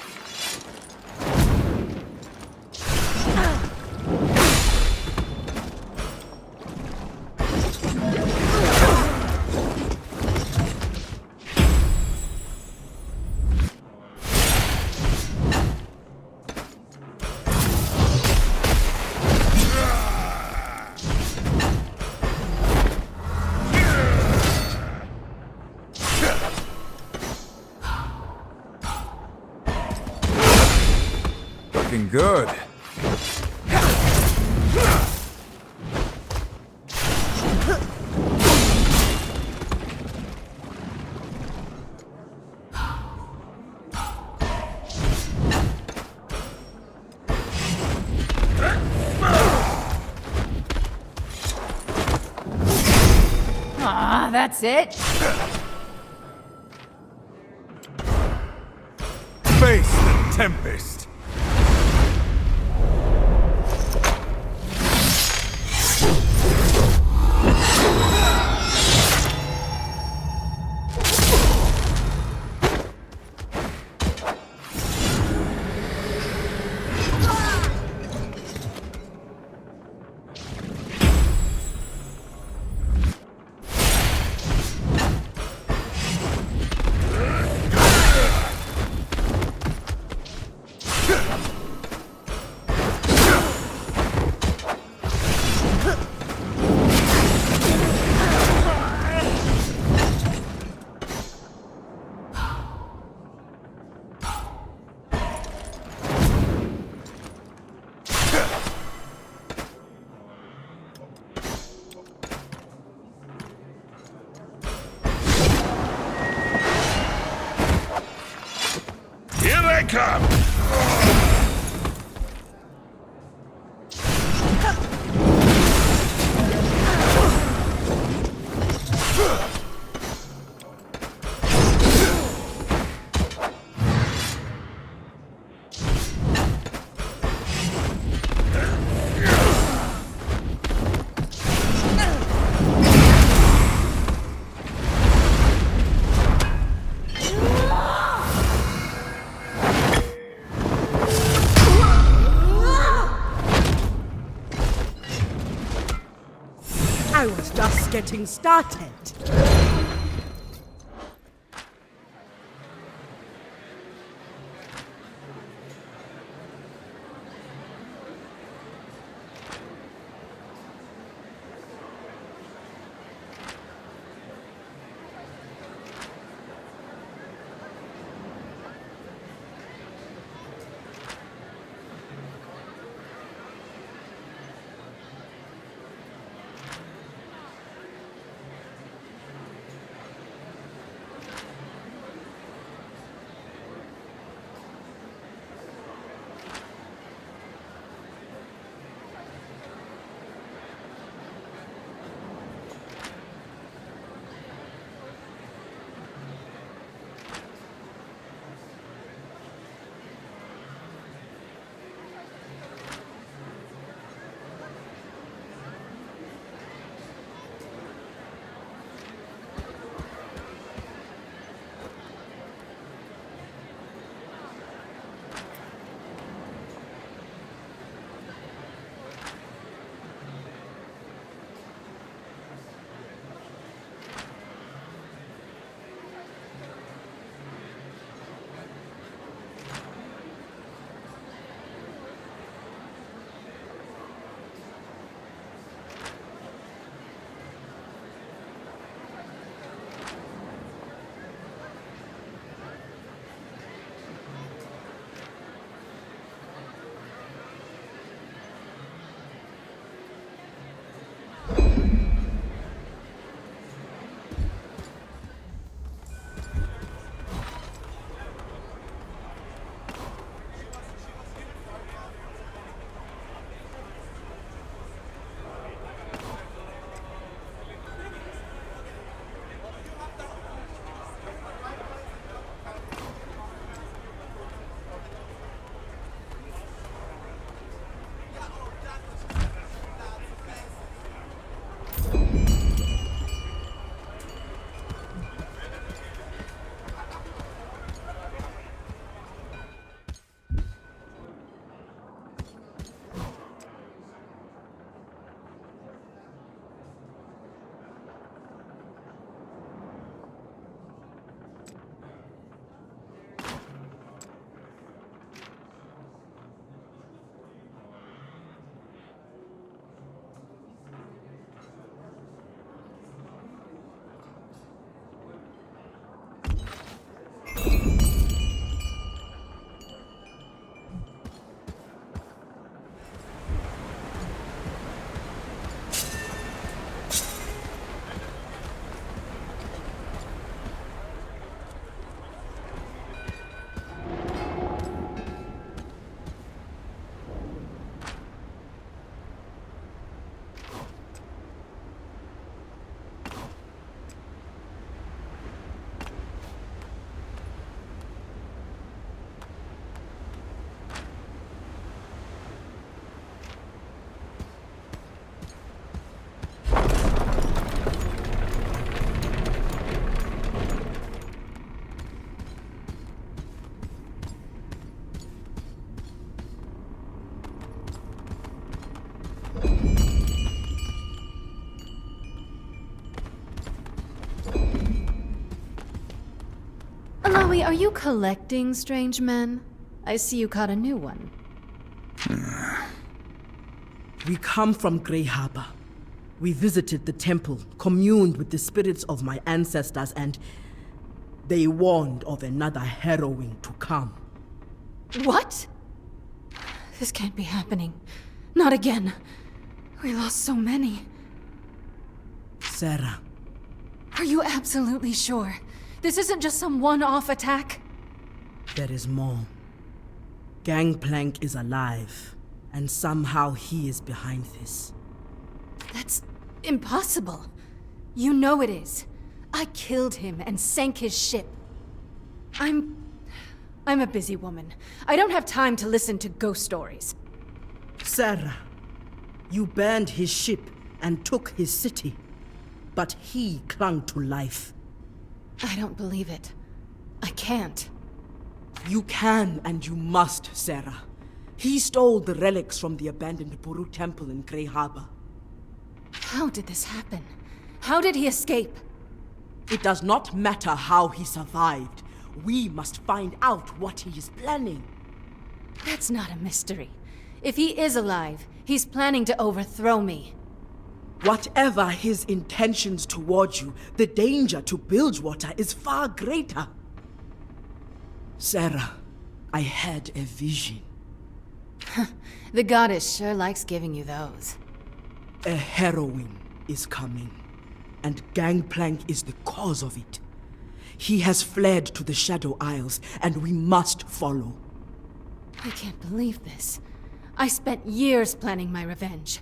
Looking good. Aw, that's it? Face the Tempest! Here they come! I was just getting started. are you collecting strange men? I see you caught a new one. We come from Grey Harbor. We visited the temple, communed with the spirits of my ancestors, and they warned of another harrowing to come. What? This can't be happening. Not again. We lost so many. Sarah. Are you absolutely sure? This isn't just some one-off attack? There is more. Gangplank is alive, and somehow he is behind this. That's impossible. You know it is. I killed him and sank his ship. I'm a busy woman. I don't have time to listen to ghost stories. Sarah, you burned his ship and took his city, but he clung to life. I don't believe it. I can't. You can and you must, Sarah. He stole the relics from the abandoned Buru temple in Grey Harbor. How did this happen? How did he escape? It does not matter how he survived. We must find out what he is planning. That's not a mystery. If he is alive, he's planning to overthrow me. Whatever his intentions toward you, the danger to Bilgewater is far greater. Sarah, I had a vision. The goddess sure likes giving you those. A harrowing is coming, and Gangplank is the cause of it. He has fled to the Shadow Isles, and we must follow. I can't believe this. I spent years planning my revenge.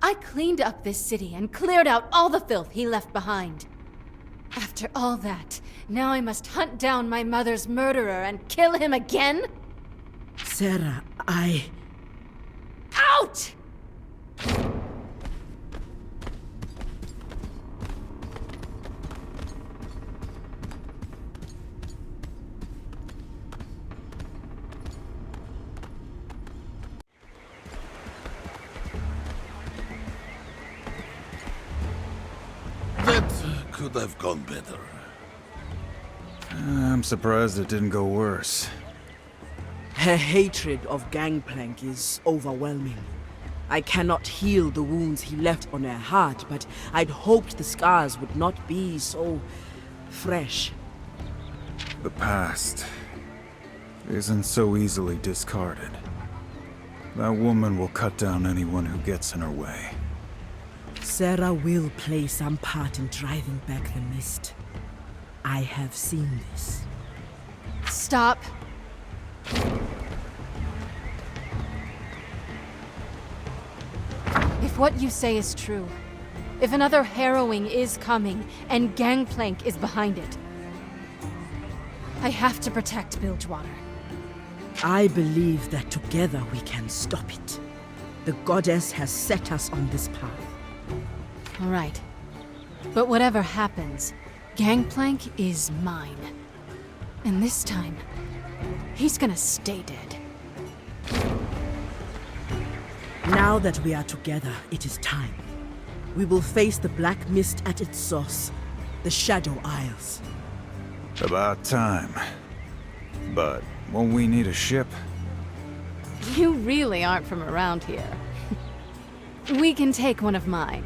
I cleaned up this city and cleared out all the filth he left behind. After all that, now I must hunt down my mother's murderer and kill him again? Sarah, Out! That could have gone better. I'm surprised it didn't go worse. Her hatred of Gangplank is overwhelming. I cannot heal the wounds he left on her heart, but I'd hoped the scars would not be so fresh. The past isn't so easily discarded. That woman will cut down anyone who gets in her way. Sarah will play some part in driving back the mist. I have seen this. Stop. If what you say is true, if another harrowing is coming, and Gangplank is behind it, I have to protect Bilgewater. I believe that together we can stop it. The goddess has set us on this path. All right. But whatever happens, Gangplank is mine. And this time, he's gonna stay dead. Now that we are together, it is time. We will face the Black Mist at its source, the Shadow Isles. About time. But won't we need a ship? You really aren't from around here. We can take one of mine.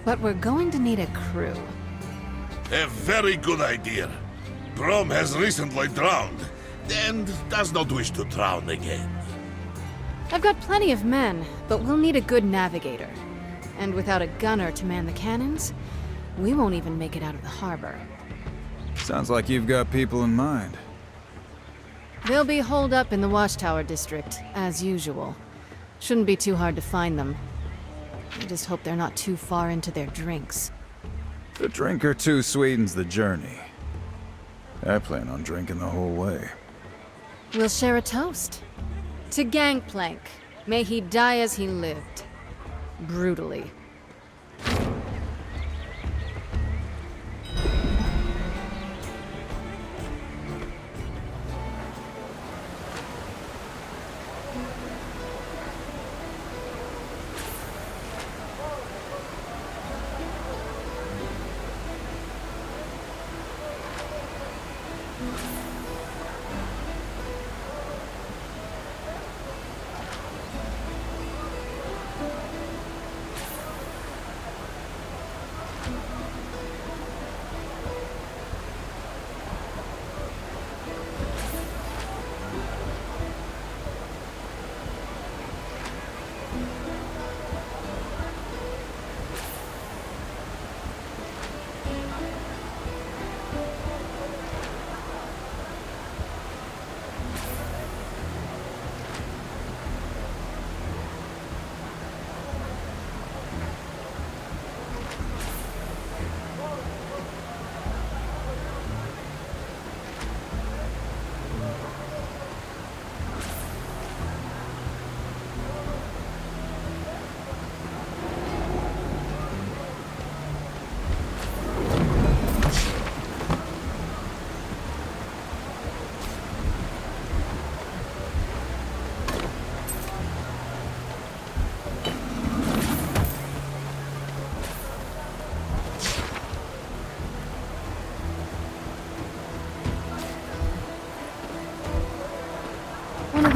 But we're going to need a crew. A very good idea. Brom has recently drowned, and does not wish to drown again. I've got plenty of men, but we'll need a good navigator. And without a gunner to man the cannons, we won't even make it out of the harbor. Sounds like you've got people in mind. They'll be holed up in the Watchtower district, as usual. Shouldn't be too hard to find them. I just hope they're not too far into their drinks. A drink or two sweetens the journey. I plan on drinking the whole way. We'll share a toast. To Gangplank. May he die as he lived. Brutally.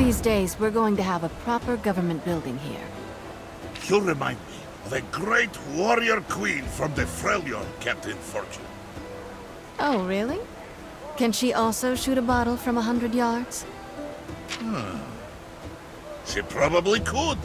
these days, we're going to have a proper government building here. You remind me of a great warrior queen from the Freljord, Captain Fortune. Oh, really? Can she also shoot a bottle from 100 yards? She probably could.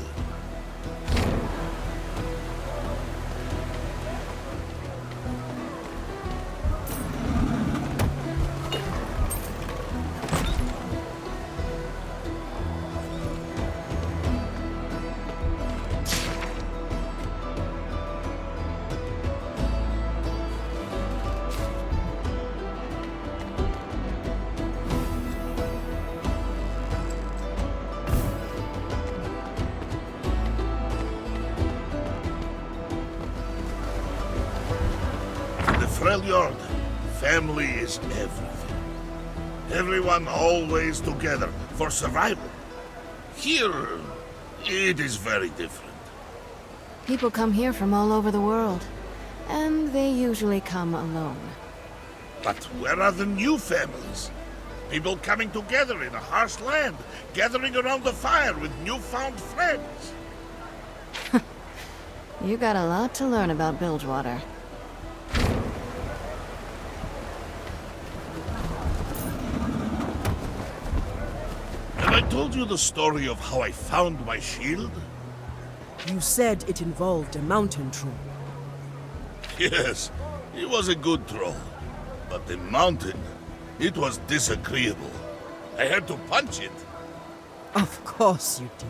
Freljord, family is everything. Everyone always together for survival. Here, it is very different. People come here from all over the world, and they usually come alone. But where are the new families? People coming together in a harsh land, gathering around the fire with newfound friends. You got a lot to learn about Bilgewater. Have I told you the story of how I found my shield? You said it involved a mountain troll. Yes, it was a good troll. But the mountain, it was disagreeable. I had to punch it. Of course you did.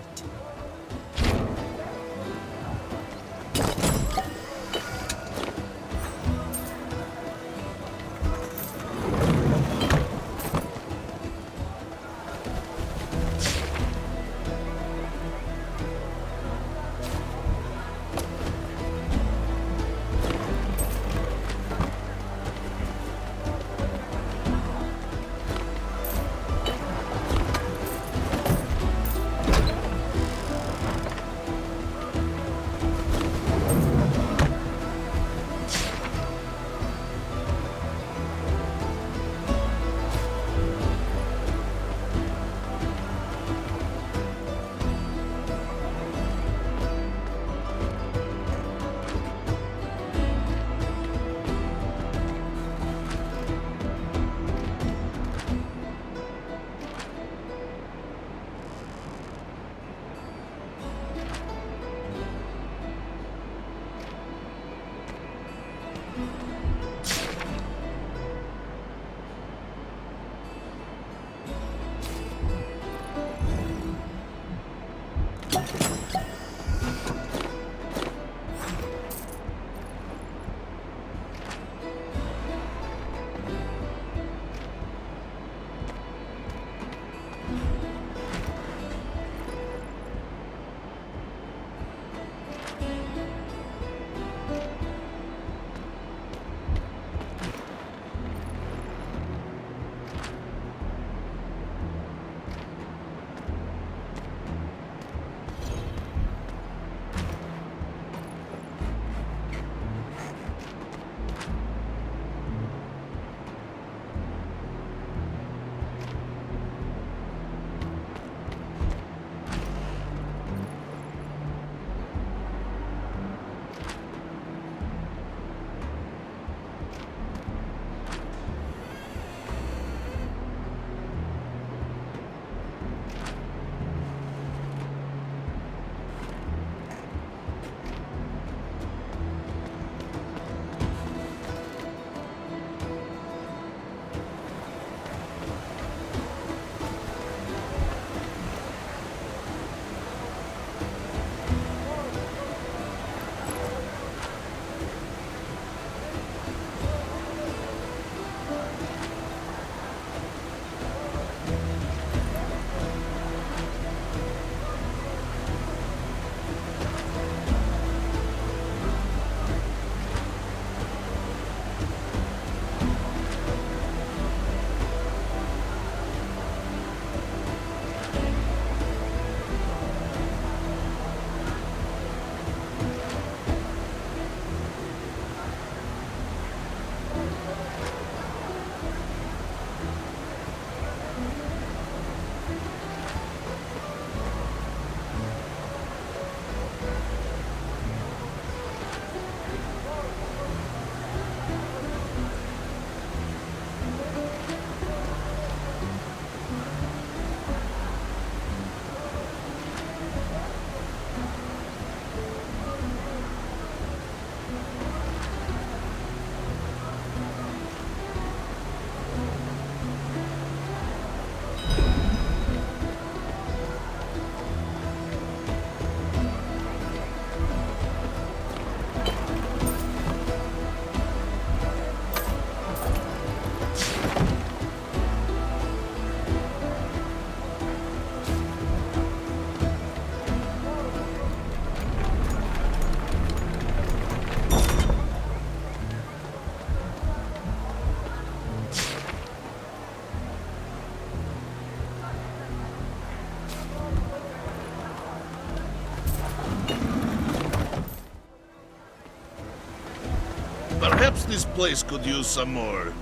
Perhaps this place could use some more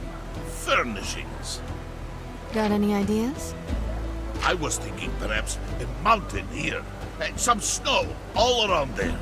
furnishings. Got any ideas? I was thinking perhaps a mountain here, and some snow all around there.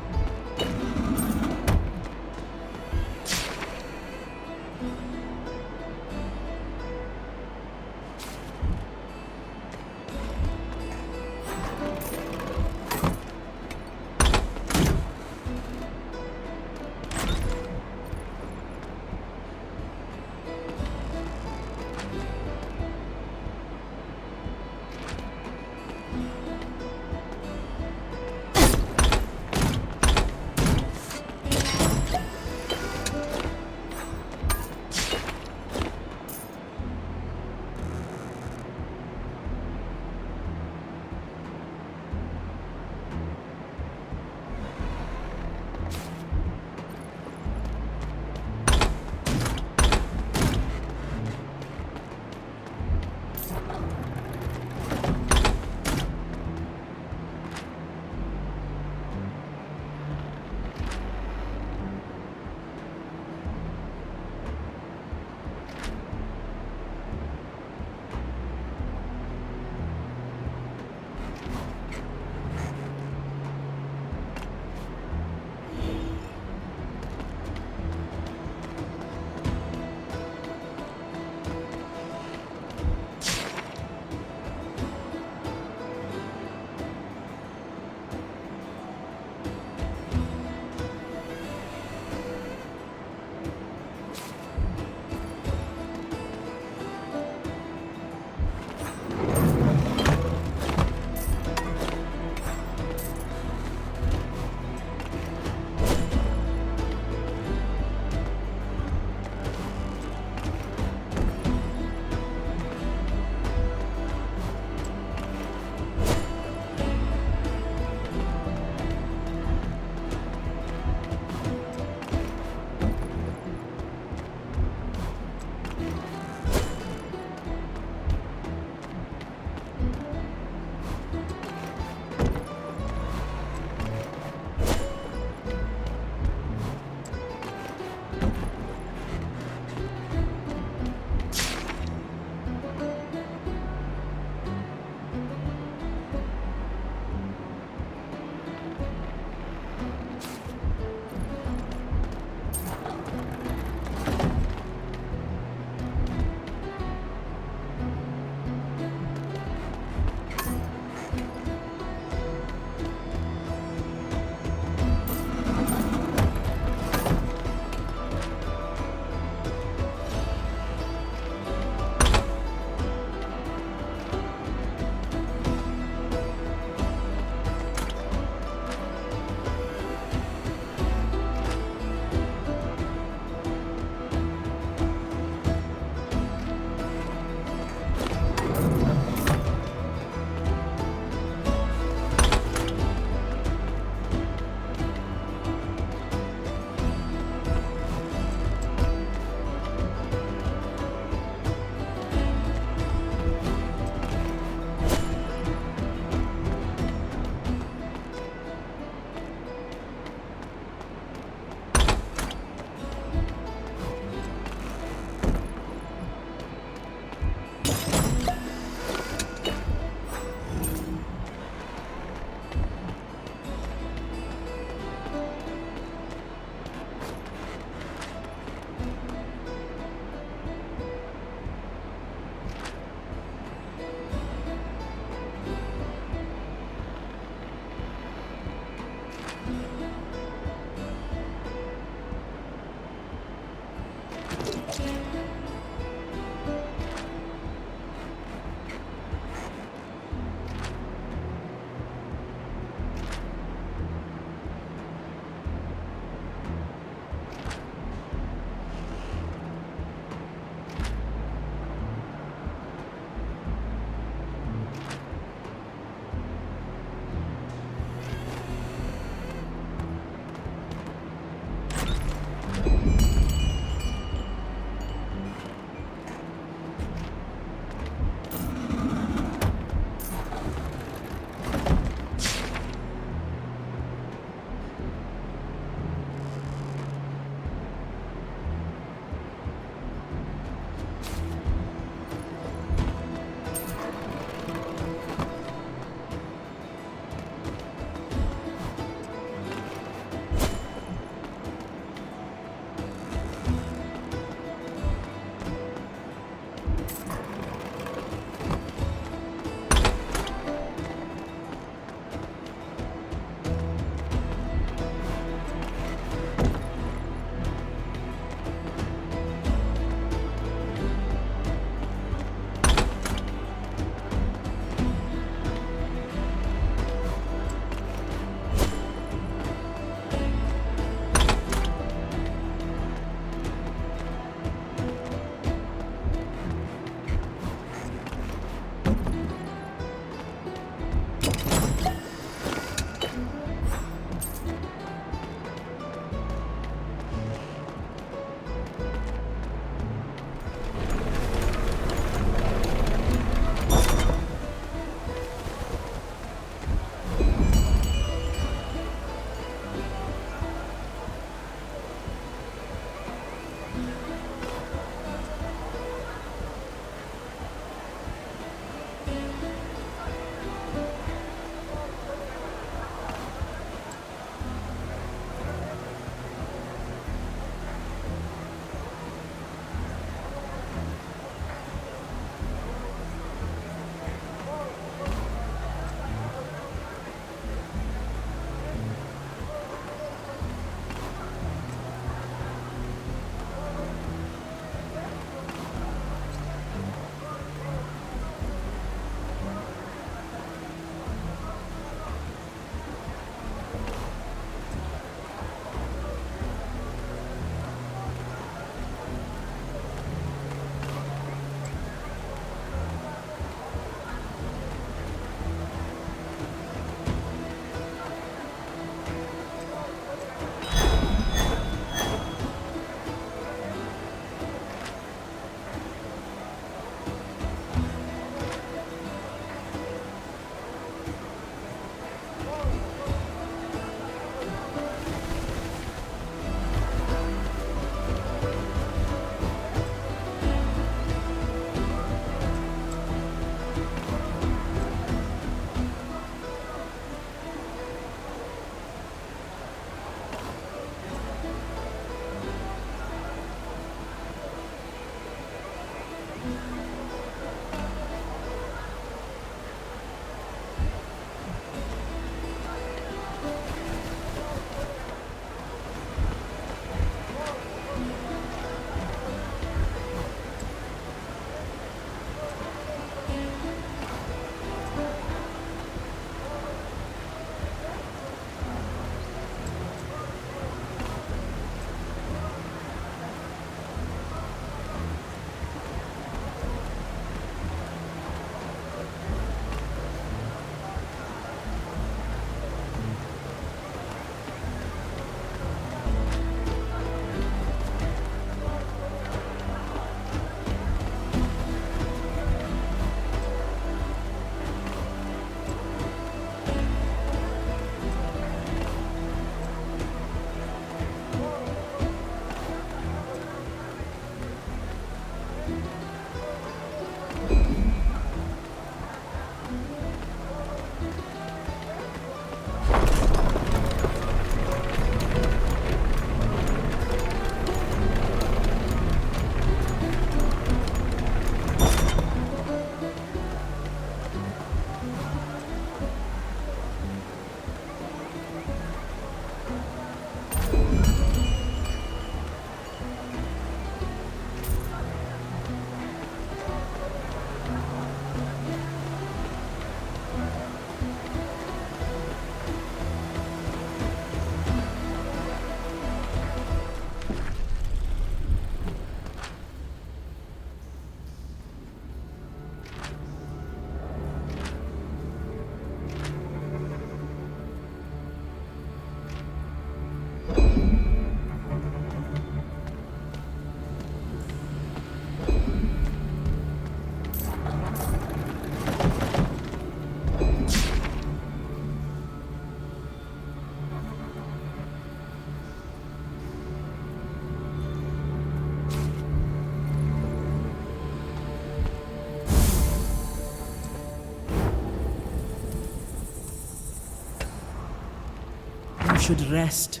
should rest.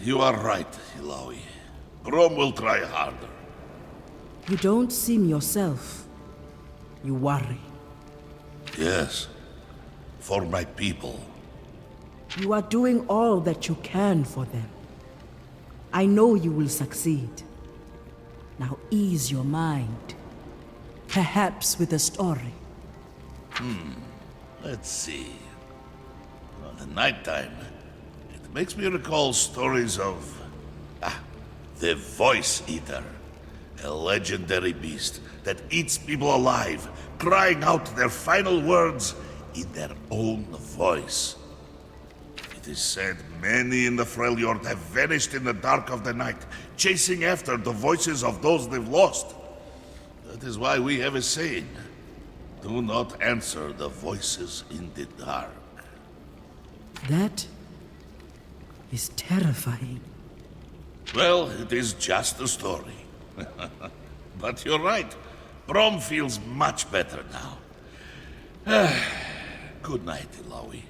You are right, Ilaoi. Brom will try harder. You don't seem yourself. You worry. Yes. For my people. You are doing all that you can for them. I know you will succeed. Now ease your mind. Perhaps with a story. Let's see. Well, at nighttime, it makes me recall stories of... the Voice Eater. A legendary beast that eats people alive, crying out their final words in their own voice. It is said many in the Freljord have vanished in the dark of the night, chasing after the voices of those they've lost. That is why we have a saying. Do not answer the voices in the dark. That is terrifying. Well, it is just a story. But you're right. Brom feels much better now. Good night, Ilaoi.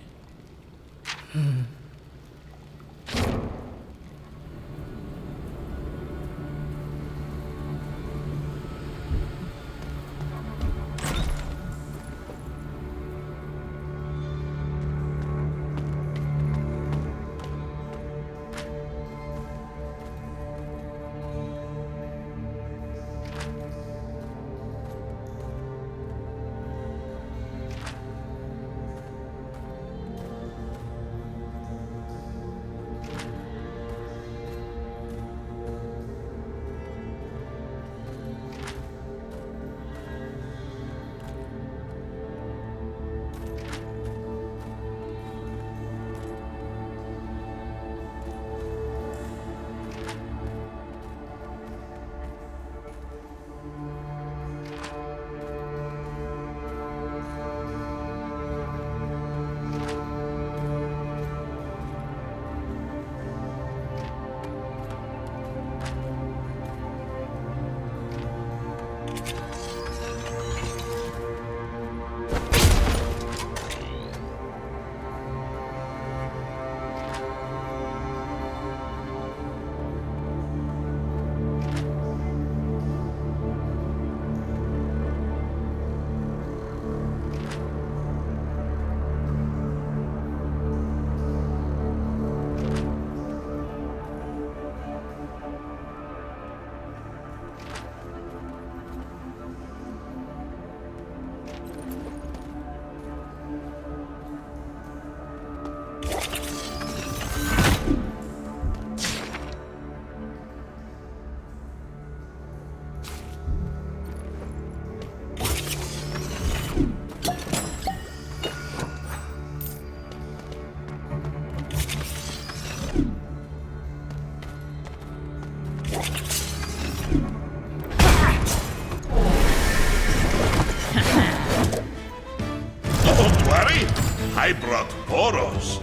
I brought Boros.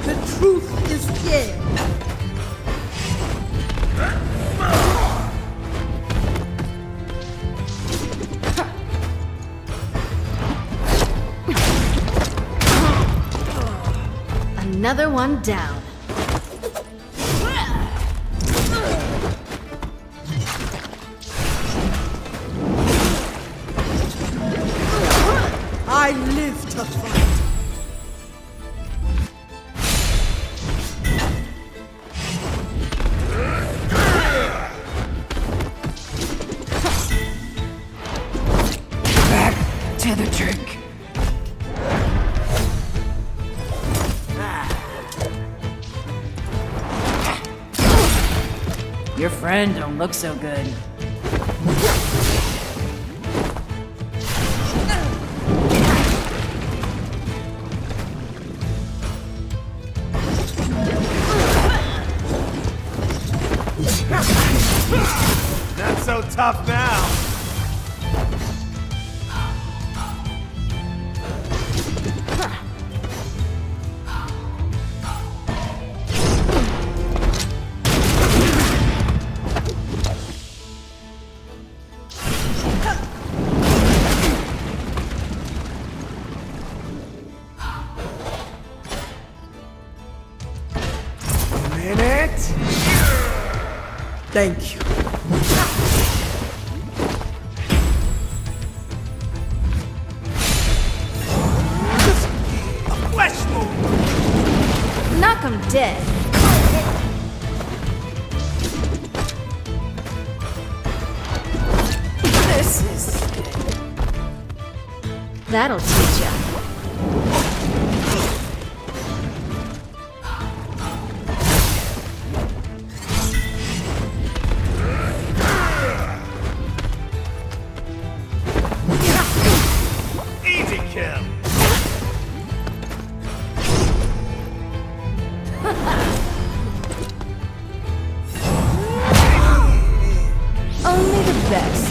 The truth is here. Another one down. I live to fight. Back to the trick. Your friend don't look so good. Not so tough now. Thank you. Flesh move! Knock him dead. This is... That'll teach ya. Easy kill! Only the best.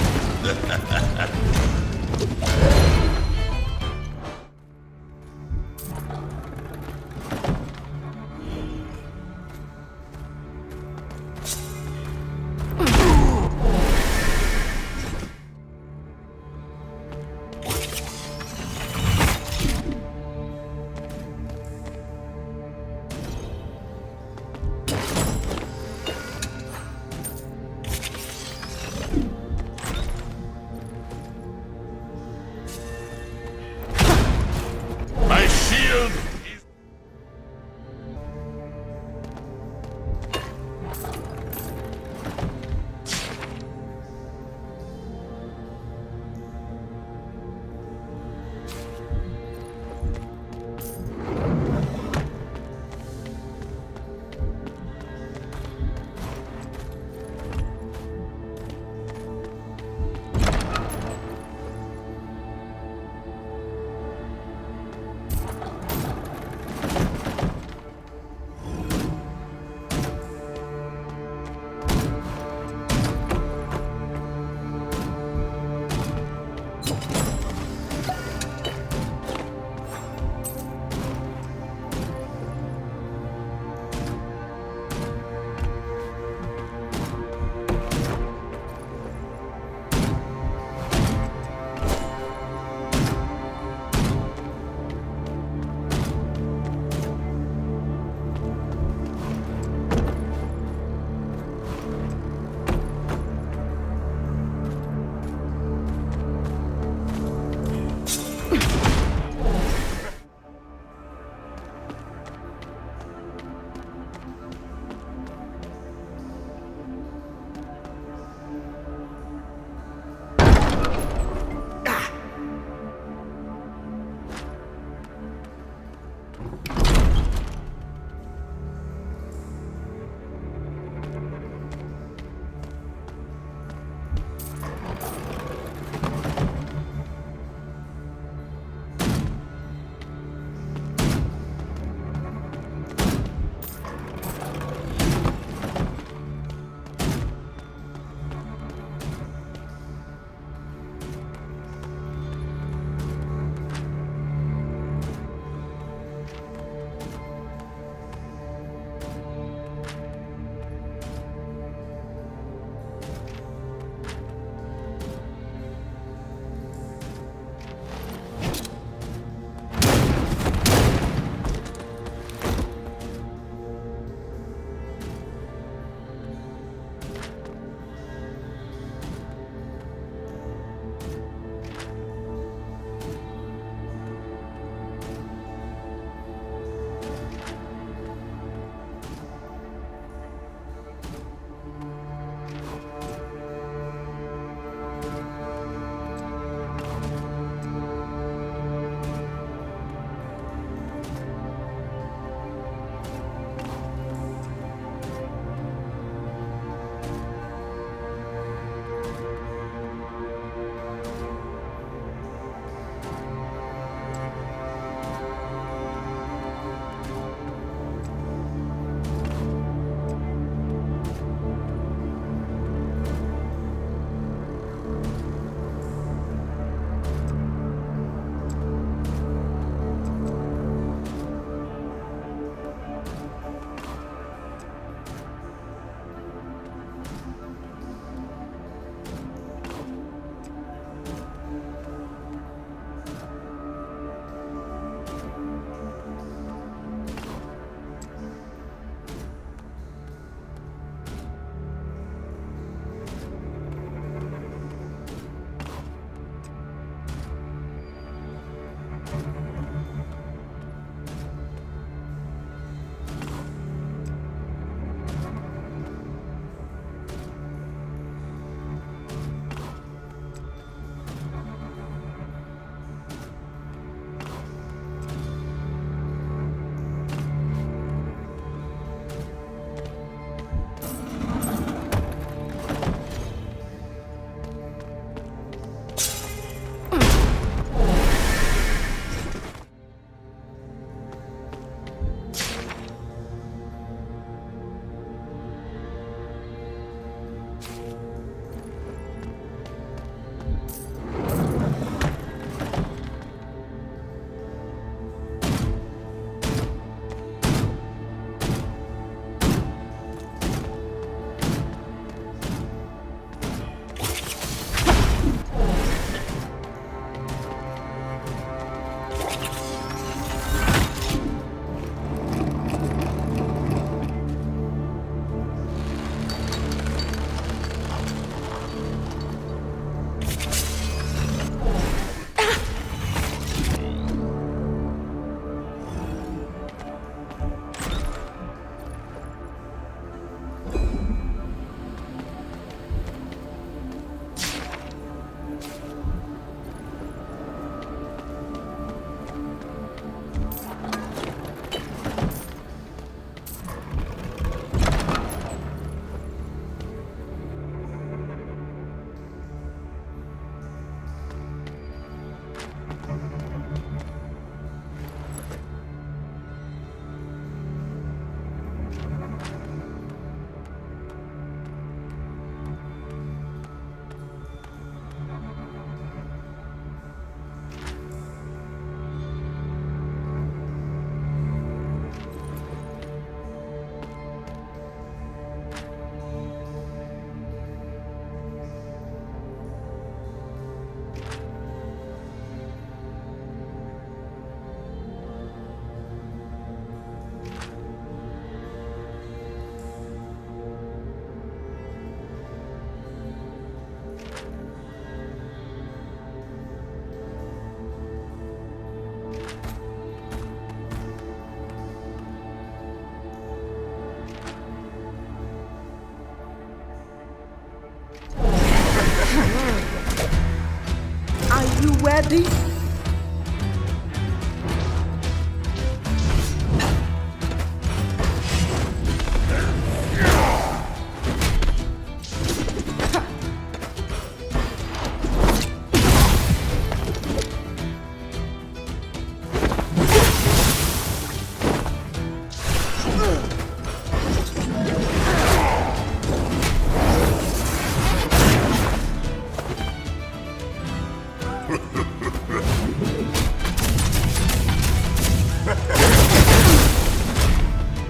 ready?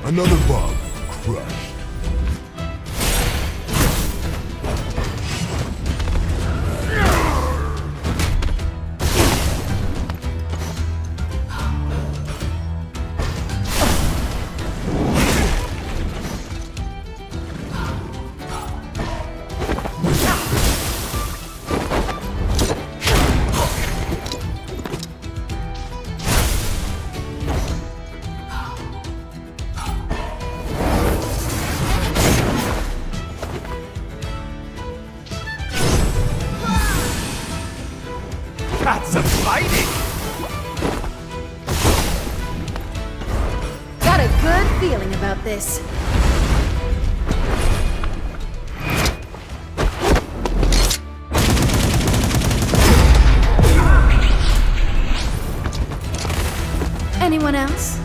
Another bug crushed. Got some fighting! Got a good feeling about this. Anyone else?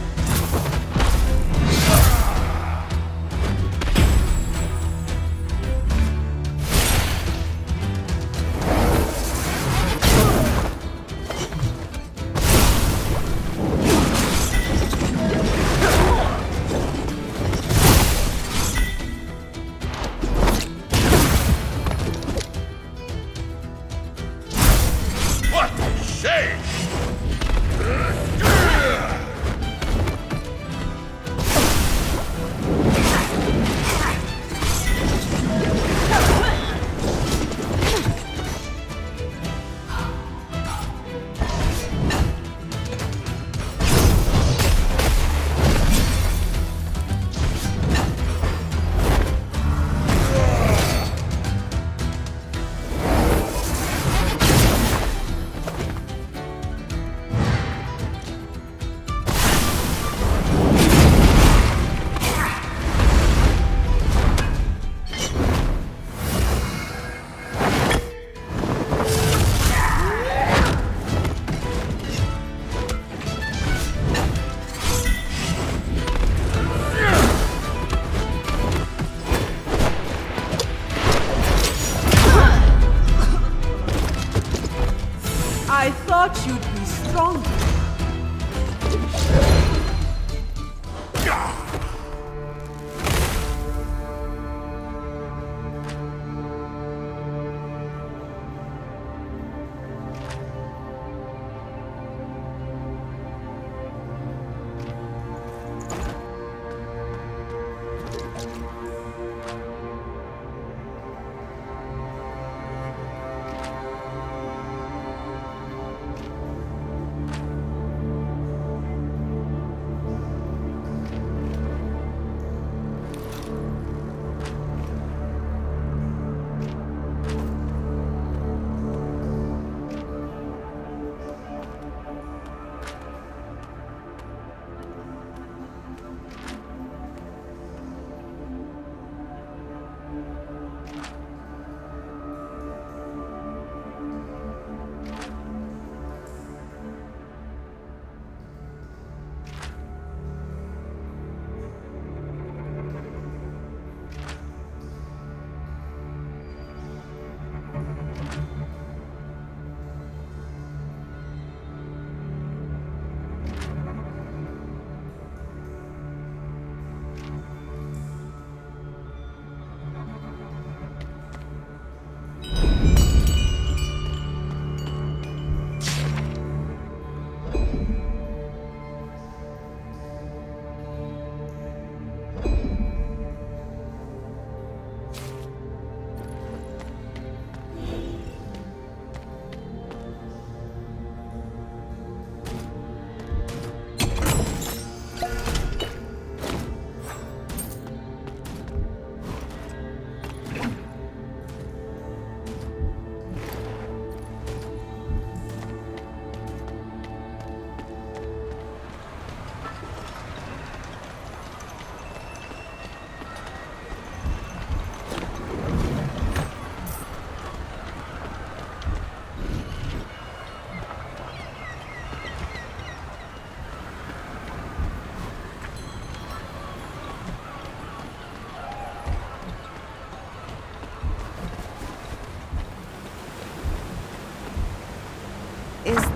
What a shame! I thought you'd be stronger.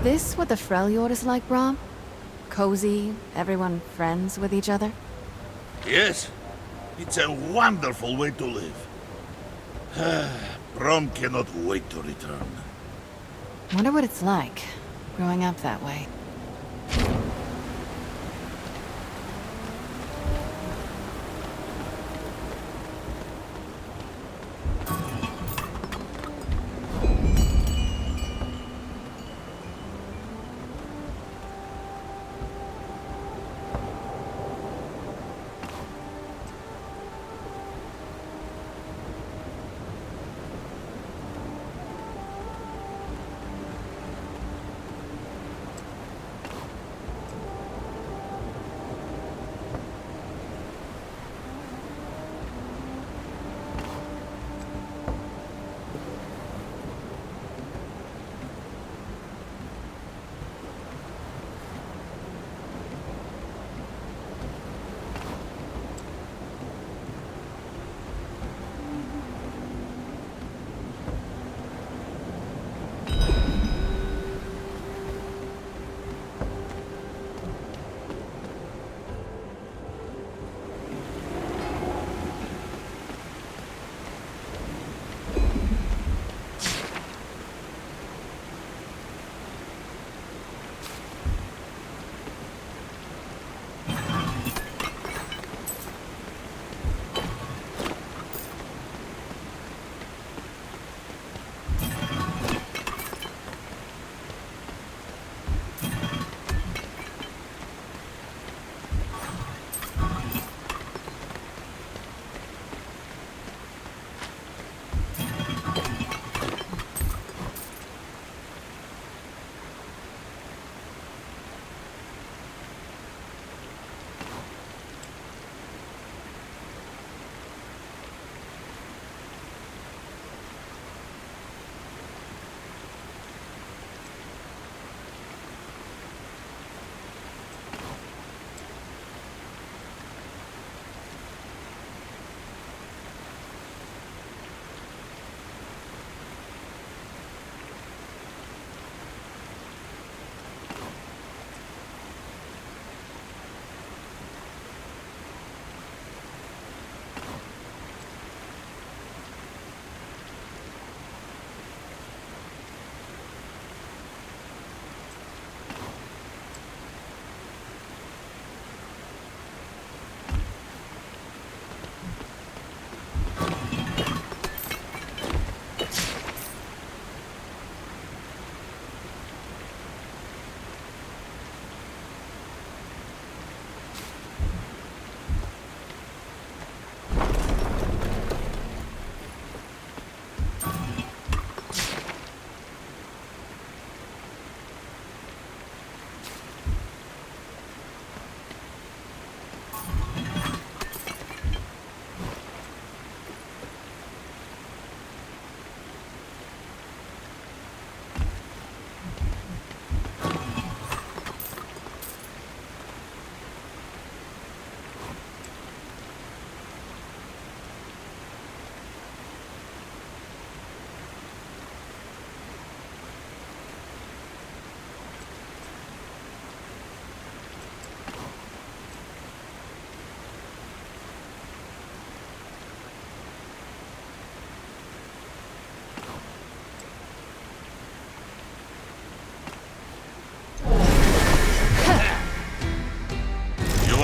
This what the Freljord is like, Brom? Cozy, everyone friends with each other? Yes, it's a wonderful way to live. Brom cannot wait to return. Wonder what it's like, growing up that way.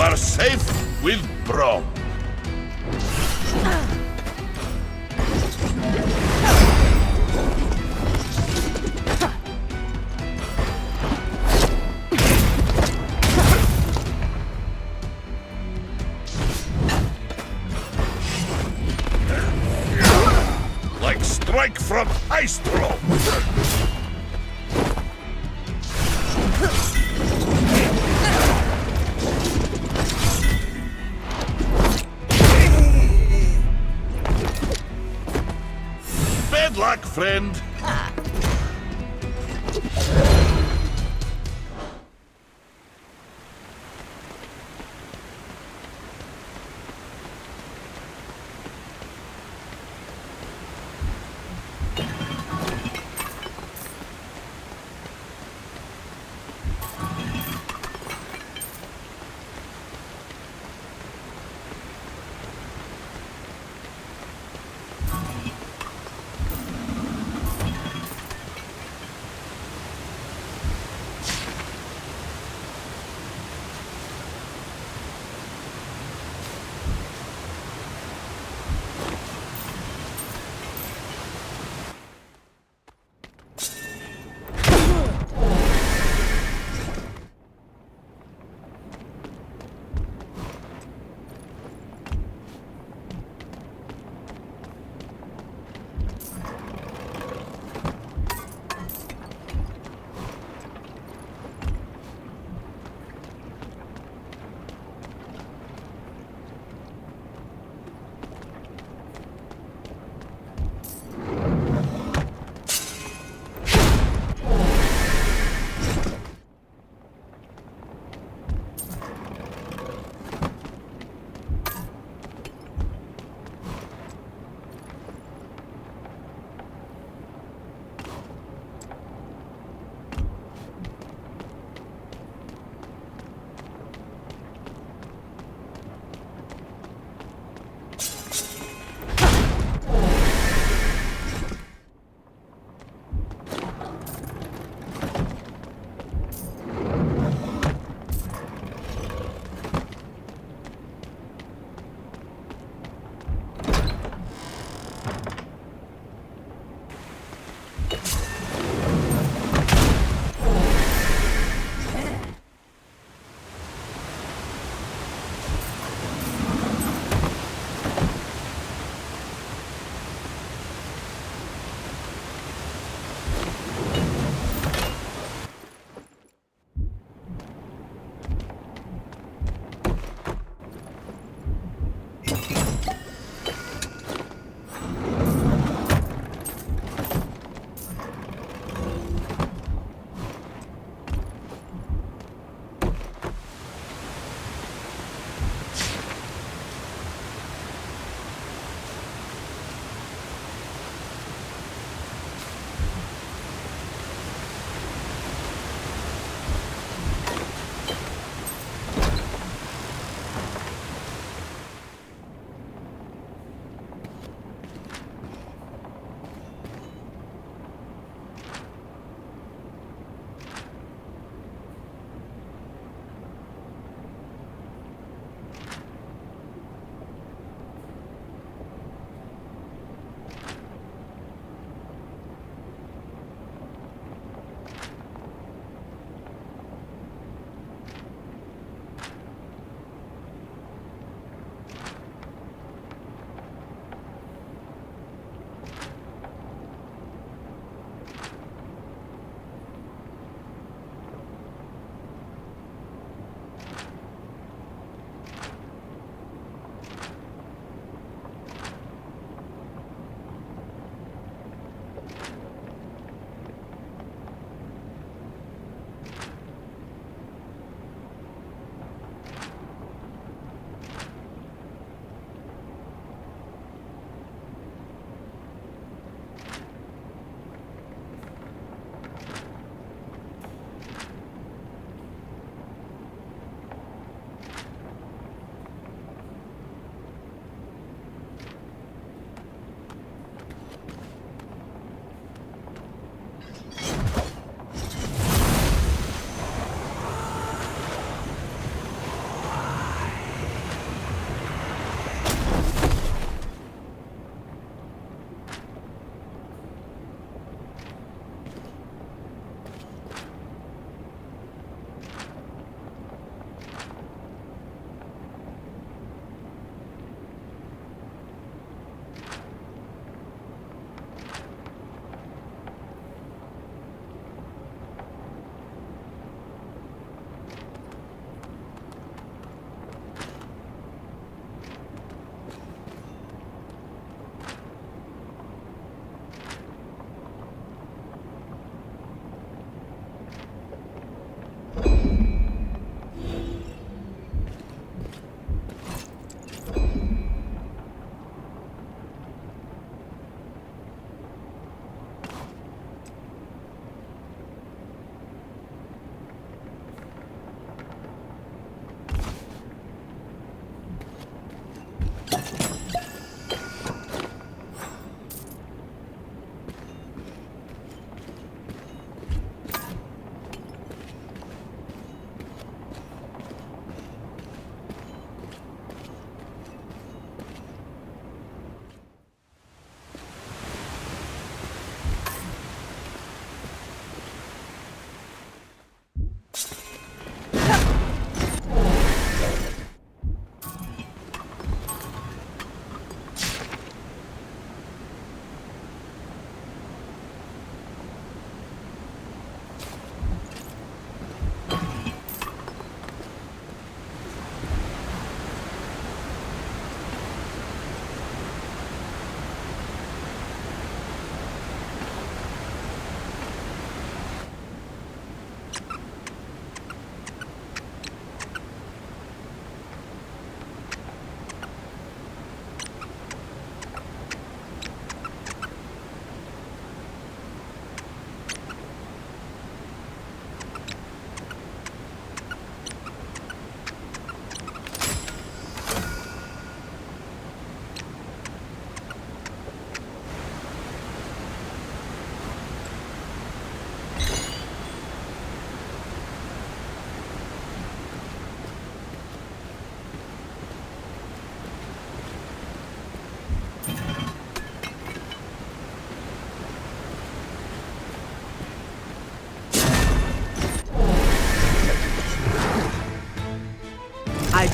are safe with Brom. Like strike from ice throw. Bad luck, friend.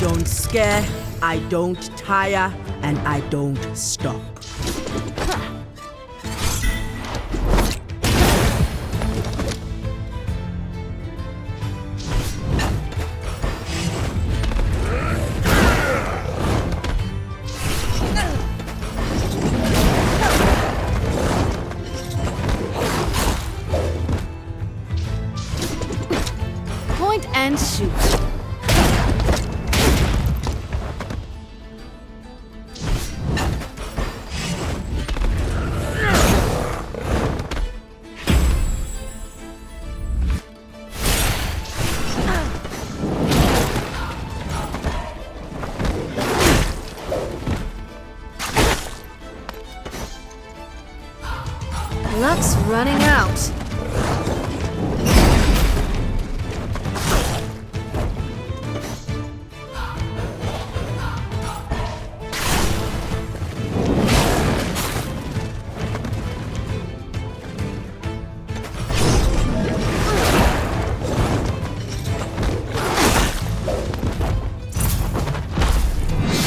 don't scare, I don't tire, and I don't stop. Point and shoot. Luck's running out.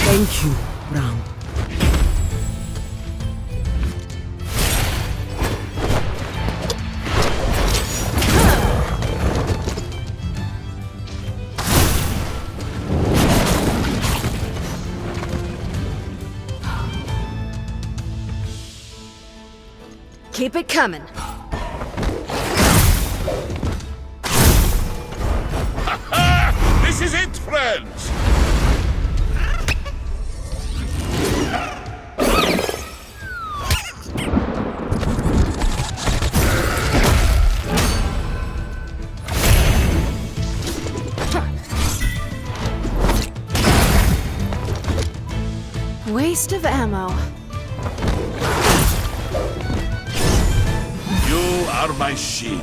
Thank you, Brown. Keep it coming. This is it, friends! Waste of ammo. You are my shield.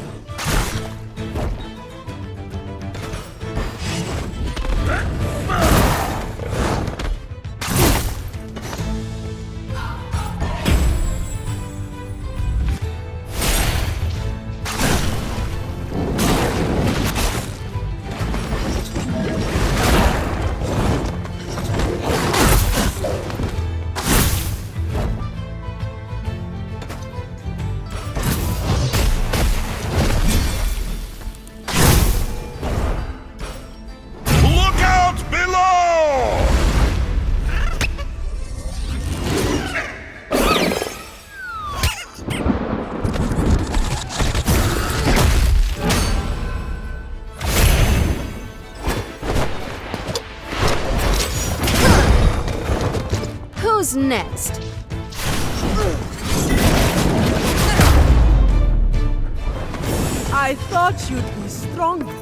Look out below! Who's next? I thought you'd be stronger.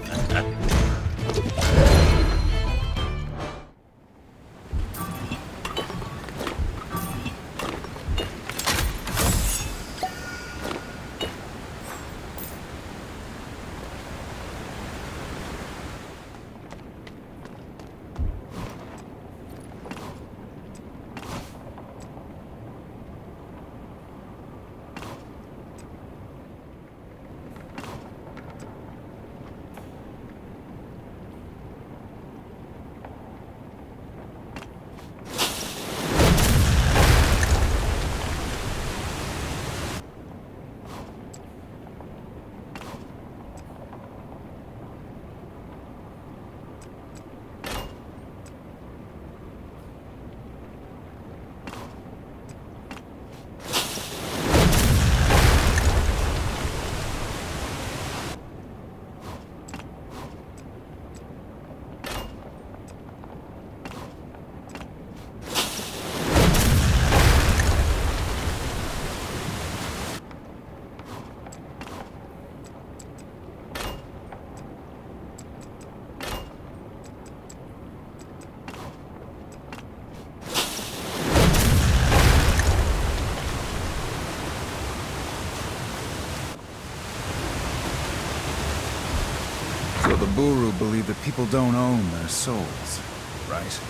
So the Buru believe that people don't own their souls, right?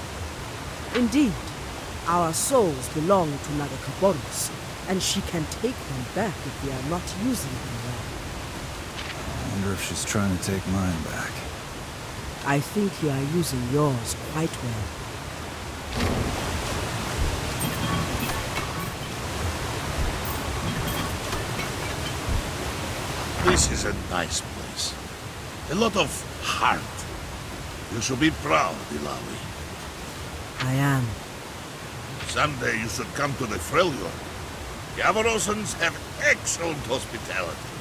Indeed, our souls belong to Nagakaboros, and she can take them back if we are not using them well. I wonder if she's trying to take mine back. I think you are using yours quite well. This is a nice place. A lot of heart. You should be proud, Ilawi. I am. Someday you should come to the Freljord. Yavarosans have excellent hospitality.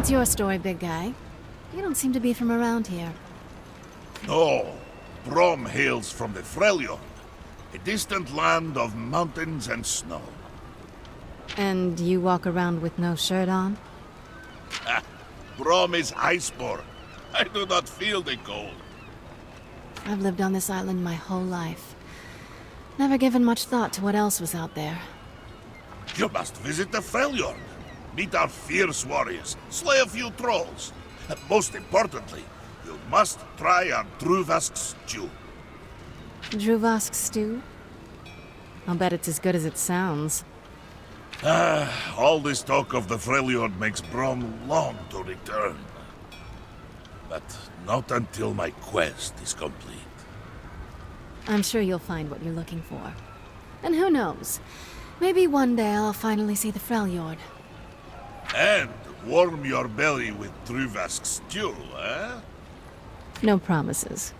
What's your story, big guy? You don't seem to be from around here. No, Brom hails from the Freljord, a distant land of mountains and snow. And you walk around with no shirt on? Brom is iceborn. I do not feel the cold. I've lived on this island my whole life. Never given much thought to what else was out there. You must visit the Freljord. Meet our fierce warriors, slay a few trolls. And most importantly, you must try our Druvask stew. Druvask stew? I'll bet it's as good as it sounds. All this talk of the Freljord makes Brom long to return. But not until my quest is complete. I'm sure you'll find what you're looking for. And who knows? Maybe one day I'll finally see the Freljord. And warm your belly with Druvask stew, eh? No promises.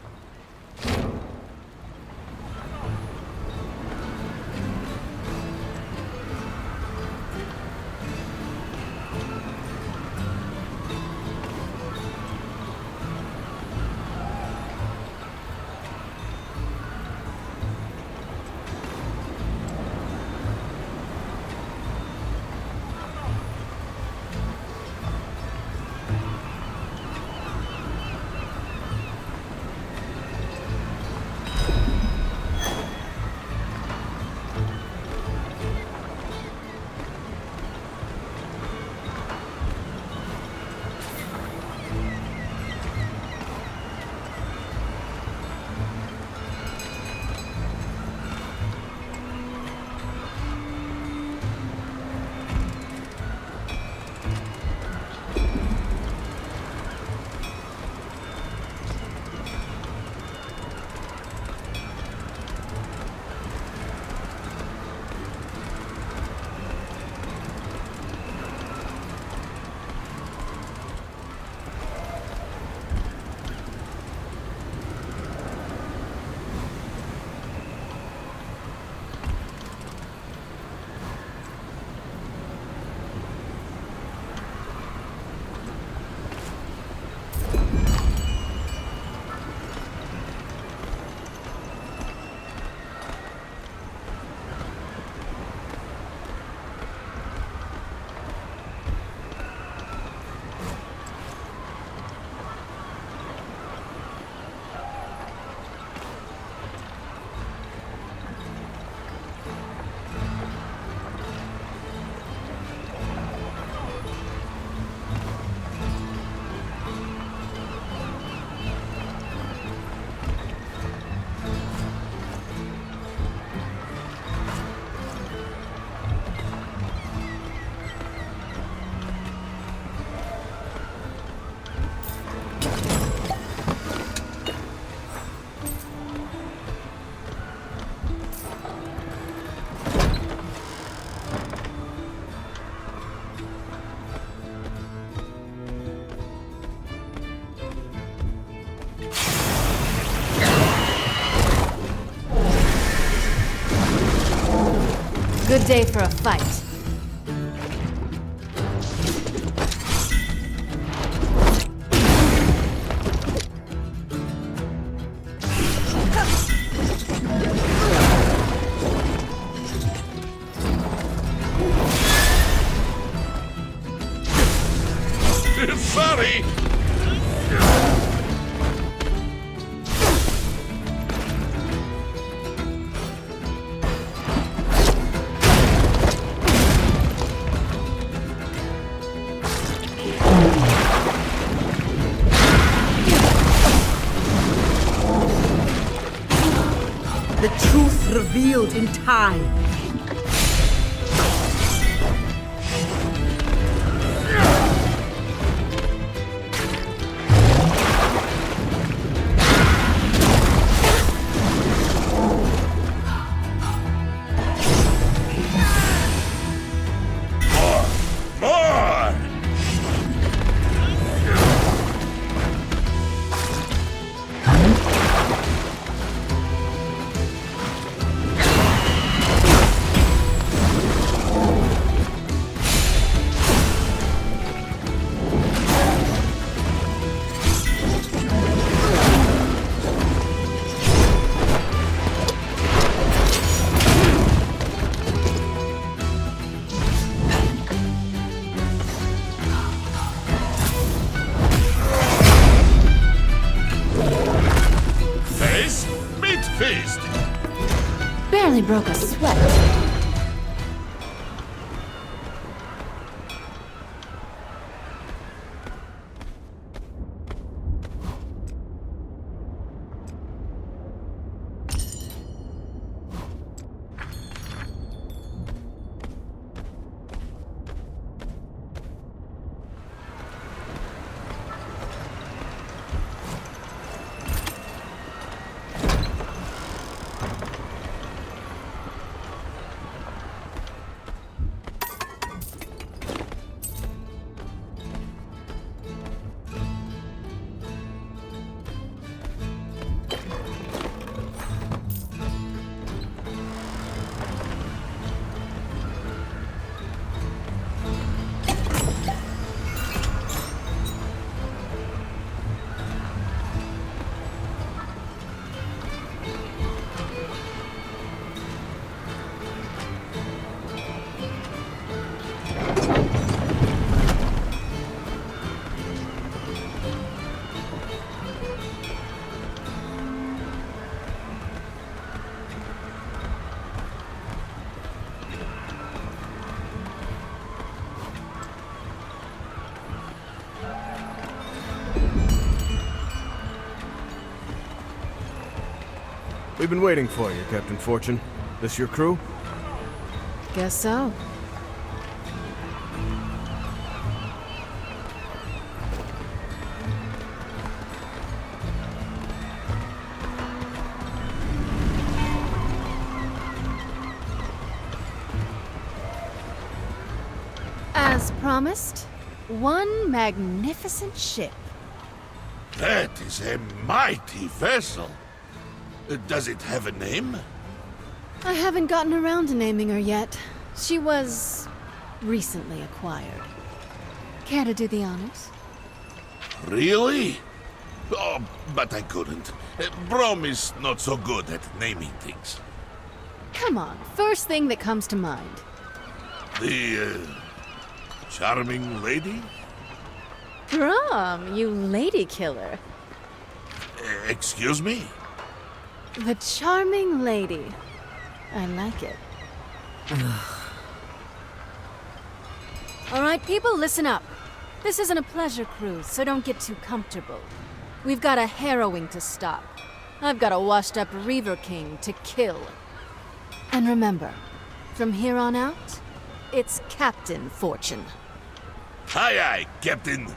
Good day for a fight. Sorry! The truth revealed in time. broke a sweat. We've been waiting for you, Captain Fortune. This your crew? Guess so. As promised, one magnificent ship. That is a mighty vessel. Does it have a name? I haven't gotten around to naming her yet. She was recently acquired. Care to do the honors? Really? Oh, but I couldn't. Brom is not so good at naming things. Come on, first thing that comes to mind. The charming lady? Brom, you lady killer. Excuse me? The charming lady. I like it. All right, people, listen up. This isn't a pleasure cruise, so don't get too comfortable. We've got a harrowing to stop. I've got a washed-up Reaver King to kill. And remember, from here on out, it's Captain Fortune. Aye, aye, Captain.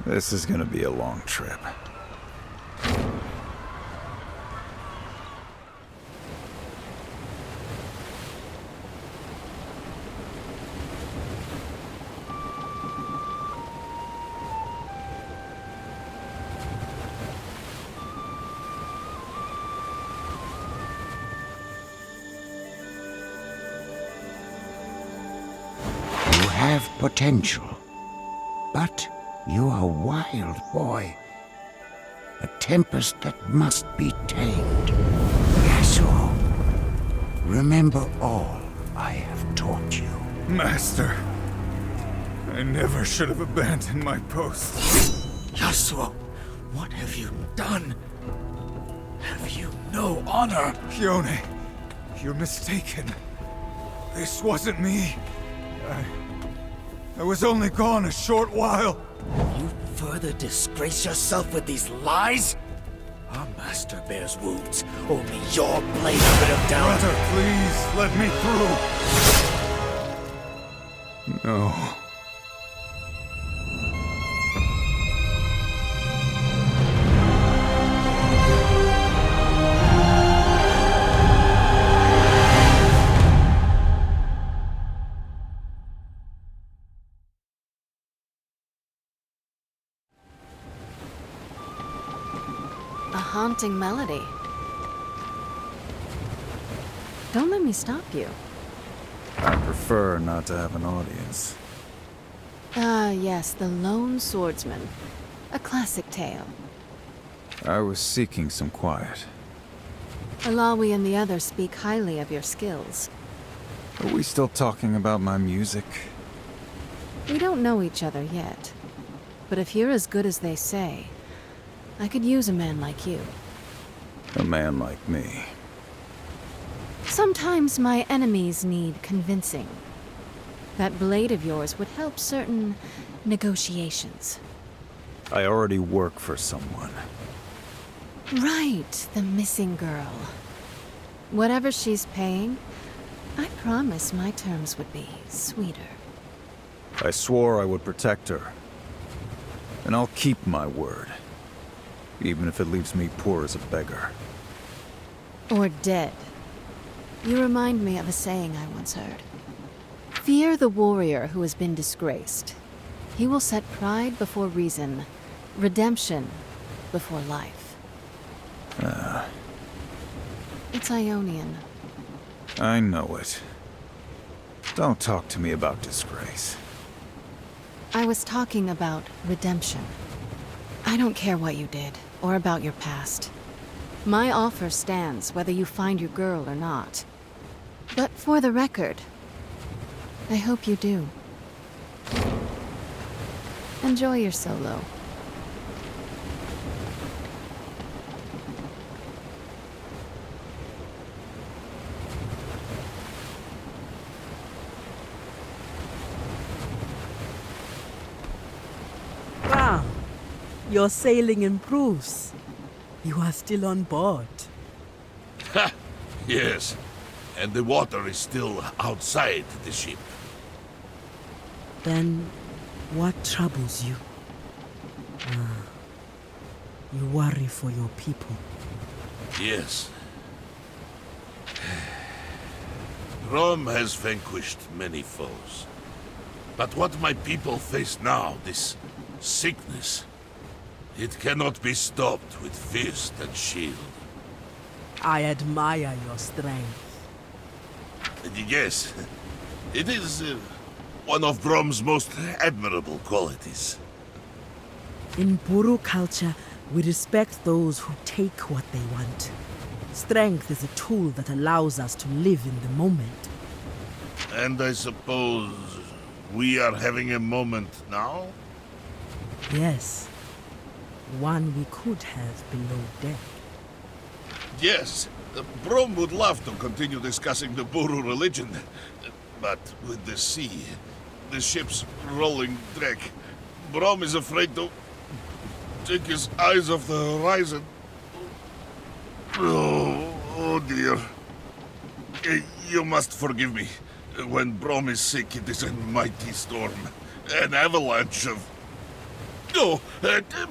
This is gonna be a long trip. You have potential, but you are a wild boy. A tempest that must be tamed. Yasuo, remember all I have taught you. Master, I never should have abandoned my post. Yasuo, what have you done? Have you no honor? Yone, you're mistaken. This wasn't me. I was only gone a short while. You further disgrace yourself with these lies? Our master bears wounds. Only your blade could have dealt. Brother, please, let me through. No. A haunting melody. Don't let me stop you. I prefer not to have an audience. Ah, yes, the Lone Swordsman. A classic tale. I was seeking some quiet. Alawi and the others speak highly of your skills. Are we still talking about my music? We don't know each other yet. But if you're as good as they say, I could use a man like you. A man like me. Sometimes my enemies need convincing. That blade of yours would help certain negotiations. I already work for someone. Right, the missing girl. Whatever she's paying, I promise my terms would be sweeter. I swore I would protect her. And I'll keep my word. Even if it leaves me poor as a beggar. Or dead. You remind me of a saying I once heard. Fear the warrior who has been disgraced. He will set pride before reason, redemption before life. It's Ionian. I know it. Don't talk to me about disgrace. I was talking about redemption. I don't care what you did, or about your past. My offer stands whether you find your girl or not. But for the record, I hope you do. Enjoy your solo. Wow, your sailing improves. You are still on board. Ha! Yes. And the water is still outside the ship. Then, what troubles you? You worry for your people. Yes. Rome has vanquished many foes. But what my people face now, this sickness, it cannot be stopped with fist and shield. I admire your strength. Yes, it is one of Brom's most admirable qualities. In Buru culture, we respect those who take what they want. Strength is a tool that allows us to live in the moment. And I suppose we are having a moment now? Yes. One we could have below deck. Yes, Brom would love to continue discussing the Buru religion. But with the sea, the ship's rolling deck, Brom is afraid to take his eyes off the horizon. Oh dear. You must forgive me. When Brom is sick, it is a mighty storm. An avalanche of... Oh,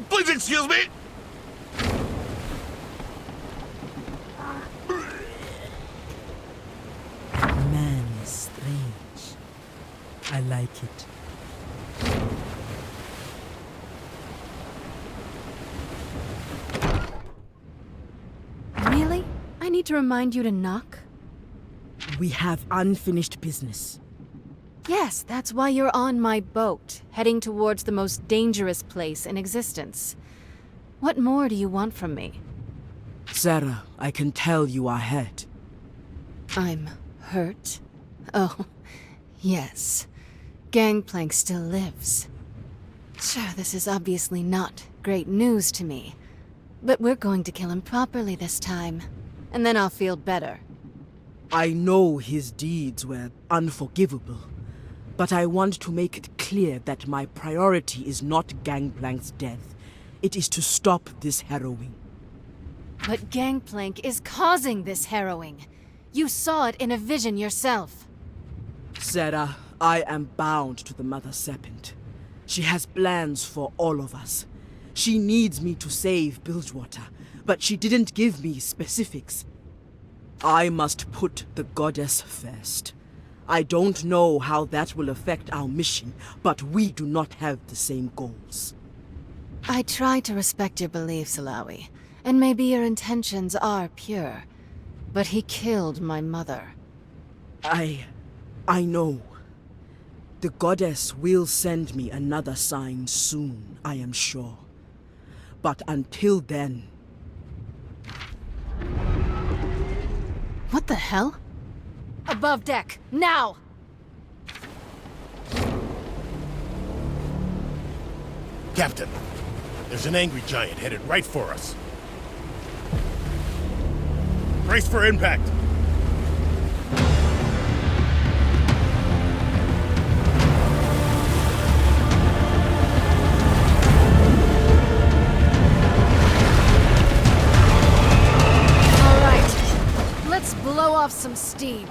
please excuse me! Man is strange. I like it. Really? I need to remind you to knock? We have unfinished business. Yes, that's why you're on my boat, heading towards the most dangerous place in existence. What more do you want from me? Sarah, I can tell you are hurt. I'm hurt? Oh, yes. Gangplank still lives. Sure, this is obviously not great news to me. But we're going to kill him properly this time. And then I'll feel better. I know his deeds were unforgivable. But I want to make it clear that my priority is not Gangplank's death. It is to stop this harrowing. But Gangplank is causing this harrowing. You saw it in a vision yourself. Sarah, I am bound to the Mother Serpent. She has plans for all of us. She needs me to save Bilgewater, but she didn't give me specifics. I must put the goddess first. I don't know how that will affect our mission, but we do not have the same goals. I try to respect your beliefs, Alawi, and maybe your intentions are pure. But he killed my mother. I know. The goddess will send me another sign soon, I am sure. But until then... What the hell? Above deck, now! Captain, there's an angry giant headed right for us. Brace for impact. love some steam.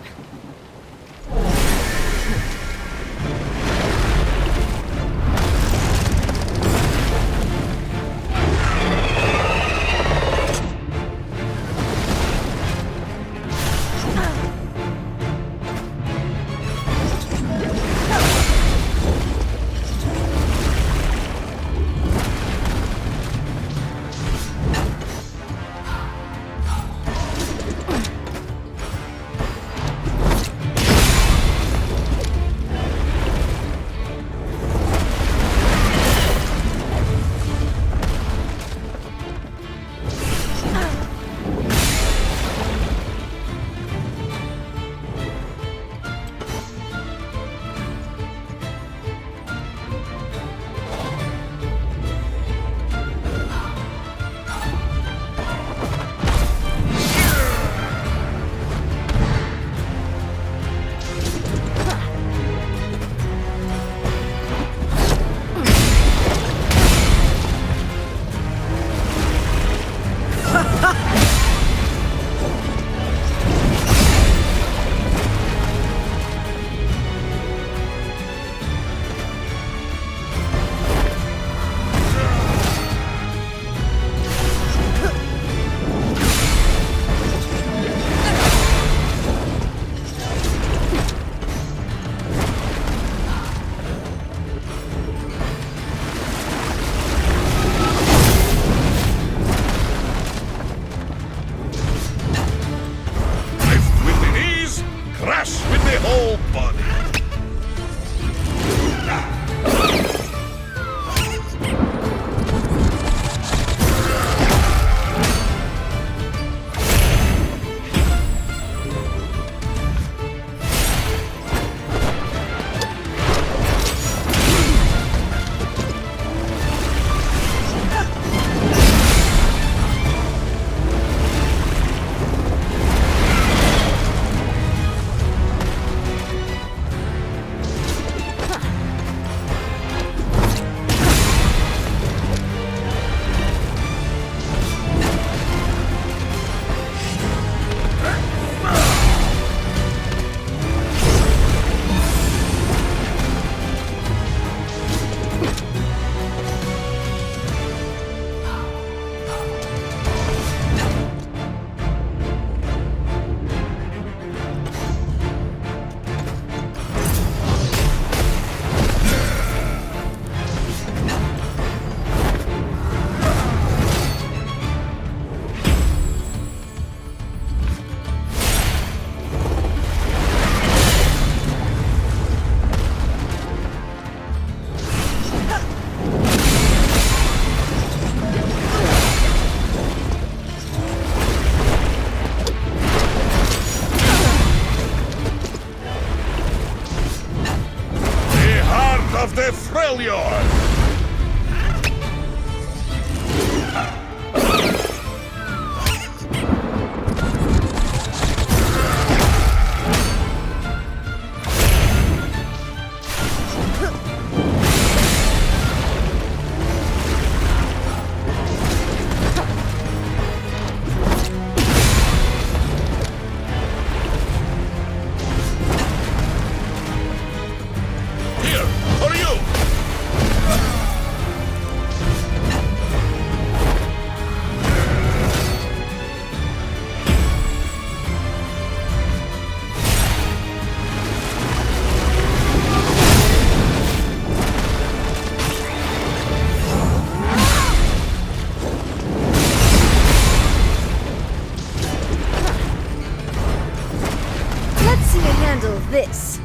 this.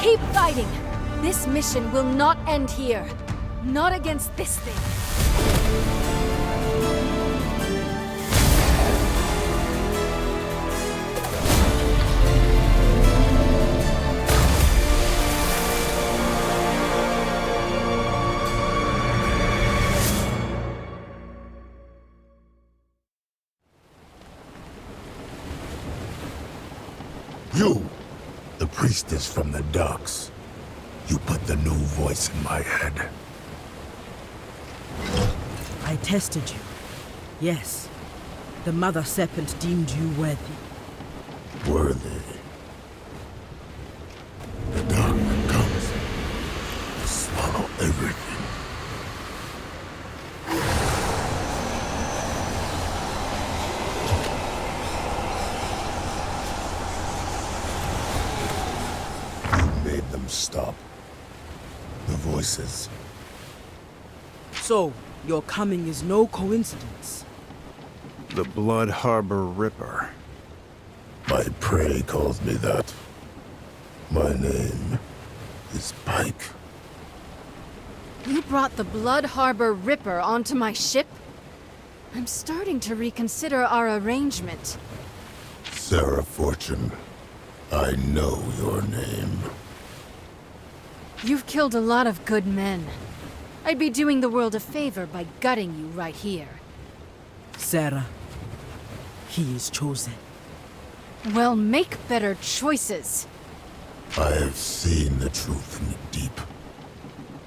Keep fighting! This mission will not end here. Not against this thing. priestess from the docks. You put the new voice in my head. I tested you. Yes. The Mother Serpent deemed you worthy. Worthy. The dark that comes to swallow everything. You made them stop. The voices. So, your coming is no coincidence. The Blood Harbor Ripper. My prey calls me that. My name is Pike. You brought the Blood Harbor Ripper onto my ship? I'm starting to reconsider our arrangement. Sarah Fortune, I know your name. You've killed a lot of good men. I'd be doing the world a favor by gutting you right here. Sarah, he is chosen. Well, make better choices. I have seen the truth in the deep.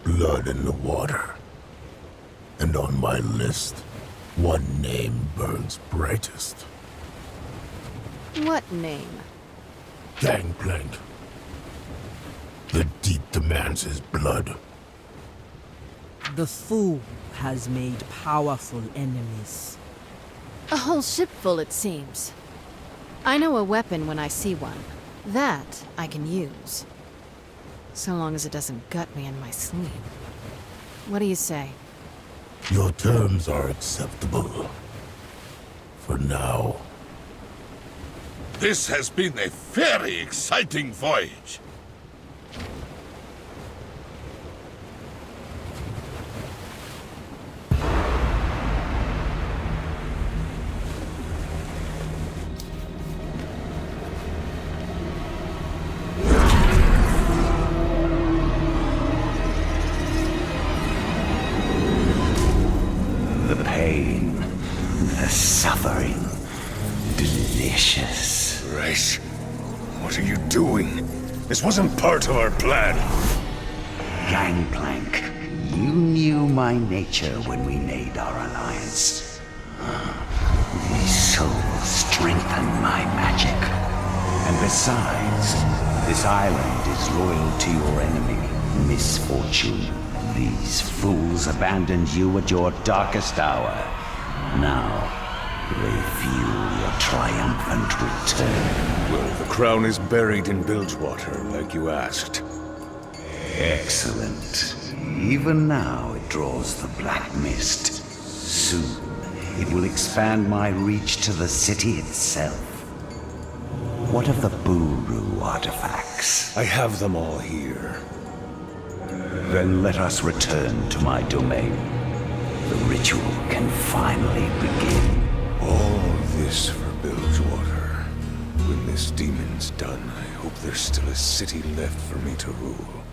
Blood in the water. And on my list, one name burns brightest. What name? Gangplank. The deep demands his blood. The fool has made powerful enemies. A whole ship full, it seems. I know a weapon when I see one. That I can use. So long as it doesn't gut me in my sleep. What do you say? Your terms are acceptable. For now. This has been a very exciting voyage. The pain, the suffering, delicious. Race, what are you doing? This wasn't part of our plan. Gangplank, you knew my nature when we made our alliance. These souls strengthen my magic. And besides, this island is loyal to your enemy, Misfortune. These fools abandoned you at your darkest hour. Now, they fuel your triumphant return. Well, the crown is buried in Bilgewater, like you asked. Excellent. Even now it draws the black mist. Soon, it will expand my reach to the city itself. What of the Buru artifacts? I have them all here. Then let us return to my domain. The ritual can finally begin. All this for Bilgewater. When this demon's done, I hope there's still a city left for me to rule.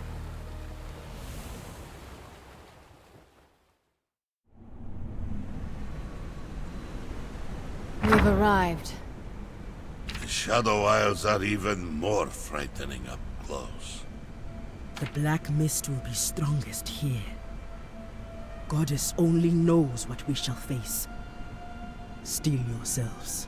We've arrived. The Shadow Isles are even more frightening up close. The black mist will be strongest here. Goddess only knows what we shall face. Steel yourselves.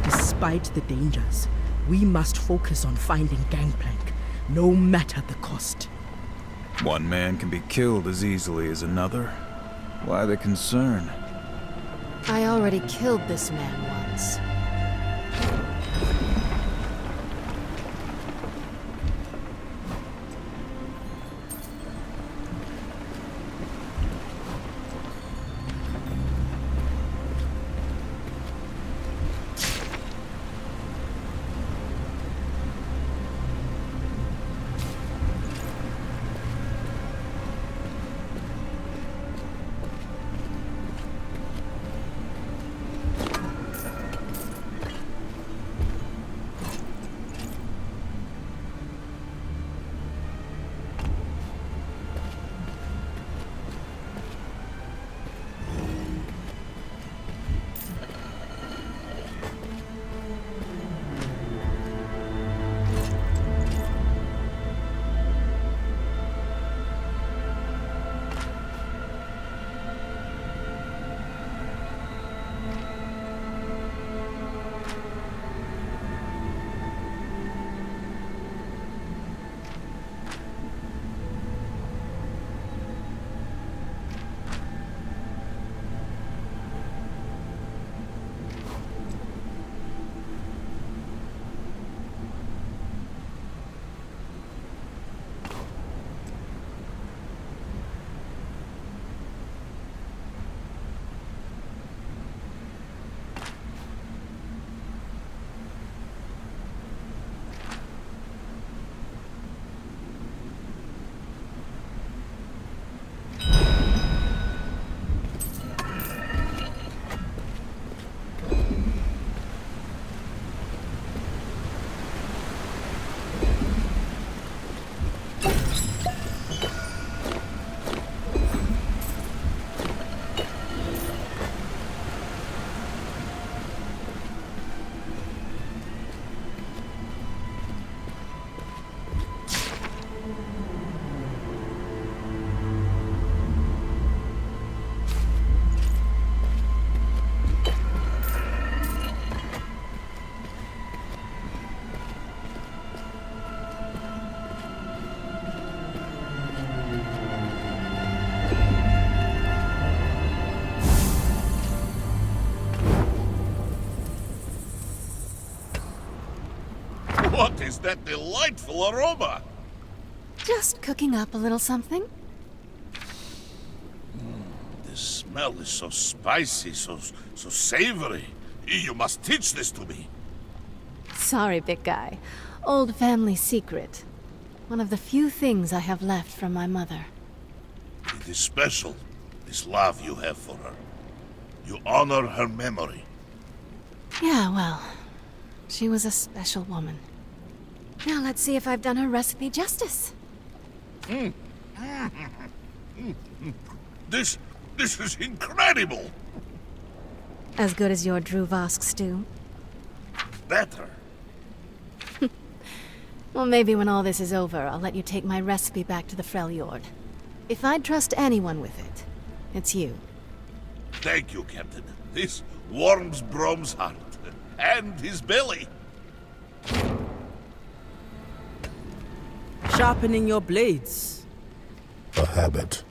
Despite the dangers, we must focus on finding Gangplank, no matter the cost. One man can be killed as easily as another. Why the concern? I already killed this man once. What is that delightful aroma? Just cooking up a little something. The smell is so spicy, so savory. You must teach this to me. Sorry, big guy. Old family secret. One of the few things I have left from my mother. It is special, this love you have for her. You honor her memory. Yeah, well, she was a special woman. Now let's see if I've done her recipe justice. This is incredible! As good as your Druvask stew? Better. Well, maybe when all this is over, I'll let you take my recipe back to the Freljord. If I'd trust anyone with it, it's you. Thank you, Captain. This warms Brom's heart. And his belly. Sharpening your blades. A habit.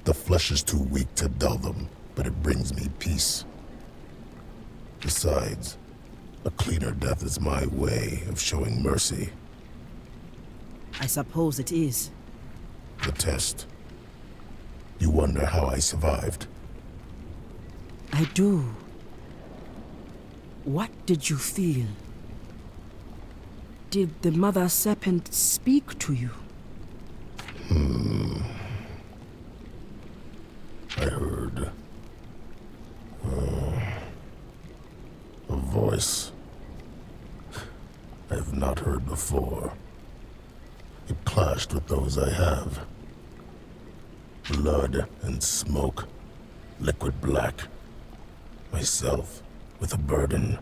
The flesh is too weak to dull them, but it brings me peace. Besides, a cleaner death is my way of showing mercy. I suppose it is. The test. You wonder how I survived. I do. What did you feel? Did the Mother Serpent speak to you? I heard... a voice I have not heard before. It clashed with those I have. Blood and smoke, liquid black. Myself with a burden.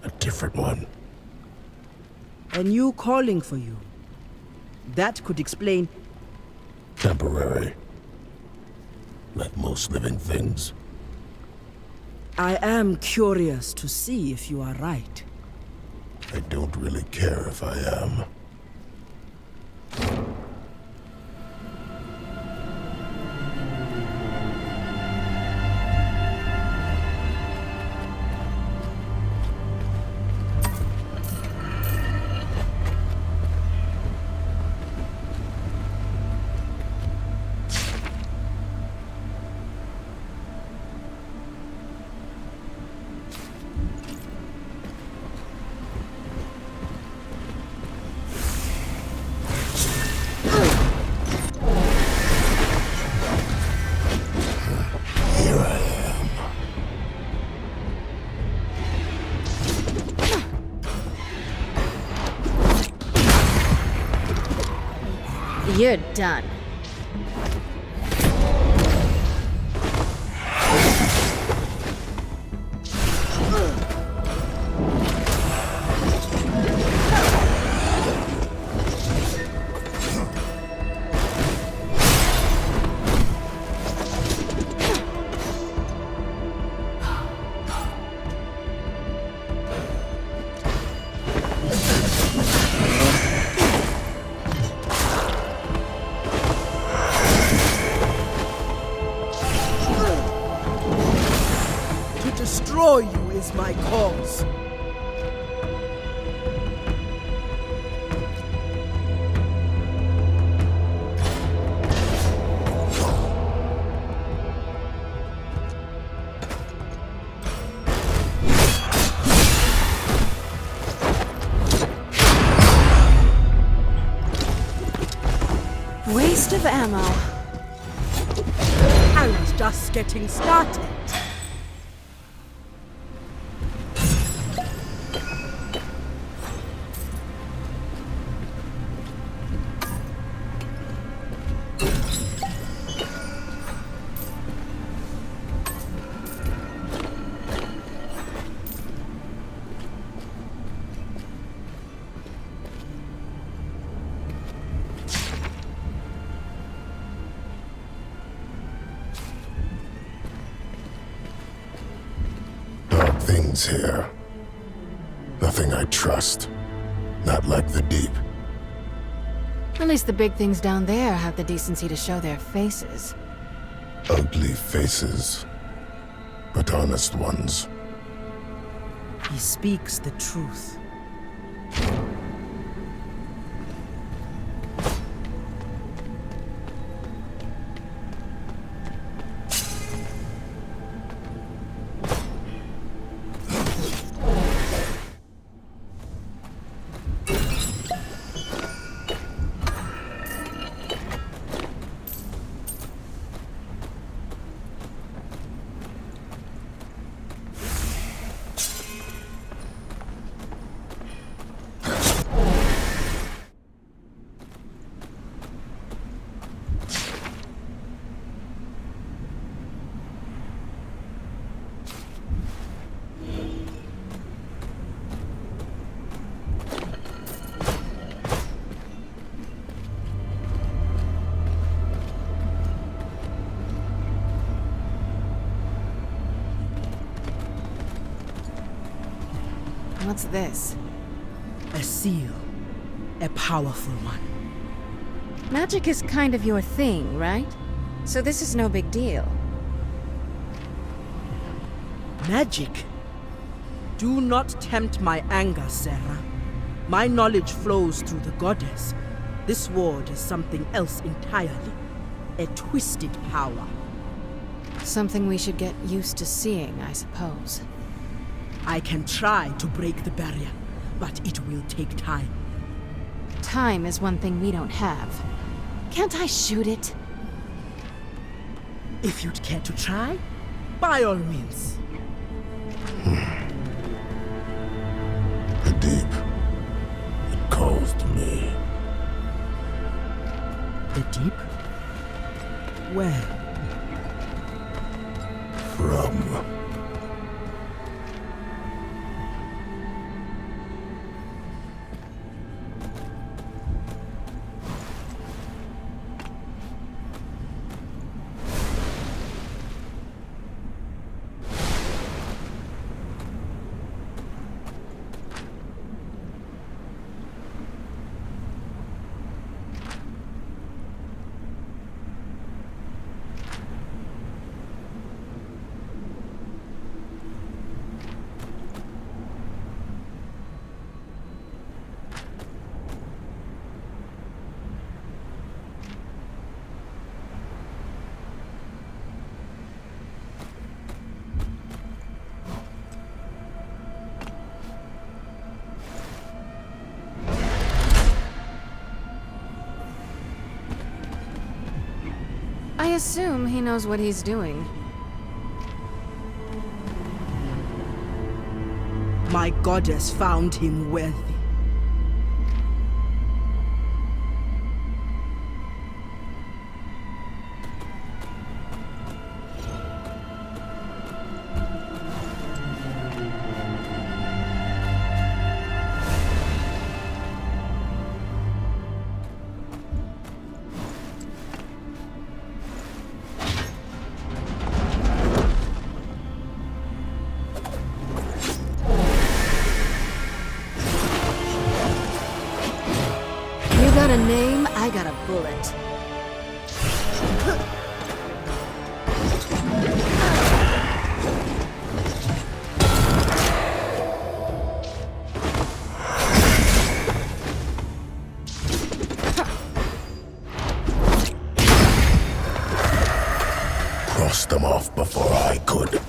A different one. And you calling for you. That could explain... Temporary. Like most living things. I am curious to see if you are right. I don't really care if I am. You're done. Destroy you is my cause. Waste of ammo. And just getting started. Things here. Nothing I trust. Not like the deep. At least the big things down there have the decency to show their faces. Ugly faces. But honest ones. He speaks the truth. What's this? A seal. A powerful one. Magic is kind of your thing, right? So this is no big deal. Magic? Do not tempt my anger, Sarah. My knowledge flows through the goddess. This ward is something else entirely. A twisted power. Something we should get used to seeing, I suppose. I can try to break the barrier, but it will take time. Time is one thing we don't have. Can't I shoot it? If you'd care to try, by all means. The deep. It calls to me. The deep? Where? From. I assume he knows what he's doing. My goddess found him worthy. You got a name, I got a bullet. Crossed them off before I could.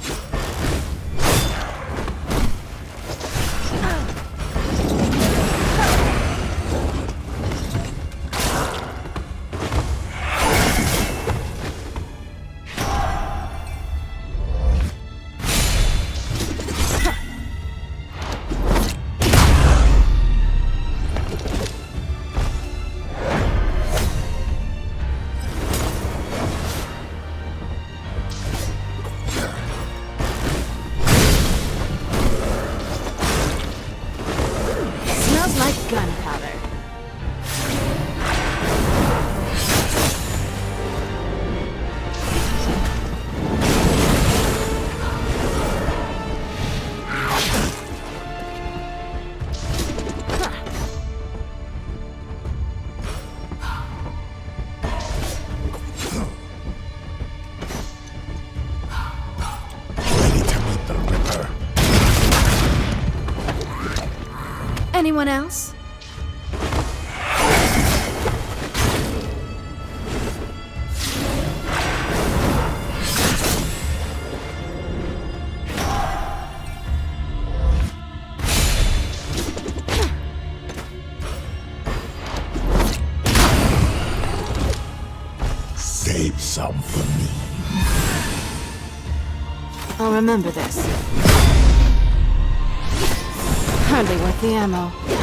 Anyone else? Save some for me. I'll remember this. Hardly worth the ammo.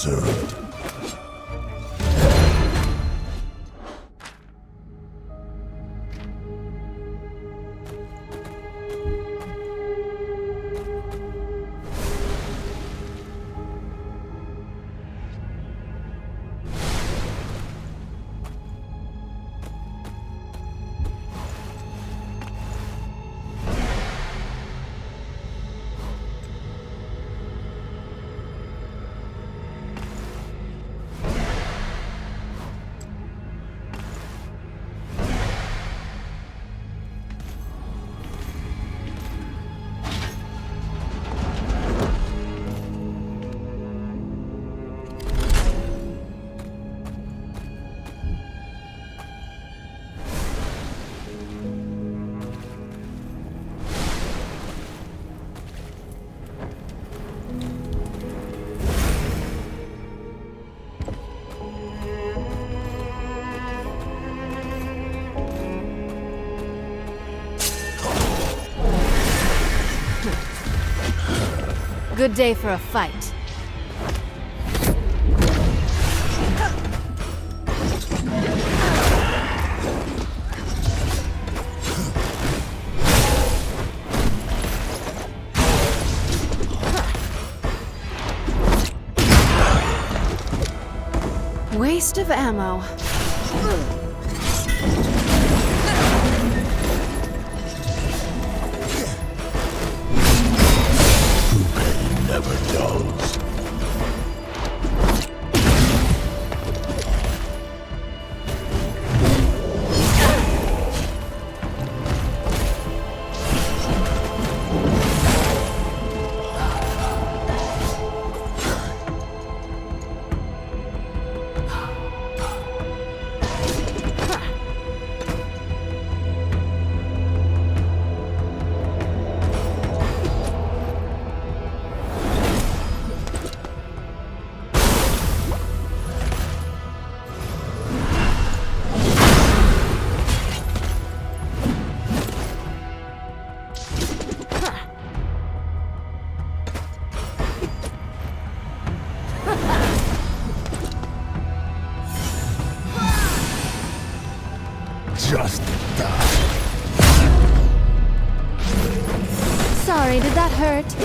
deserved. good day for a fight. Waste of ammo. Never dulls. Just die. Sorry, did that hurt?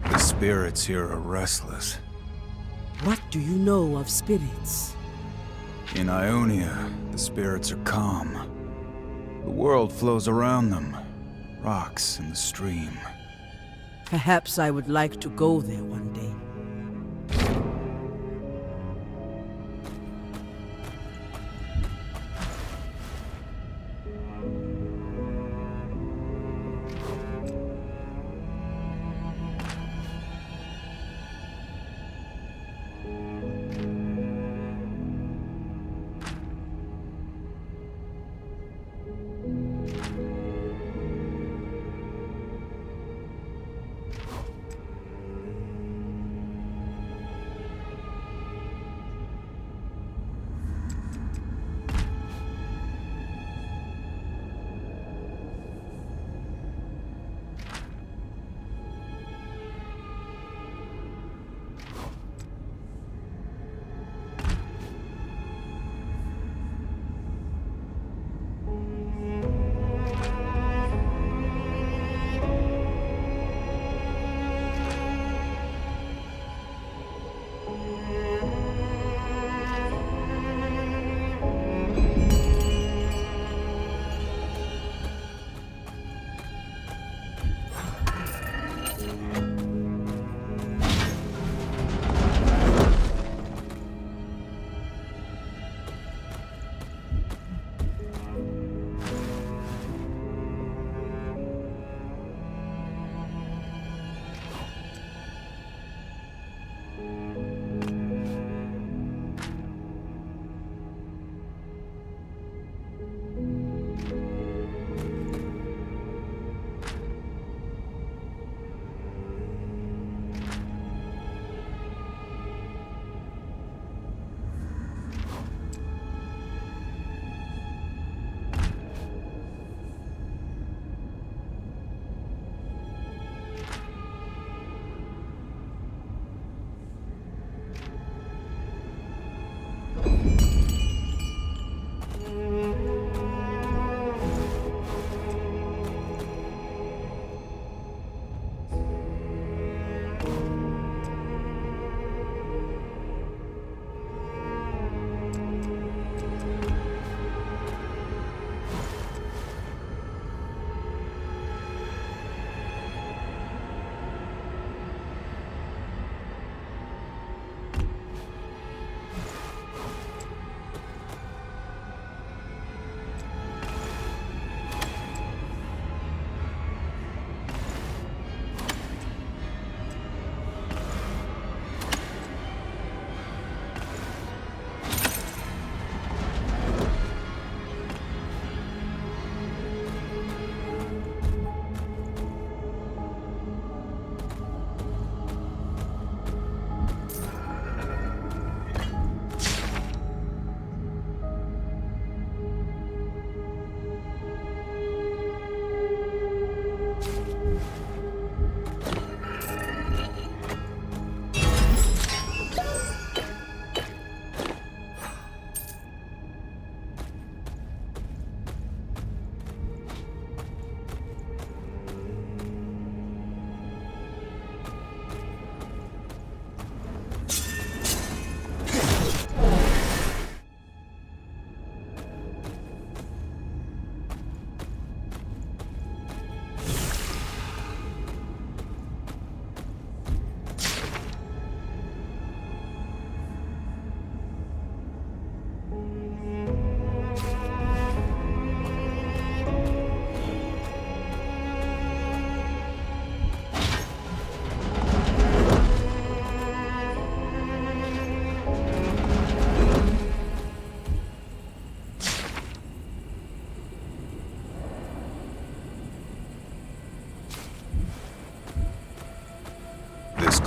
The spirits here are restless. What do you know of spirits? In Ionia, the spirits are calm. The world flows around them. Rocks in the stream. Perhaps I would like to go there one day.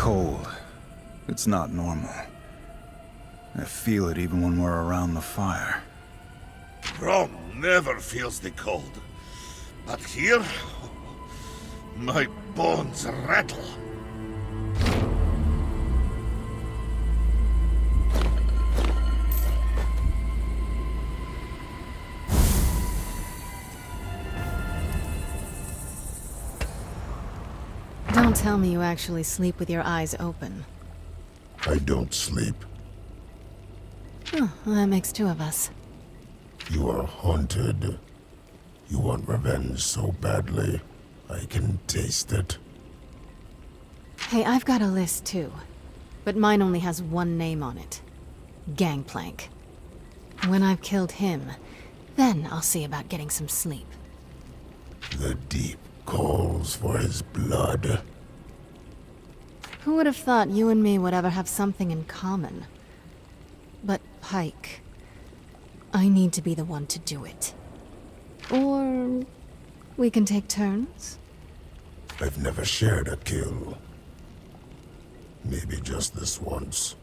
cold. It's not normal. I feel it even when we're around the fire. Brom never feels the cold. But here, my bones rattle. Don't tell me you actually sleep with your eyes open. I don't sleep. Oh, well, that makes two of us. You are haunted. You want revenge so badly. I can taste it. Hey, I've got a list too. But mine only has one name on it. Gangplank. When I've killed him, then I'll see about getting some sleep. The deep calls for his blood. Who would have thought you and me would ever have something in common? But, Pike, I need to be the one to do it. Or we can take turns? I've never shared a kill. Maybe just this once.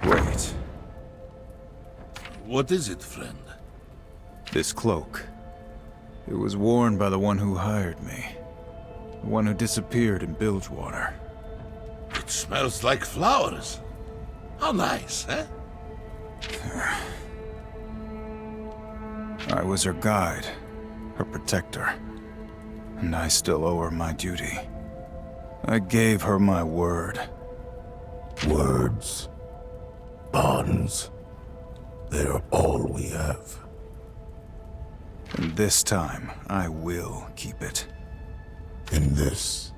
Wait. What is it, friend? This cloak. It was worn by the one who hired me. The one who disappeared in Bilgewater. It smells like flowers. How nice, eh? I was her guide, her protector. And I still owe her my duty. I gave her my word. Words. Bonds. They're all we have. And this time, I will keep it. In this,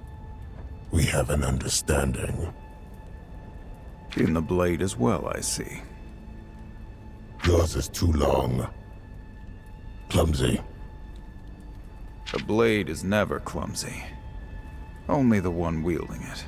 we have an understanding. In the blade as well, I see. Yours is too long. Clumsy. A blade is never clumsy. Only the one wielding it.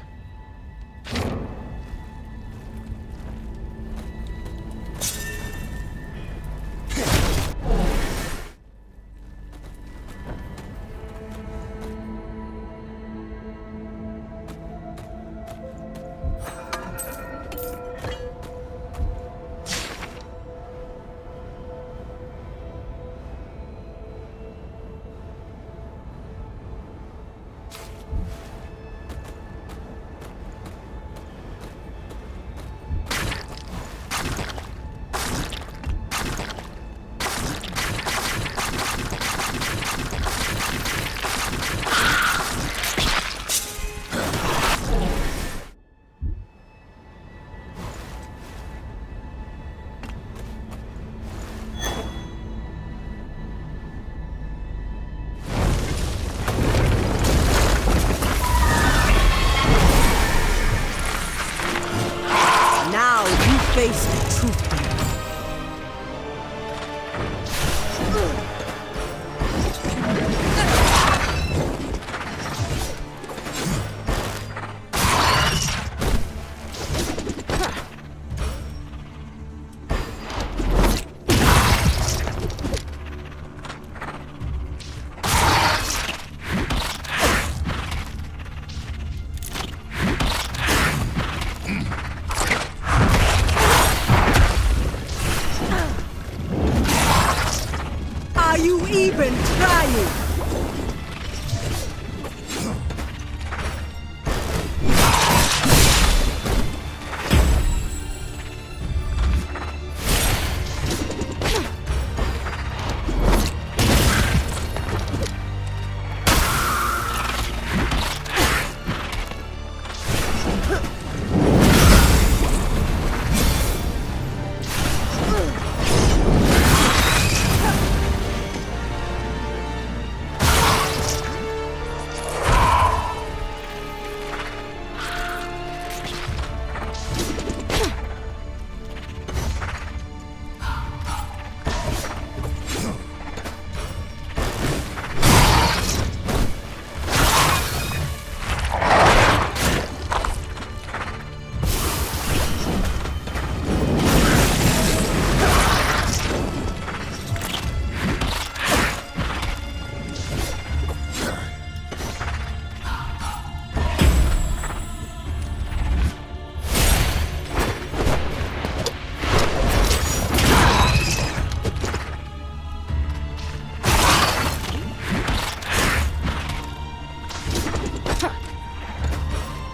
even trying!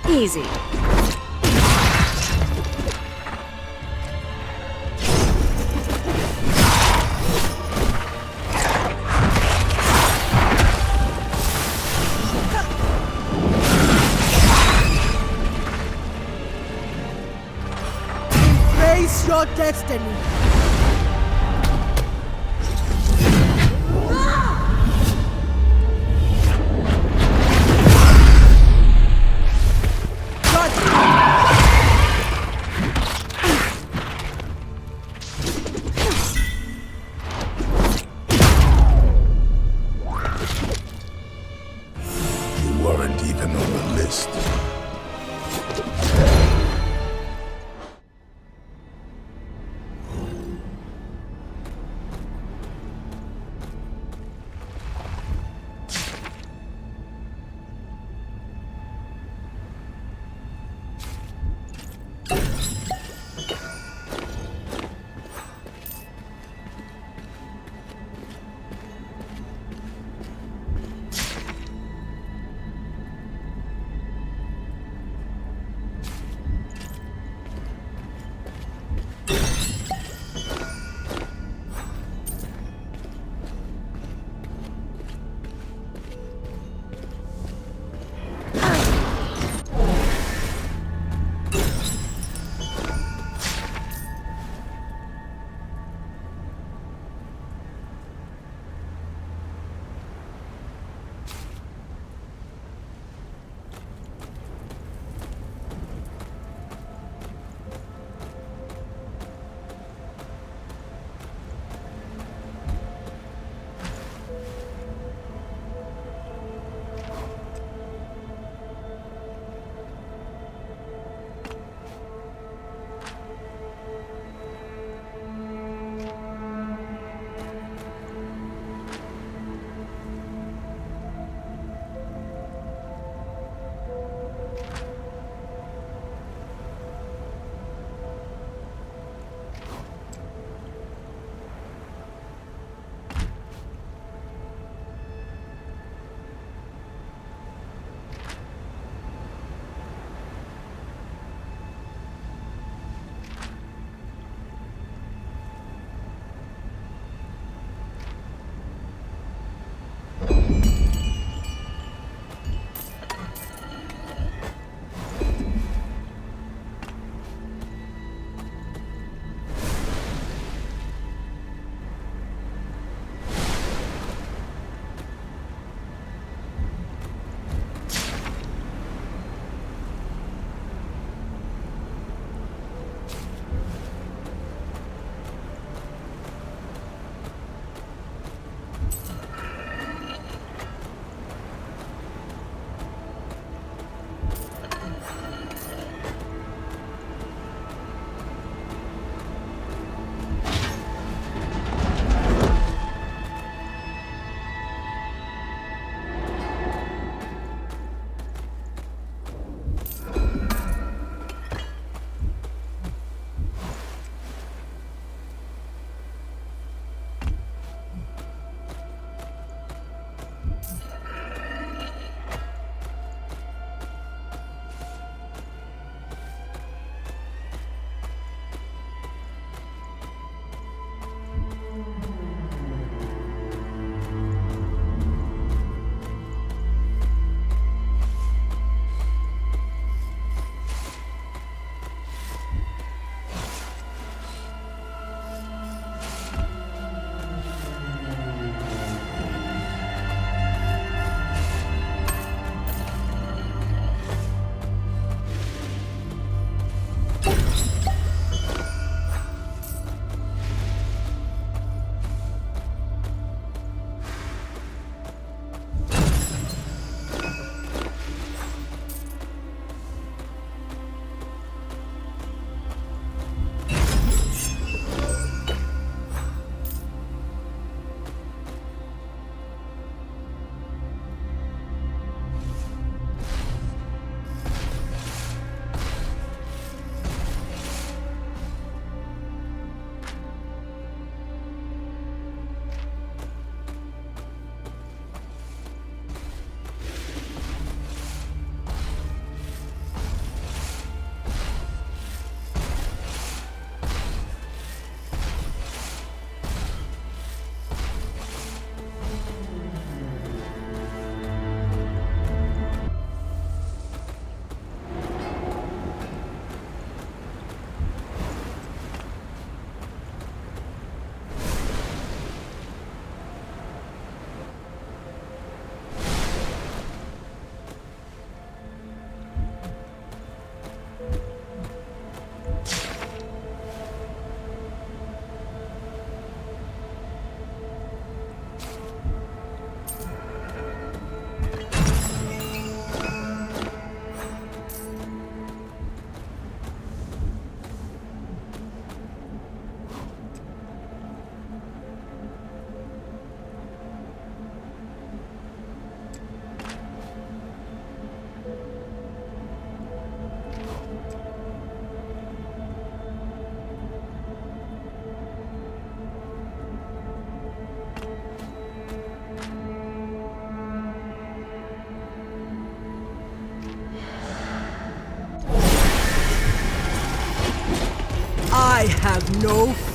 Easy. Embrace your destiny! You weren't even on the list.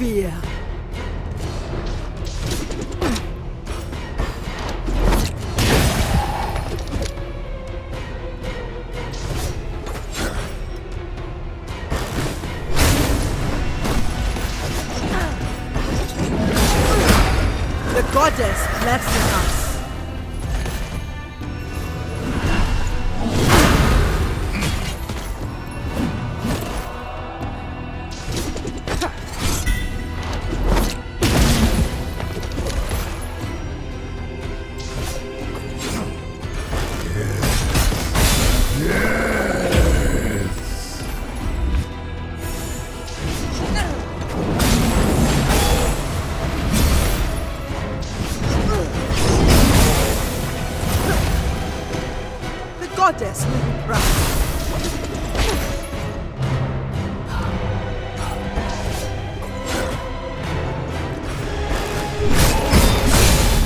fear. The goddess blesses us. Goddess will be proud.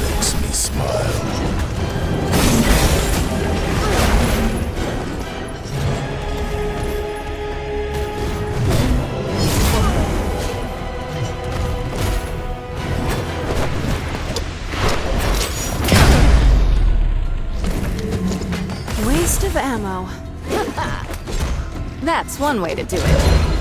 Makes me smile. Waste of ammo. That's one way to do it.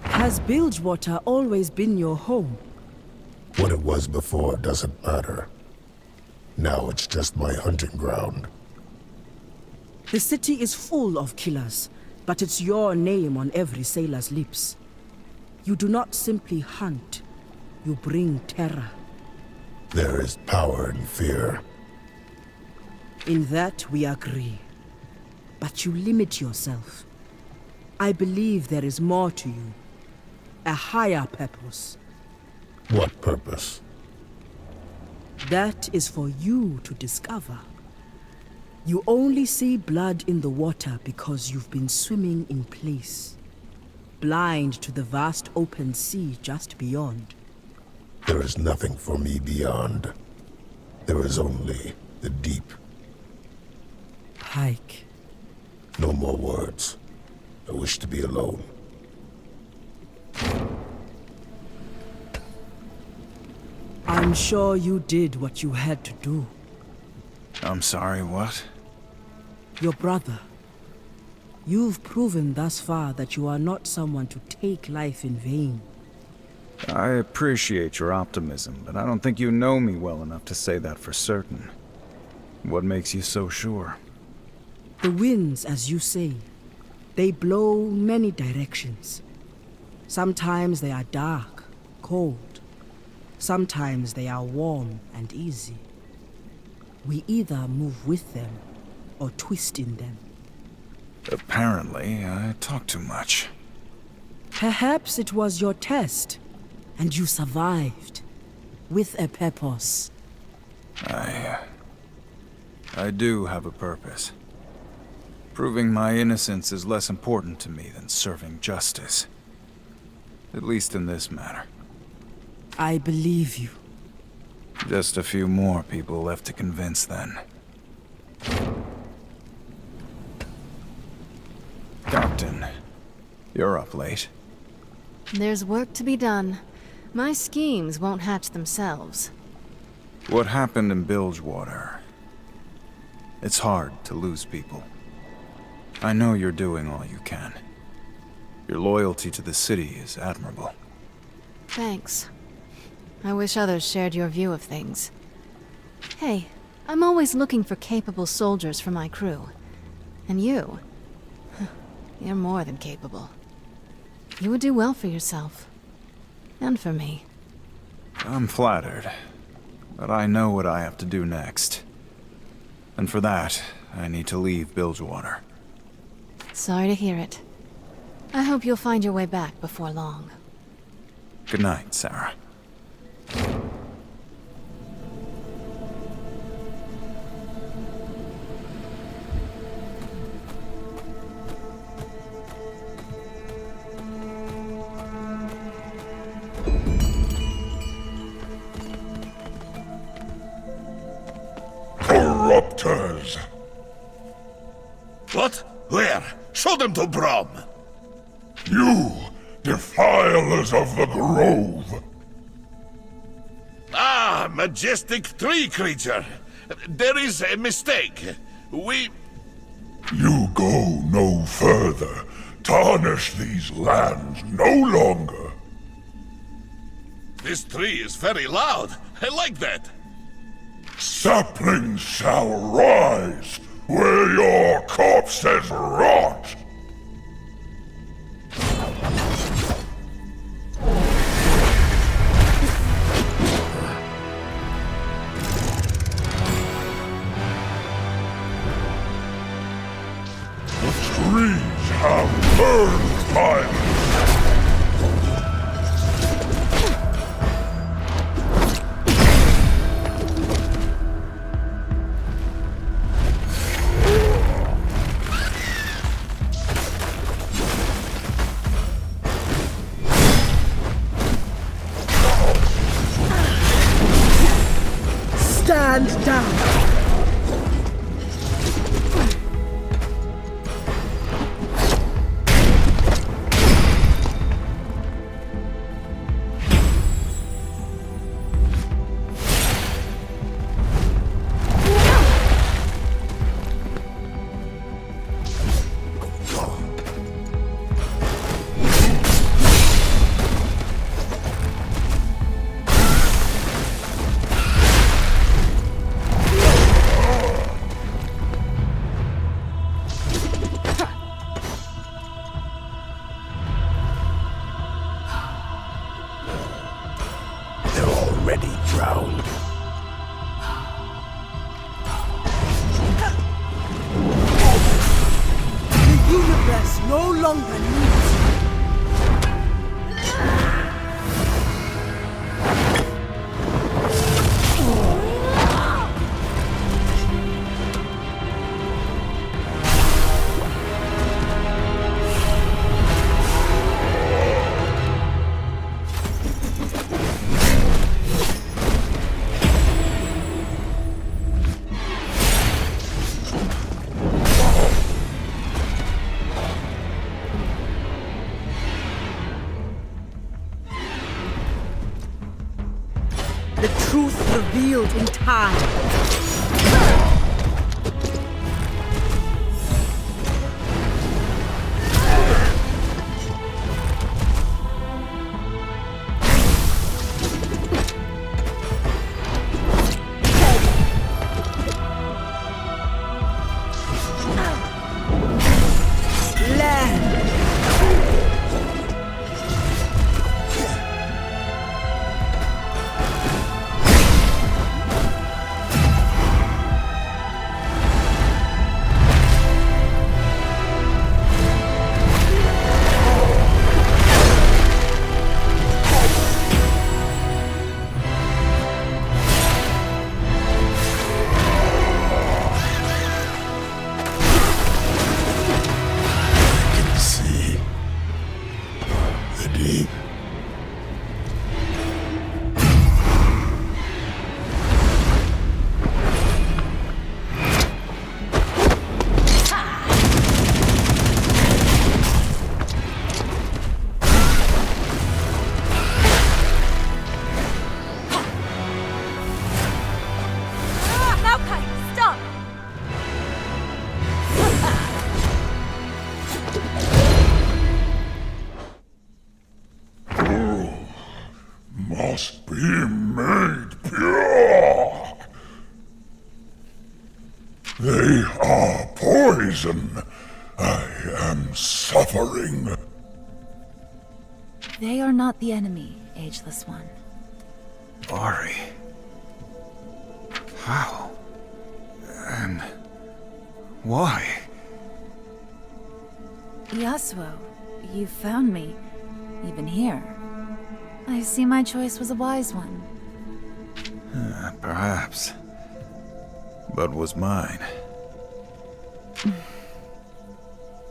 Has Bilgewater always been your home? What it was before doesn't matter. Now it's just my hunting ground. The city is full of killers, but it's your name on every sailor's lips. You do not simply hunt, you bring terror. There is power in fear. In that we agree. But you limit yourself. I believe there is more to you. A higher purpose. What purpose? That is for you to discover. You only see blood in the water because you've been swimming in place, blind to the vast open sea just beyond. There is nothing for me beyond. There is only the deep. Pike. No more words. I wish to be alone. I'm sure you did what you had to do. I'm sorry, what? Your brother. You've proven thus far that you are not someone to take life in vain. I appreciate your optimism, but I don't think you know me well enough to say that for certain. What makes you so sure? The winds, as you say, they blow many directions. Sometimes they are dark, cold. Sometimes they are warm and easy. We either move with them or twist in them. Apparently, I talk too much. Perhaps it was your test, and you survived. With a purpose. I do have a purpose. Proving my innocence is less important to me than serving justice. At least in this matter. I believe you. Just a few more people left to convince then. Captain, you're up late. There's work to be done. My schemes won't hatch themselves. What happened in Bilgewater? It's hard to lose people. I know you're doing all you can. Your loyalty to the city is admirable. Thanks. I wish others shared your view of things. Hey, I'm always looking for capable soldiers for my crew. And you? You're more than capable. You would do well for yourself. And for me. I'm flattered. But I know what I have to do next. And for that, I need to leave Bilgewater. Sorry to hear it. I hope you'll find your way back before long. Good night, Sarah. uninterrupters! What? Where? Show them to Brom! You, defilers of the grove! Ah, majestic tree creature! There is a mistake. You go no further. Tarnish these lands no longer. This tree is very loud. I like that. Saplings shall rise where your corpses rot. Trees have burned violence. Stand down. The truth revealed in time. Must be made pure. They are poison. I am suffering. They are not the enemy, Ageless One. Ari. How? And why? Yasuo, you found me, even here. I see my choice was a wise one. Perhaps. But was mine.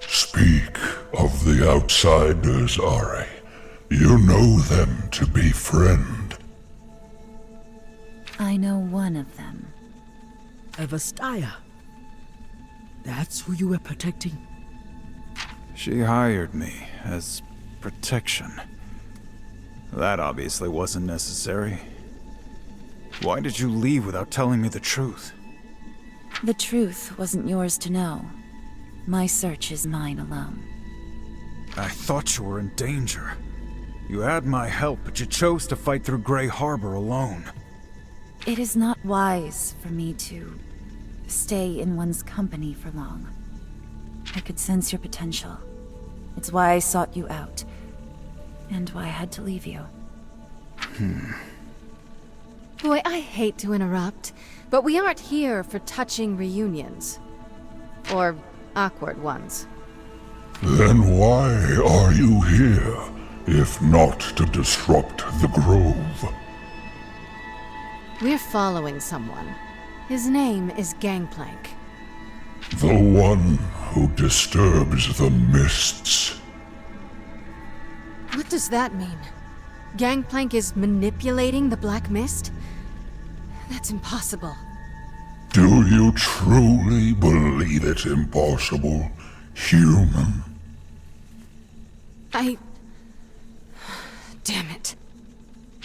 Speak of the outsiders, Ari. You know them to be friend. I know one of them. Vastaya. That's who you were protecting? She hired me as protection. That obviously wasn't necessary. Why did you leave without telling me the truth? The truth wasn't yours to know. My search is mine alone. I thought you were in danger. You had my help, but you chose to fight through Grey Harbor alone. It is not wise for me to stay in one's company for long. I could sense your potential. It's why I sought you out, and why I had to leave you. Boy, I hate to interrupt, but we aren't here for touching reunions. Or awkward ones. Then why are you here, if not to disrupt the grove? We're following someone. His name is Gangplank. The one who disturbs the mists. What does that mean? Gangplank is manipulating the Black Mist? That's impossible. Do you truly believe it impossible, human? Damn it.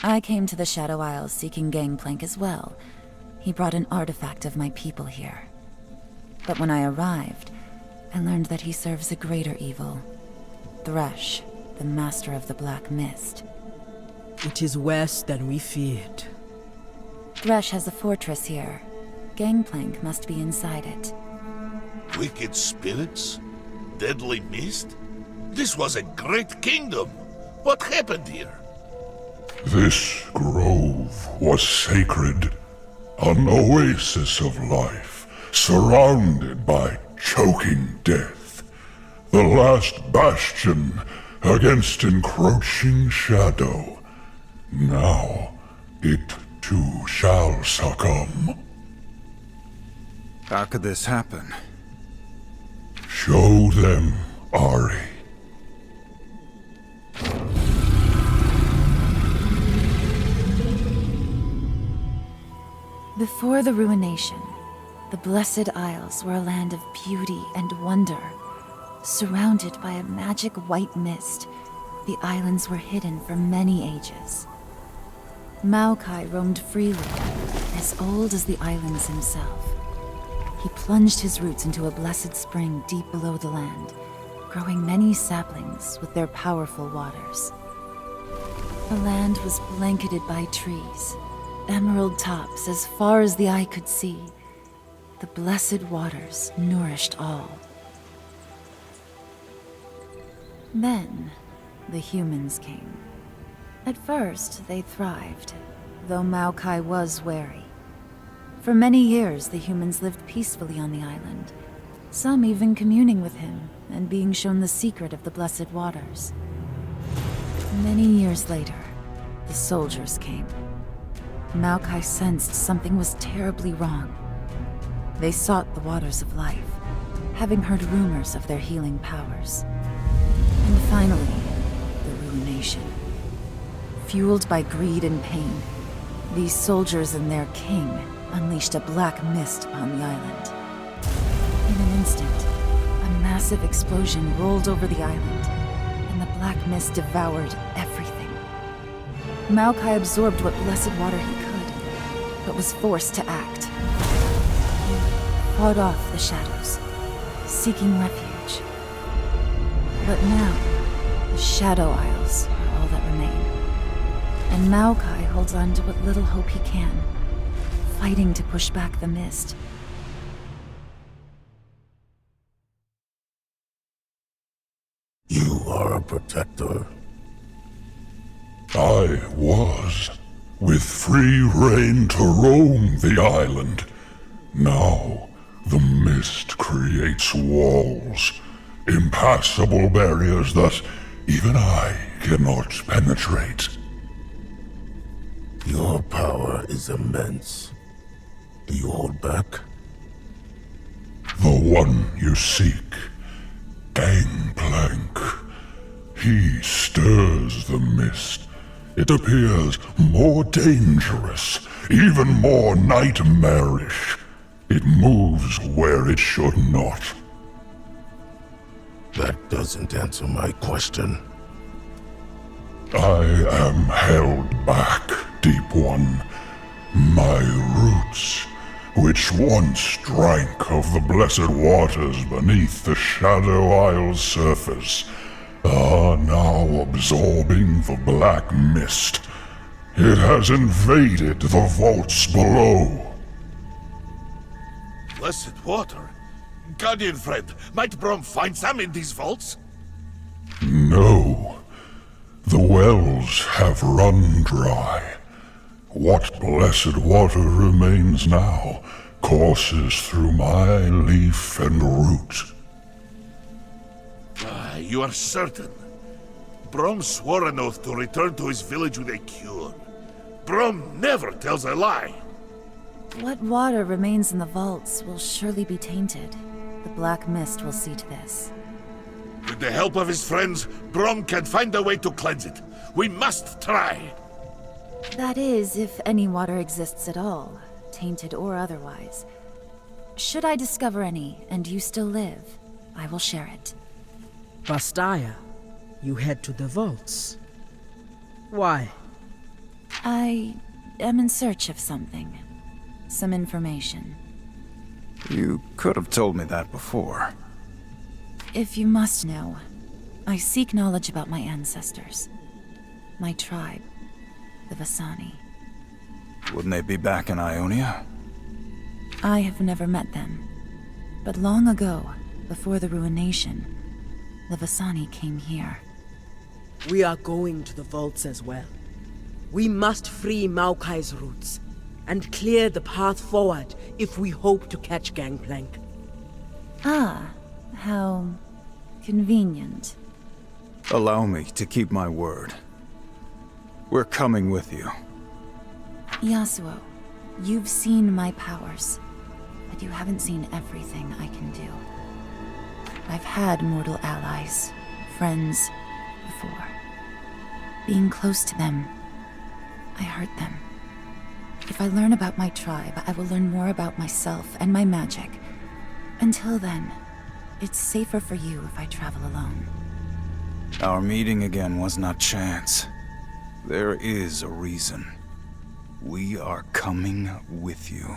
I came to the Shadow Isles seeking Gangplank as well. He brought an artifact of my people here. But when I arrived, I learned that he serves a greater evil. Thresh, the master of the Black Mist. It is worse than we feared. Thresh has a fortress here. Gangplank must be inside it. Wicked spirits? Deadly mist? This was a great kingdom. What happened here? This grove was sacred. An oasis of life, surrounded by choking death. The last bastion against encroaching shadow. Now, it too shall succumb. How could this happen? Show them, Ari. Before the ruination, the Blessed Isles were a land of beauty and wonder. Surrounded by a magic white mist, the islands were hidden for many ages. Maokai roamed freely, as old as the islands himself. He plunged his roots into a blessed spring deep below the land, growing many saplings with their powerful waters. The land was blanketed by trees, emerald tops as far as the eye could see. The blessed waters nourished all. Then, the humans came. At first, they thrived, though Maokai was wary. For many years, the humans lived peacefully on the island, some even communing with him and being shown the secret of the blessed waters. Many years later, the soldiers came. Maokai sensed something was terribly wrong. They sought the waters of life, having heard rumors of their healing powers. And finally, the ruination. Fueled by greed and pain, these soldiers and their king unleashed a black mist upon the island. In an instant, a massive explosion rolled over the island, and the black mist devoured everything. Maokai absorbed what blessed water he could, but was forced to act. He fought off the shadows, seeking refuge. But now, the Shadow Isles are all that remain. And Maokai holds on to what little hope he can, fighting to push back the mist. You are a protector. I was, with free rein to roam the island. Now, the mist creates walls, impassable barriers that even I cannot penetrate. Your power is immense. Do you hold back? The one you seek, Gangplank. He stirs the mist. It appears more dangerous, even more nightmarish. It moves where it should not. That doesn't answer my question. I am held back, Deep One. My roots, which once drank of the blessed waters beneath the Shadow Isle's surface, are now absorbing the black mist. It has invaded the vaults below. Blessed water? Guardian friend, might Brom find some in these vaults? No. The wells have run dry. What blessed water remains now courses through my leaf and root. You are certain? Brom swore an oath to return to his village with a cure. Brom never tells a lie. What water remains in the vaults will surely be tainted. The Black Mist will see to this. With the help of his friends, Brom can find a way to cleanse it. We must try. That is, if any water exists at all, tainted or otherwise. Should I discover any, and you still live, I will share it. Bastaya, you head to the vaults. Why? I am in search of something. Some information. You could have told me that before. If you must know, I seek knowledge about my ancestors. My tribe, the Vasani. Wouldn't they be back in Ionia? I have never met them. But long ago, before the Ruination, the Vasani came here. We are going to the vaults as well. We must free Maokai's roots and clear the path forward if we hope to catch Gangplank. Ah, how convenient. Allow me to keep my word. We're coming with you. Yasuo, you've seen my powers, but you haven't seen everything I can do. I've had mortal allies, friends, before. Being close to them, I hurt them. If I learn about my tribe, I will learn more about myself and my magic. Until then, it's safer for you if I travel alone. Our meeting again was not chance. There is a reason. We are coming with you.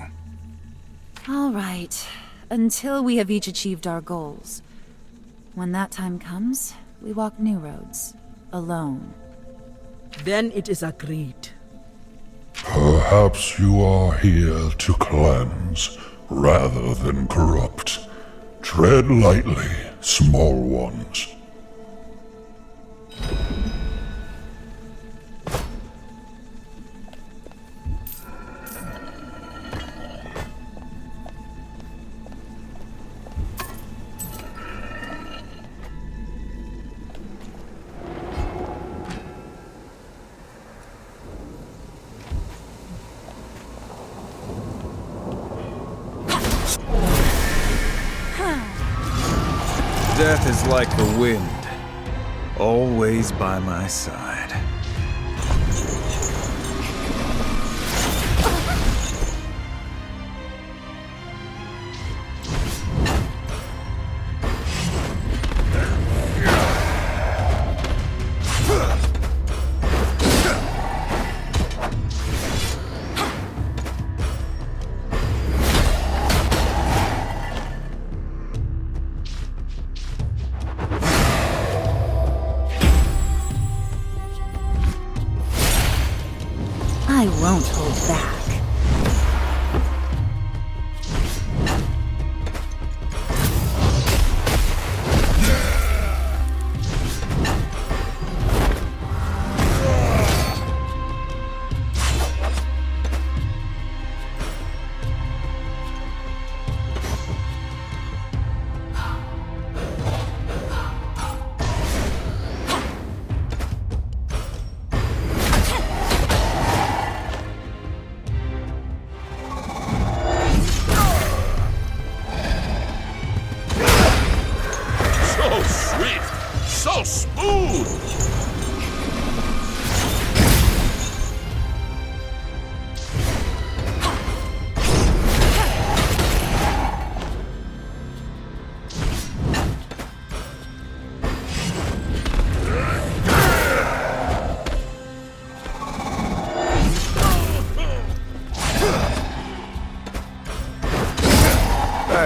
All right, until we have each achieved our goals. When that time comes, we walk new roads, alone. Then it is agreed. Perhaps you are here to cleanse, rather than corrupt. Tread lightly, small ones. Death is like the wind, always by my side. I won't hold back.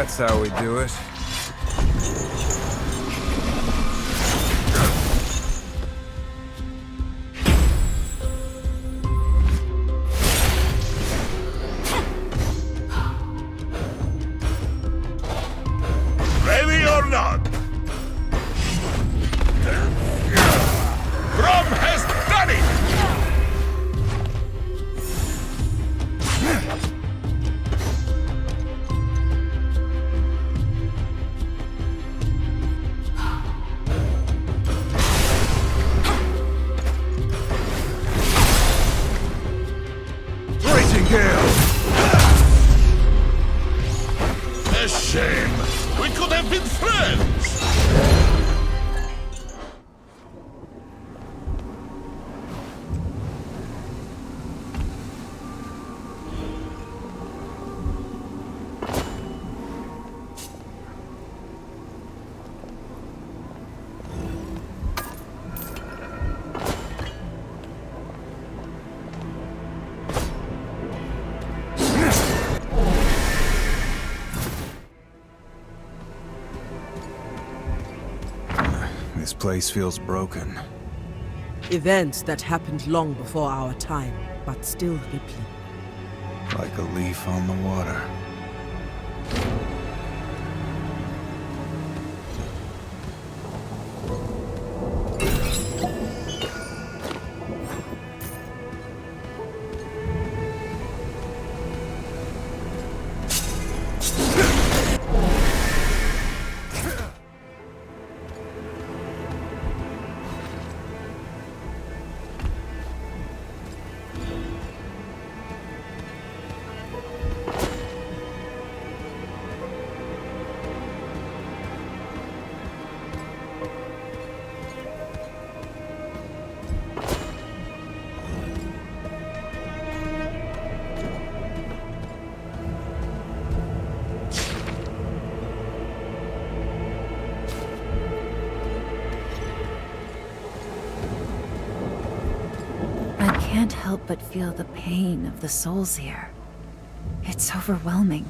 That's how we do it. Ready or not? Brom has done it! Raging Gale! A shame. We could have been friends. This place feels broken. Events that happened long before our time, but still rippling. Like a leaf on the water. I can't help but feel the pain of the souls here. It's overwhelming.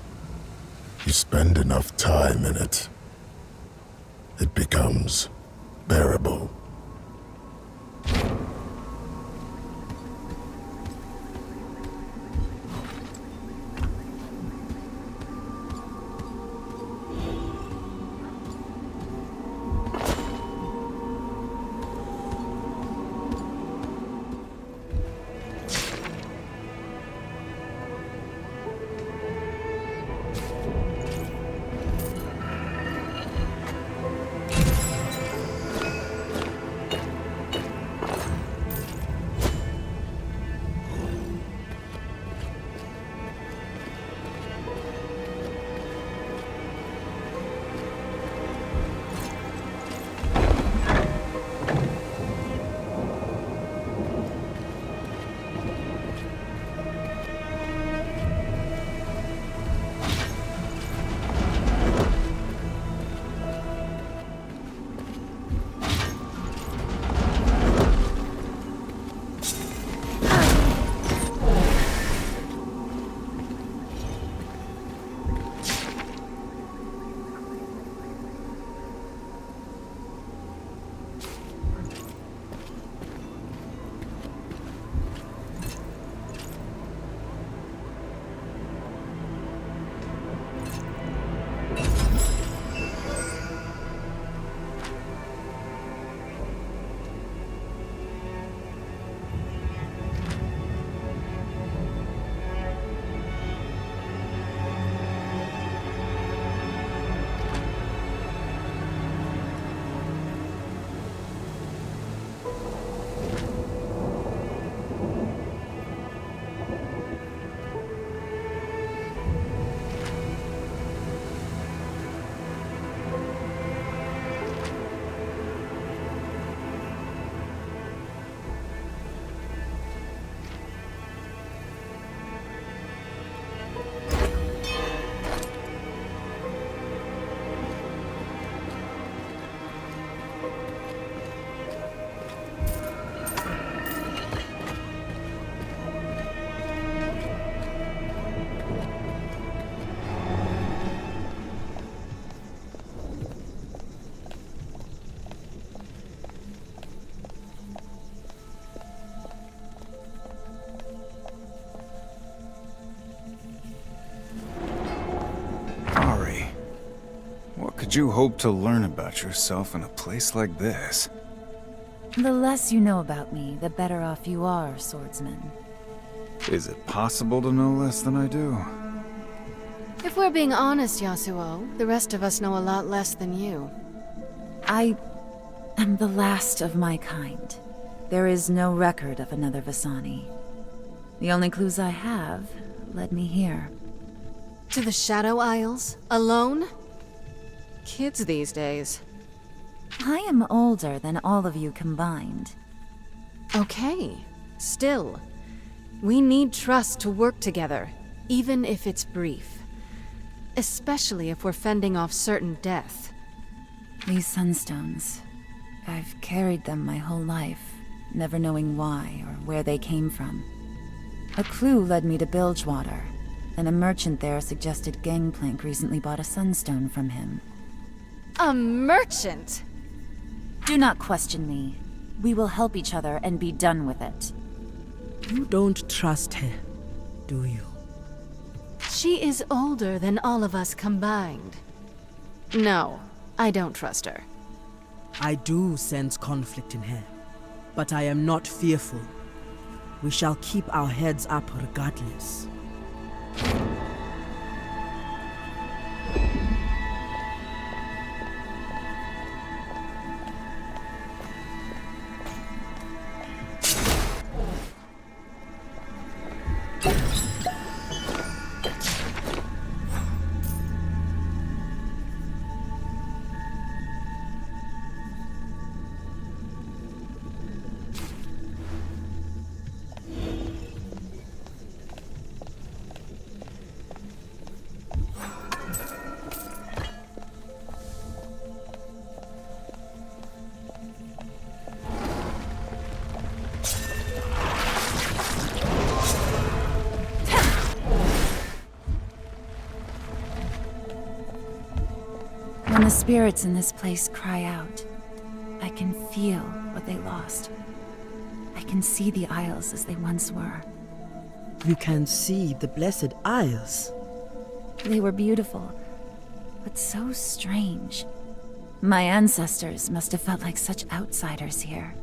You spend enough time in it, it becomes bearable. did you hope to learn about yourself in a place like this? The less you know about me, the better off you are, swordsman. Is it possible to know less than I do? If we're being honest, Yasuo, the rest of us know a lot less than you. I am the last of my kind. There is no record of another Vasani. The only clues I have led me here. To the Shadow Isles? Alone? Kids these days. I am older than all of you combined. Okay. Still, we need trust to work together, even if it's brief. Especially if we're fending off certain death. These sunstones, I've carried them my whole life, never knowing why or where they came from. A clue led me to Bilgewater, and a merchant there suggested Gangplank recently bought a sunstone from him. A merchant? Do not question me. We will help each other and be done with it. You don't trust her, do you? She is older than all of us combined. No, I don't trust her. I do sense conflict in her, but I am not fearful. We shall keep our heads up regardless. When the spirits in this place cry out, I can feel what they lost. I can see the Isles as they once were. You can see the Blessed Isles. They were beautiful, but so strange. My ancestors must have felt like such outsiders here.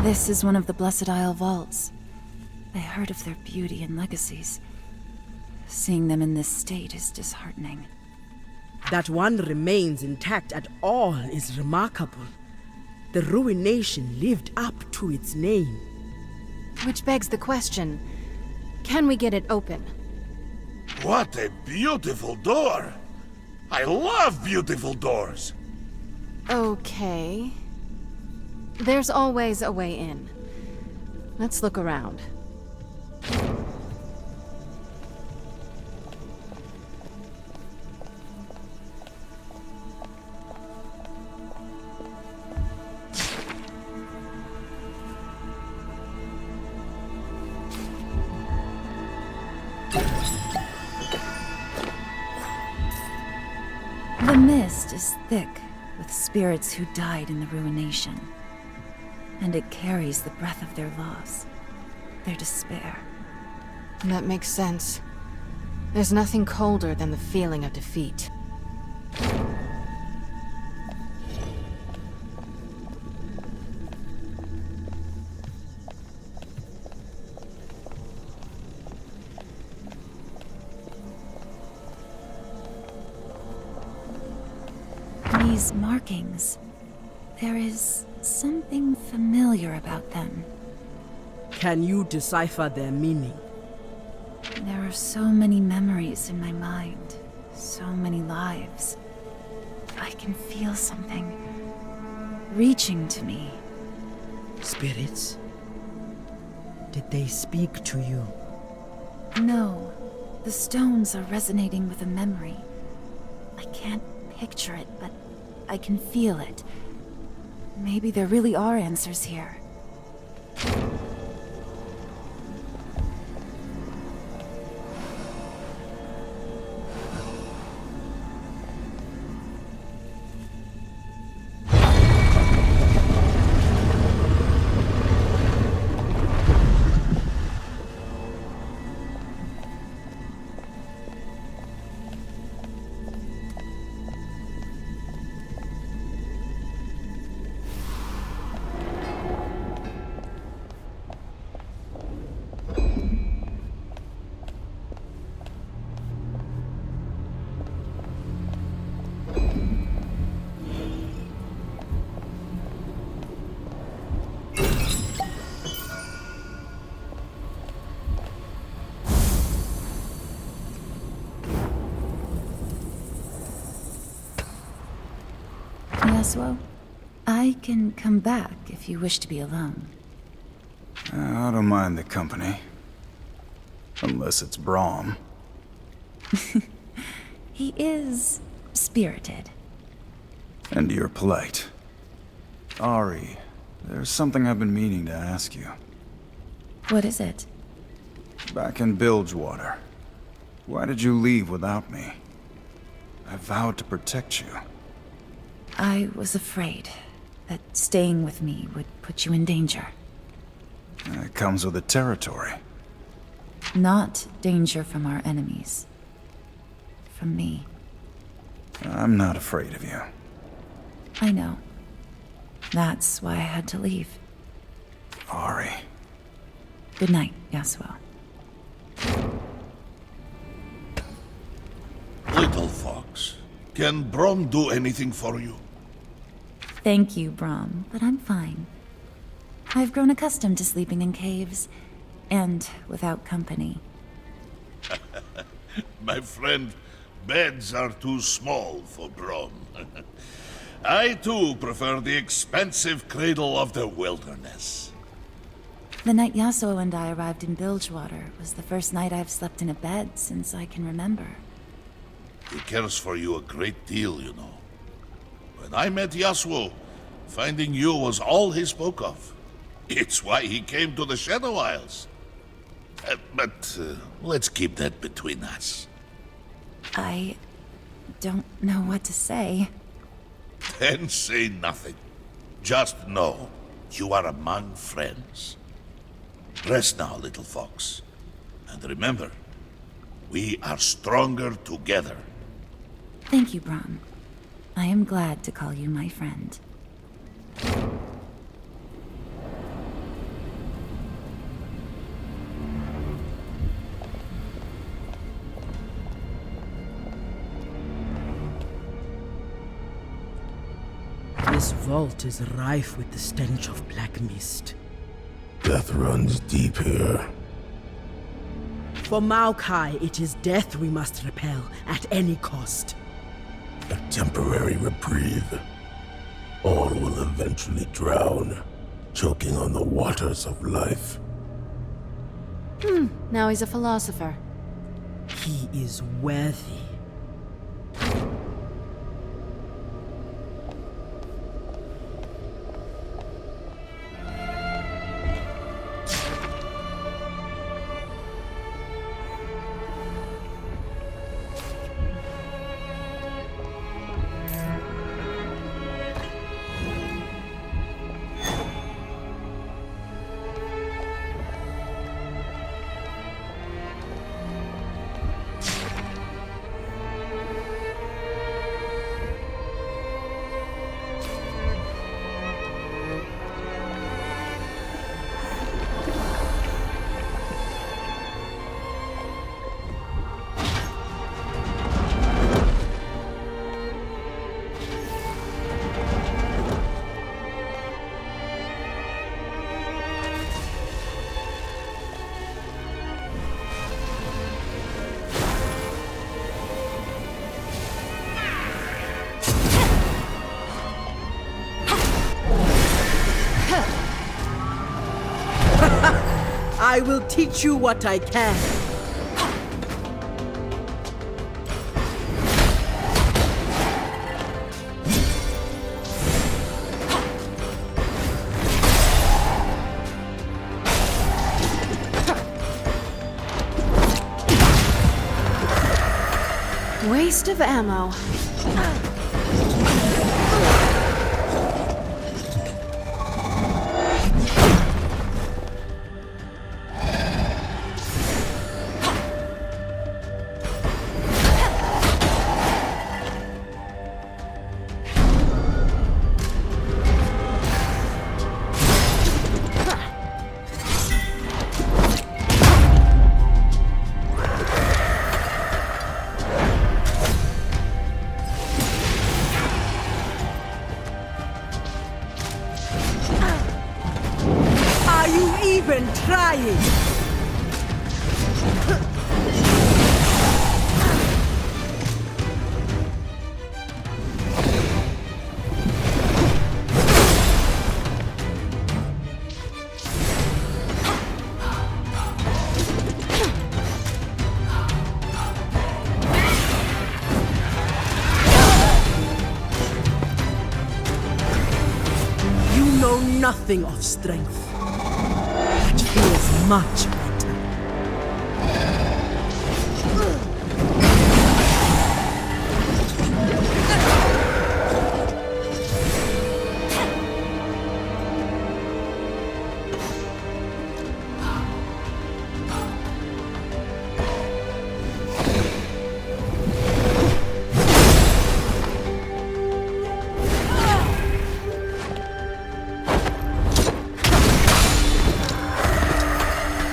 This is one of the Blessed Isle vaults. I heard of their beauty and legacies. Seeing them in this state is disheartening. That one remains intact at all is remarkable. The ruination lived up to its name. Which begs the question, can we get it open? What a beautiful door! I love beautiful doors! Okay. There's always a way in. Let's look around. The mist is thick with spirits who died in the ruination. And it carries the breath of their loss, their despair. That makes sense. There's nothing colder than the feeling of defeat. These markings, there is something familiar about them. Can you decipher their meaning? There are so many memories in my mind, so many lives. I can feel something reaching to me. Spirits? Did they speak to you? No, the stones are resonating with a memory. I can't picture it, but I can feel it. Maybe there really are answers here. Yasuo, I can come back if you wish to be alone. I don't mind the company. Unless it's Braum. He is spirited. And you're polite. Ari, there's something I've been meaning to ask you. What is it? Back in Bilgewater, why did you leave without me? I vowed to protect you. I was afraid that staying with me would put you in danger. It comes with the territory. Not danger from our enemies. From me. I'm not afraid of you. I know. That's why I had to leave. Ari. Good night, Yasuo. Little fox, can Braum do anything for you? Thank you, Braum, but I'm fine. I've grown accustomed to sleeping in caves, and without company. My friend, beds are too small for Braum. I too prefer the expansive cradle of the wilderness. The night Yasuo and I arrived in Bilgewater was the first night I've slept in a bed since I can remember. He cares for you a great deal, you know. When I met Yasuo, finding you was all he spoke of. It's why he came to the Shadow Isles. But let's keep that between us. I don't know what to say. Then say nothing. Just know you are among friends. Rest now, little fox. And remember, we are stronger together. Thank you, Braum. I am glad to call you my friend. This vault is rife with the stench of black mist. Death runs deep here. For Maokai, it is death we must repel at any cost. A temporary reprieve. All will eventually drown, choking on the waters of life. Now he's a philosopher. He is worthy. I will teach you what I can. Waste of ammo. Are you even trying? You know nothing of strength. It feels much better.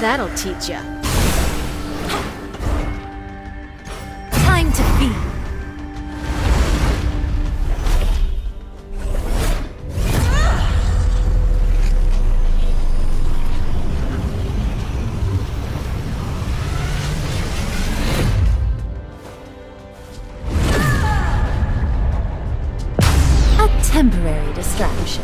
That'll teach ya. Time to feed. A temporary distraction.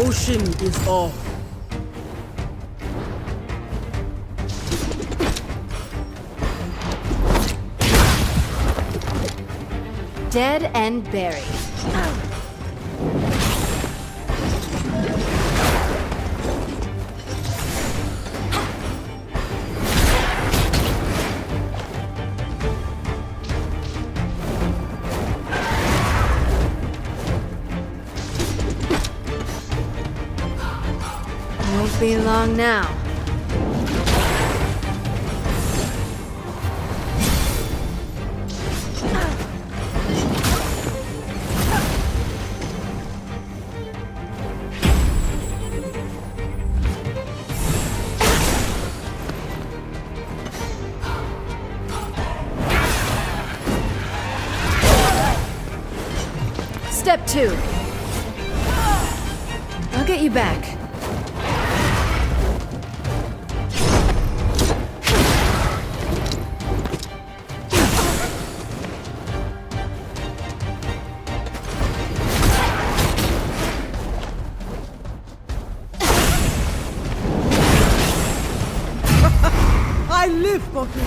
Devotion is all. Dead and buried. Won't be long now. Step 2. I'll get you back. I live for this!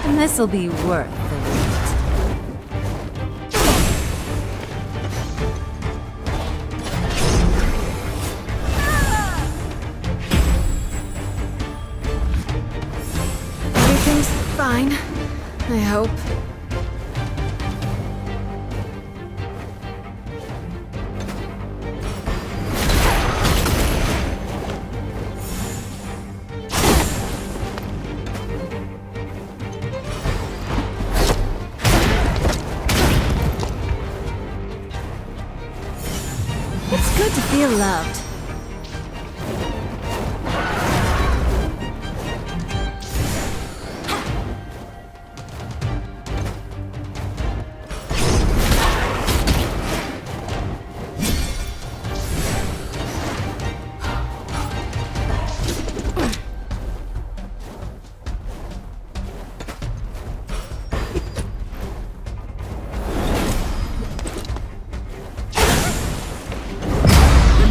And this'll be worth the wait. Everything's fine, I hope. It's good to feel loved.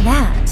That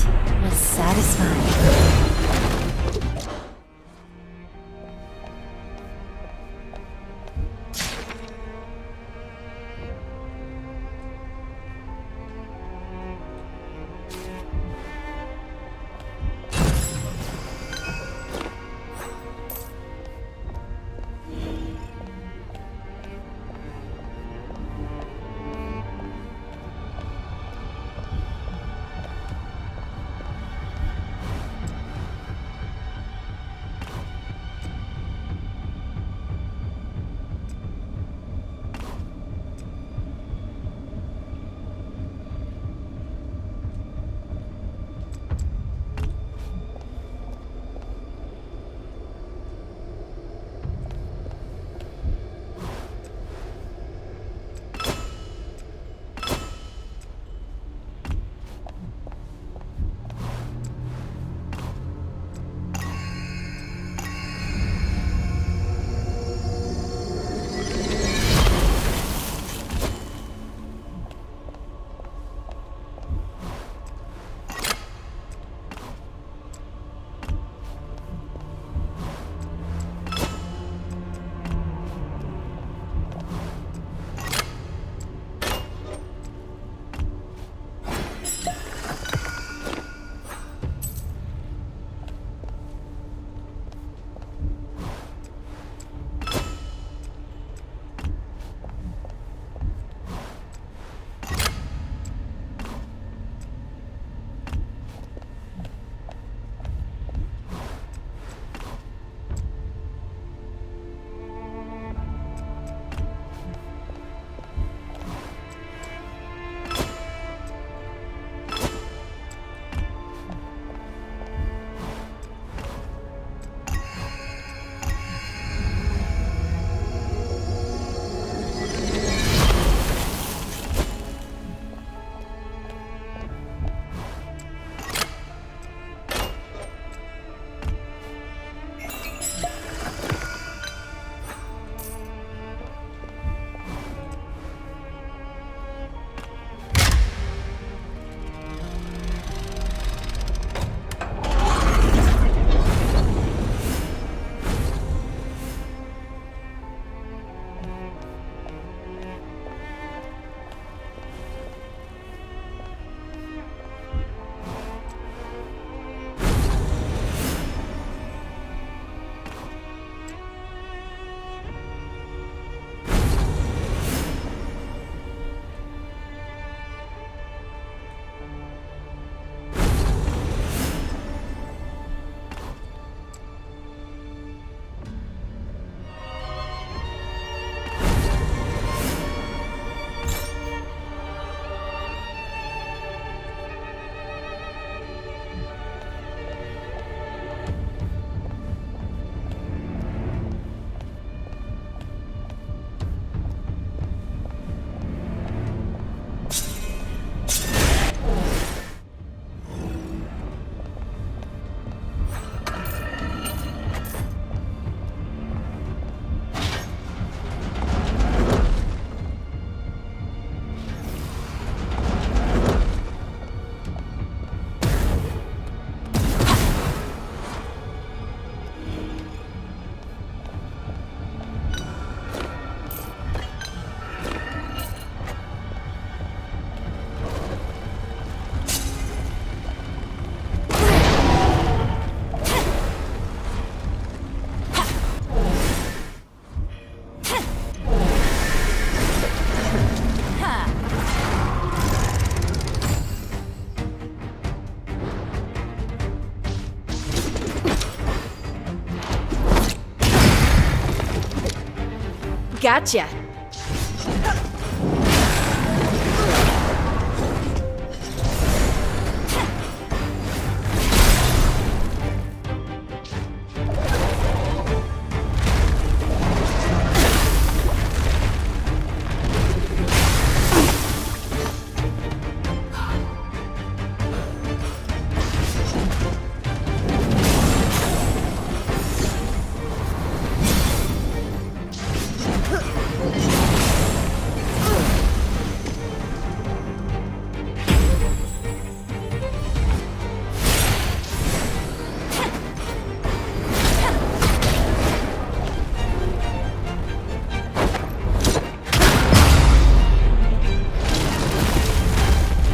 Gotcha.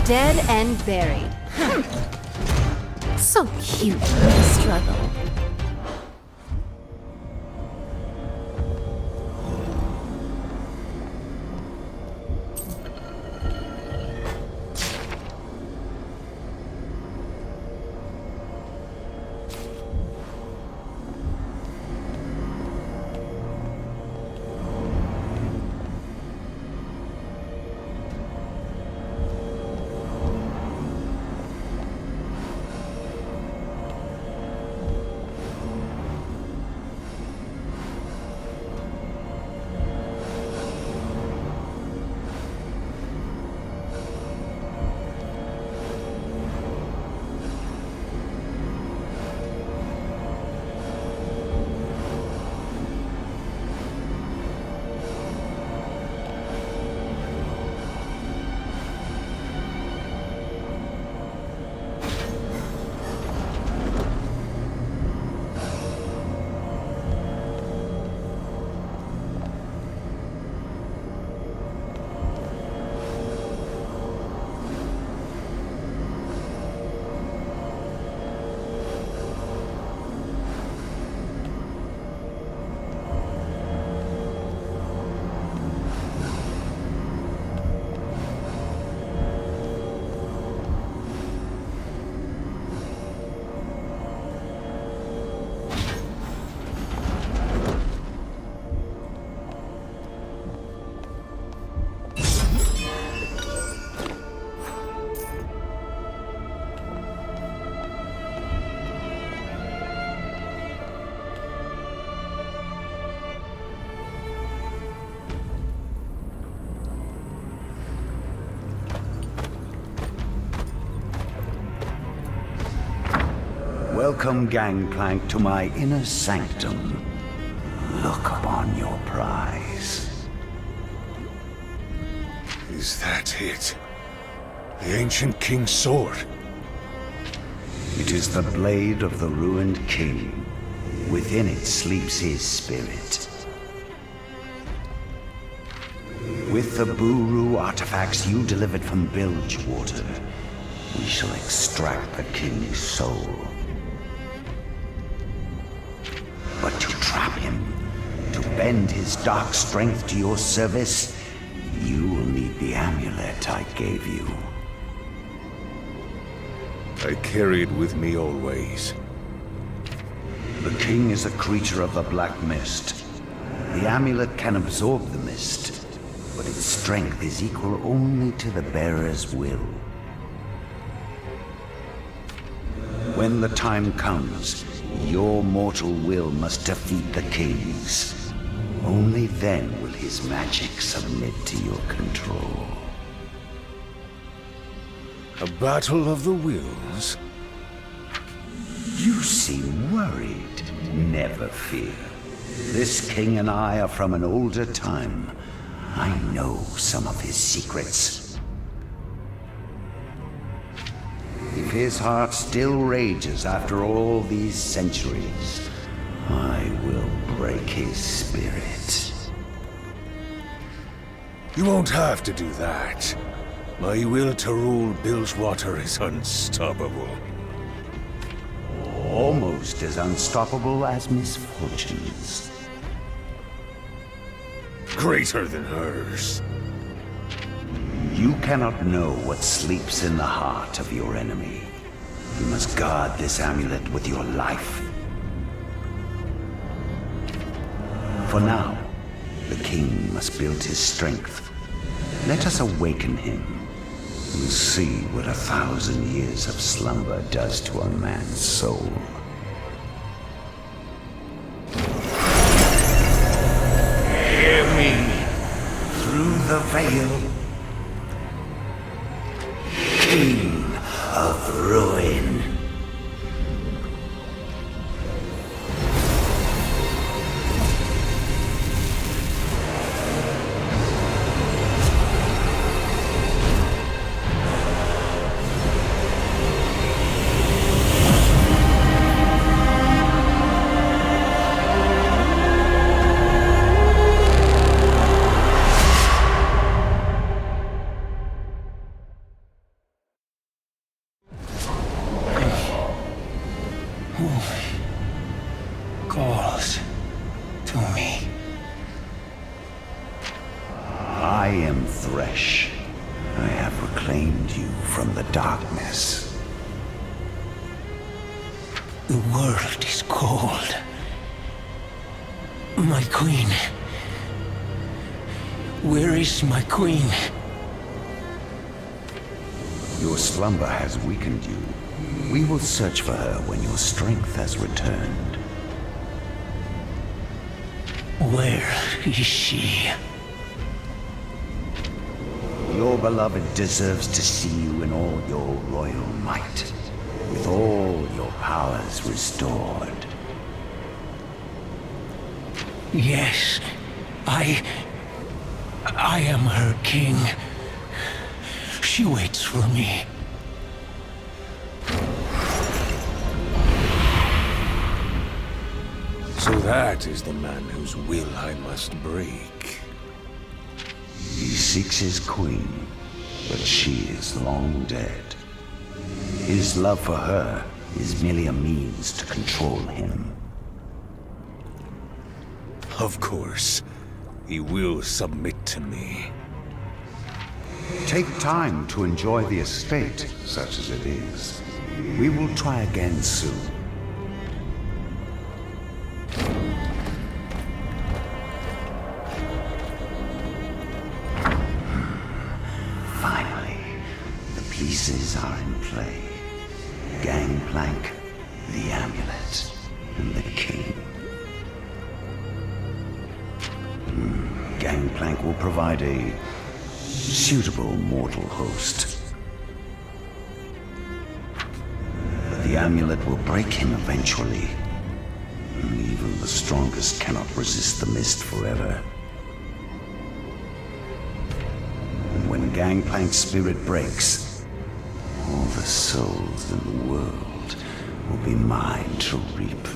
Dead and buried. So cute, the struggle. Welcome, Gangplank, to my inner sanctum. Look upon your prize. Is that it? The ancient king's sword? It is the blade of the ruined king. Within it sleeps his spirit. With the Buru artifacts you delivered from Bilgewater, we shall extract the king's soul. But to trap him, to bend his dark strength to your service, you will need the amulet I gave you. I carry it with me always. The king is a creature of the Black Mist. The amulet can absorb the mist, but its strength is equal only to the bearer's will. When the time comes, your mortal will must defeat the king's. Only then will his magic submit to your control. A battle of the wills? You seem worried. Never fear. This king and I are from an older time. I know some of his secrets. If his heart still rages after all these centuries, I will break his spirit. You won't have to do that. My will to rule Bilgewater is unstoppable. Almost as unstoppable as misfortunes. Greater than hers. You cannot know what sleeps in the heart of your enemy. You must guard this amulet with your life. For now, The king must build his strength. Let us awaken him and see what 1,000 years of slumber does to a man's soul. Hear me through the veil, King of Ruin. Calls to me. I am Thresh. I have reclaimed you from the darkness. The world is cold. My queen. Where is my queen? Your slumber has weakened you. We will search for her when your strength has returned. Where is she? Your beloved deserves to see you in all your royal might, with all your powers restored. Yes, I am her king. She waits for me. So that is the man whose will I must break. He seeks his queen, but she is long dead. His love for her is merely a means to control him. Of course, he will submit to me. Take time to enjoy the estate, such as it is. We will try again soon. Finally, the pieces are in play. Gangplank, the amulet, and the king. Gangplank will provide a suitable mortal host. But the amulet will break him eventually. Even the strongest cannot resist the mist forever. And when Gangplank's spirit breaks, all the souls in the world will be mine to reap.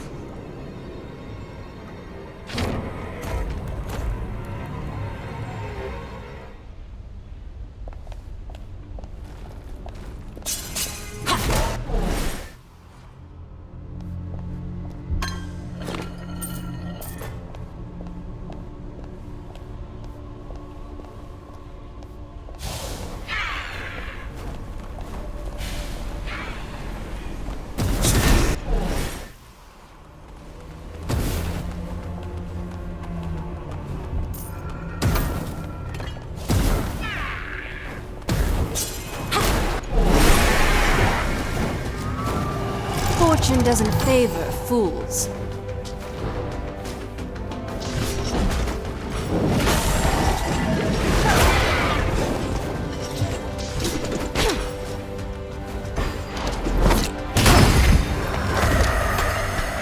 Fortune doesn't favor fools.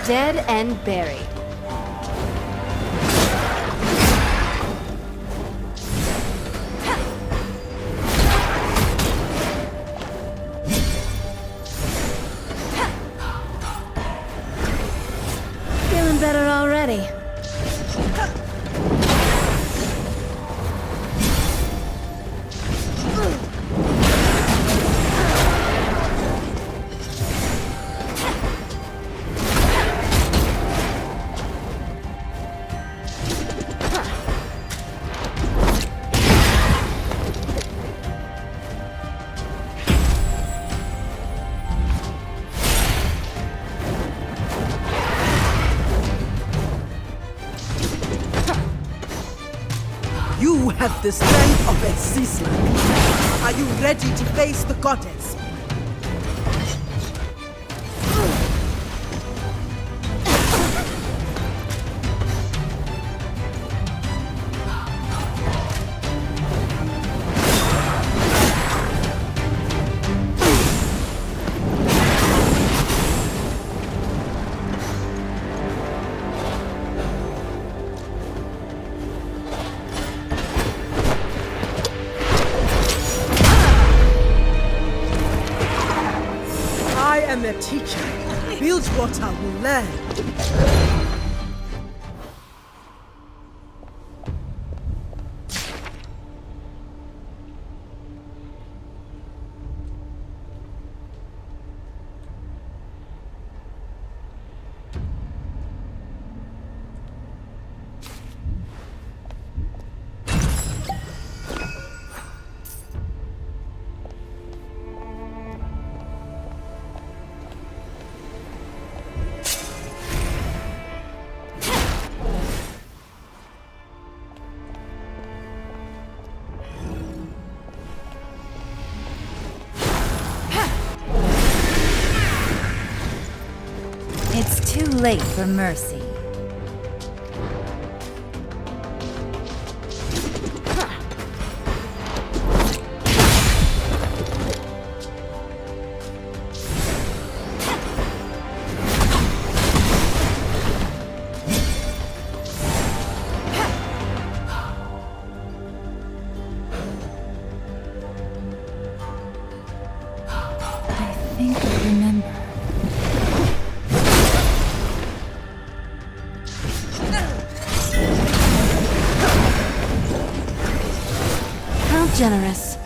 Dead and buried. Feeling better already. have the strength of a Sizzler. Are you ready to face the goddess? I am a teacher. Bilgewater will learn. It's too late for mercy. I think I remember. How generous.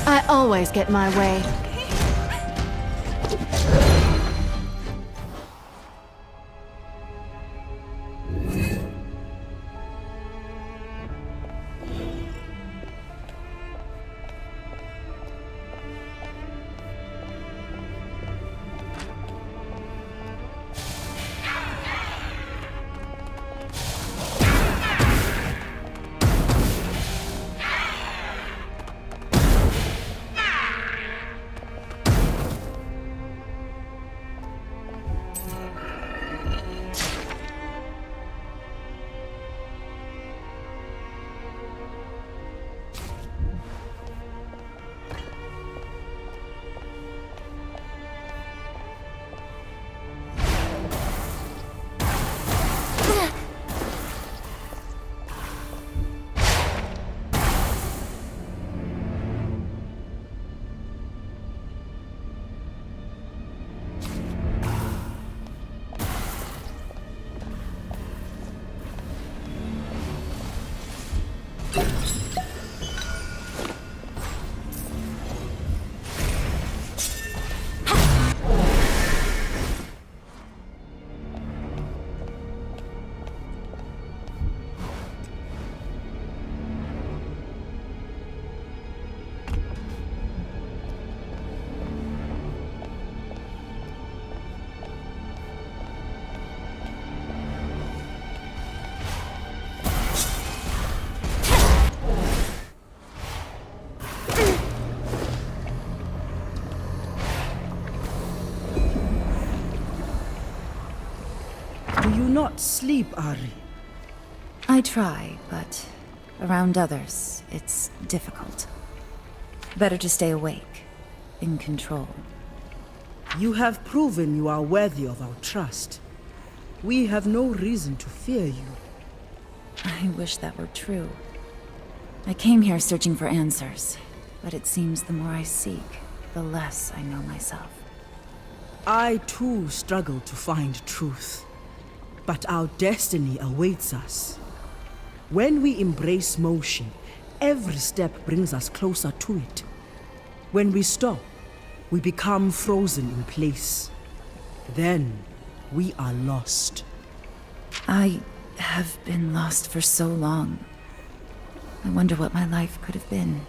I always get my way. Do you not sleep, Ari? I try, but around others, it's difficult. Better to stay awake, in control. You have proven you are worthy of our trust. We have no reason to fear you. I wish that were true. I came here searching for answers, but it seems the more I seek, the less I know myself. I too struggle to find truth. But our destiny awaits us. When we embrace motion, every step brings us closer to it. When we stop, we become frozen in place. Then, we are lost. I have been lost for so long. I wonder what my life could have been.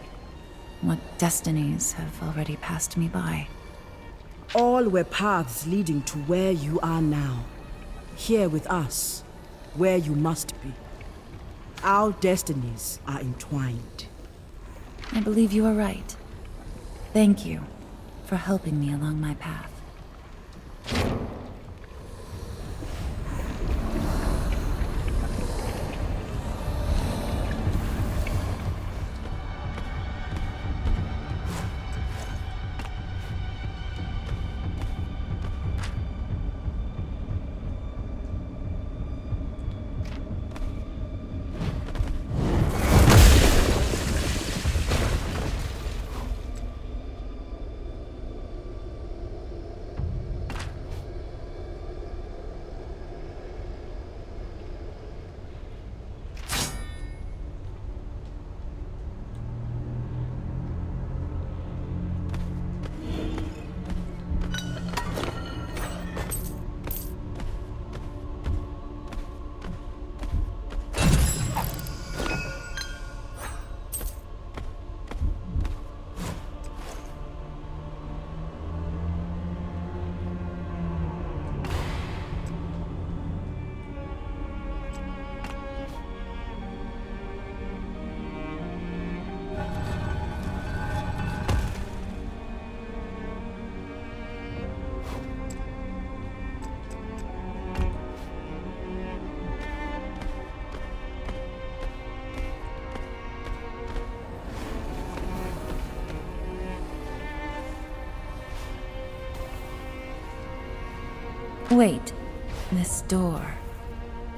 What destinies have already passed me by. All were paths leading to where you are now. Here with us, where you must be. Our destinies are entwined. I believe you are right. Thank you for helping me along my path. Wait, this door.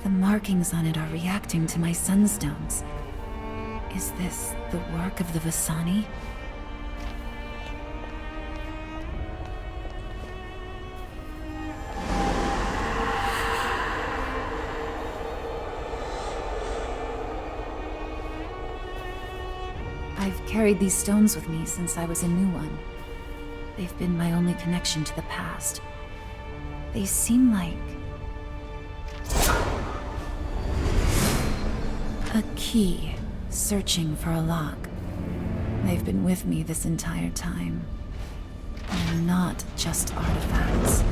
The markings on it are reacting to my sunstones. Is this the work of the Vasani? I've carried these stones with me since I was a new one. They've been my only connection to the past. They seem like a key searching for a lock. They've been with me this entire time. They're not just artifacts.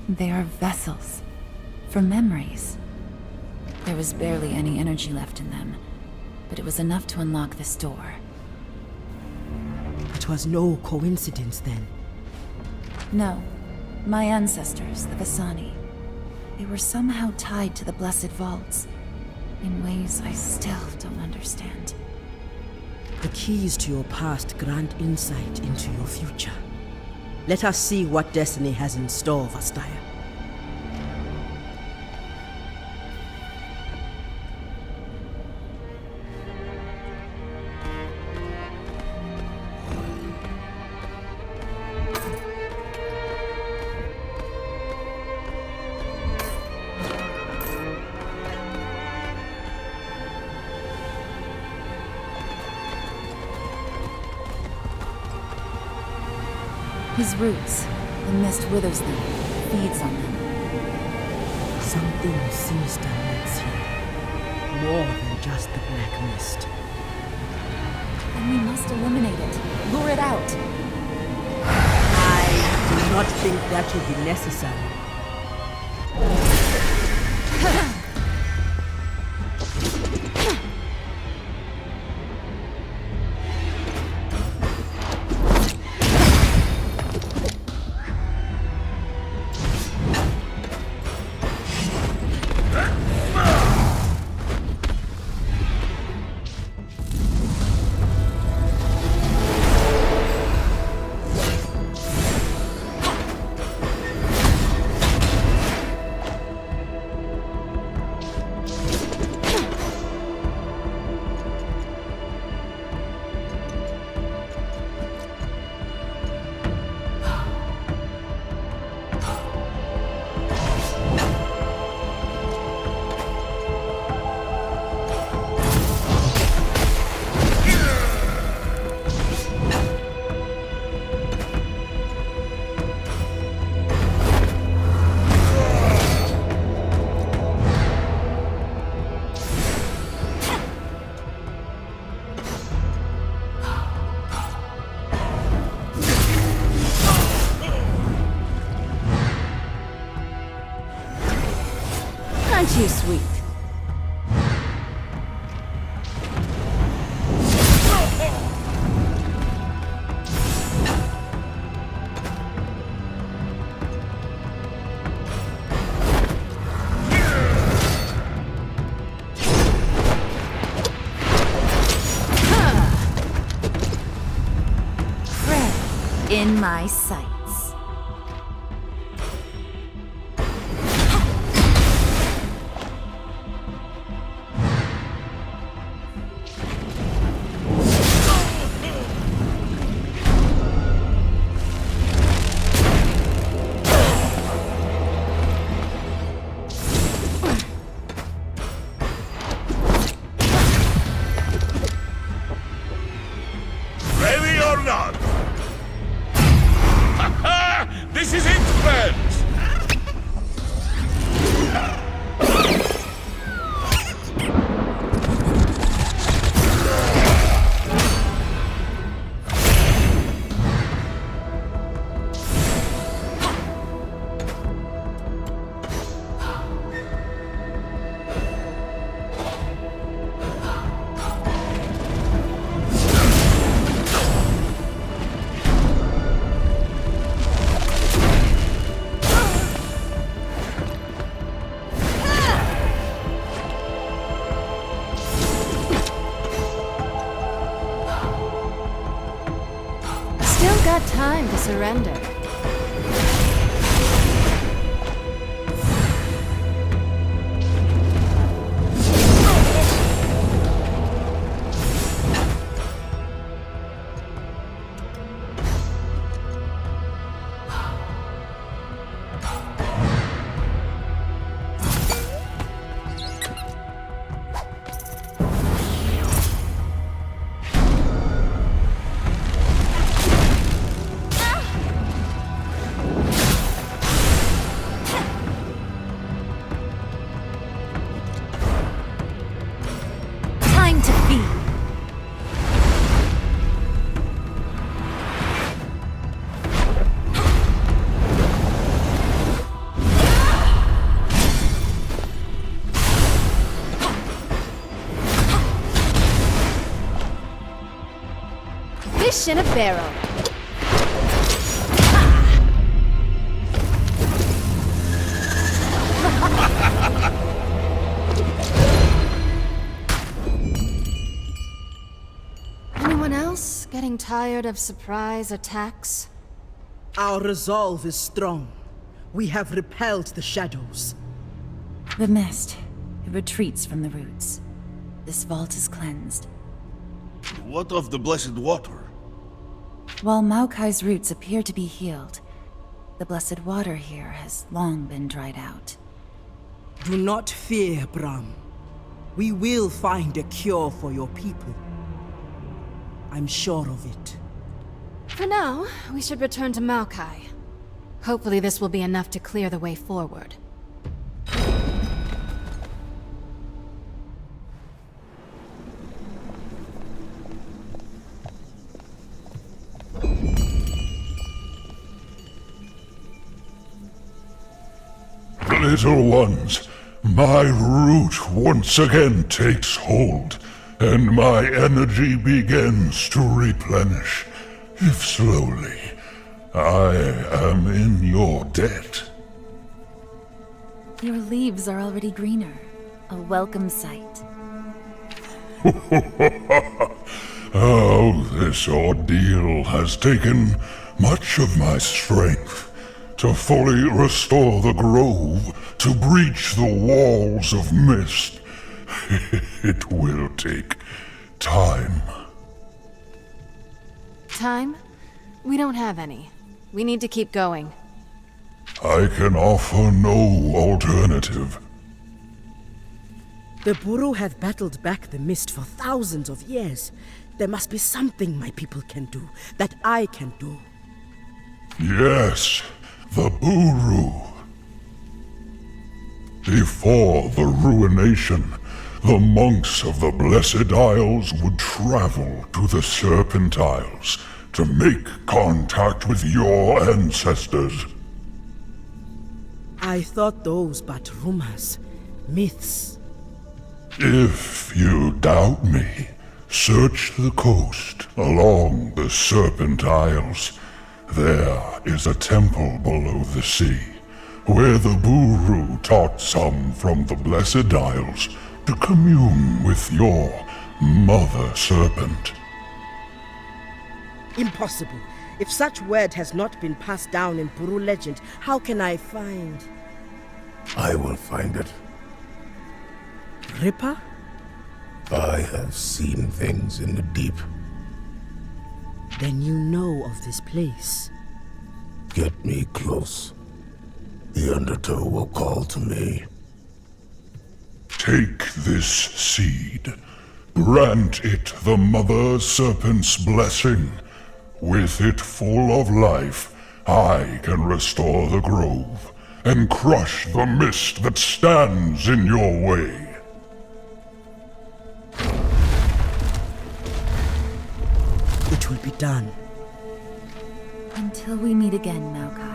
They are vessels for memories. There was barely any energy left in them, but it was enough to unlock this door. It was no coincidence then. No. My ancestors, the Vasani, they were somehow tied to the Blessed Vaults, in ways I still don't understand. The keys to your past grant insight into your future. Let us see what destiny has in store, Vastaya. His roots, the mist withers them, feeds on them. Something sinister lives here. More than just the black mist. Then we must eliminate it, lure it out. I do not think that will be necessary. too sweet. In my sights. Ready or not? This is it, friends! Still got time to surrender. Time to feed. Fish in a barrel. Anyone else getting tired of surprise attacks? Our resolve is strong. We have repelled the shadows. The mist. It retreats from the roots. This vault is cleansed. What of the blessed water? While Maokai's roots appear to be healed, the blessed water here has long been dried out. Do not fear, Brahm. We will find a cure for your people. I'm sure of it. For now, we should return to Maokai. Hopefully this will be enough to clear the way forward. Little ones, my root once again takes hold, and my energy begins to replenish, if slowly. I am in your debt. Your leaves are already greener. A welcome sight. Oh, this ordeal has taken much of my strength. To fully restore the grove, to breach the walls of mist, it will take time. Time? We don't have any. We need to keep going. I can offer no alternative. The Buru have battled back the mist for thousands of years. There must be something my people can do, that I can do. Yes, the Buru. Before the ruination, the monks of the Blessed Isles would travel to the Serpent Isles to make contact with your ancestors. I thought those but rumors. myths. If you doubt me, search the coast along the Serpent Isles. There is a temple below the sea, where the Buru taught some from the Blessed Isles to commune with your Mother Serpent. Impossible. If such word has not been passed down in Buru legend, how can I find... I will find it. Ripper? I have seen things in the deep. Then you know of this place. Get me close. The Undertow will call to me. Take this seed. Grant it the Mother Serpent's blessing. With it full of life, I can restore the grove and crush the mist that stands in your way. It will be done. Until we meet again, Maokai.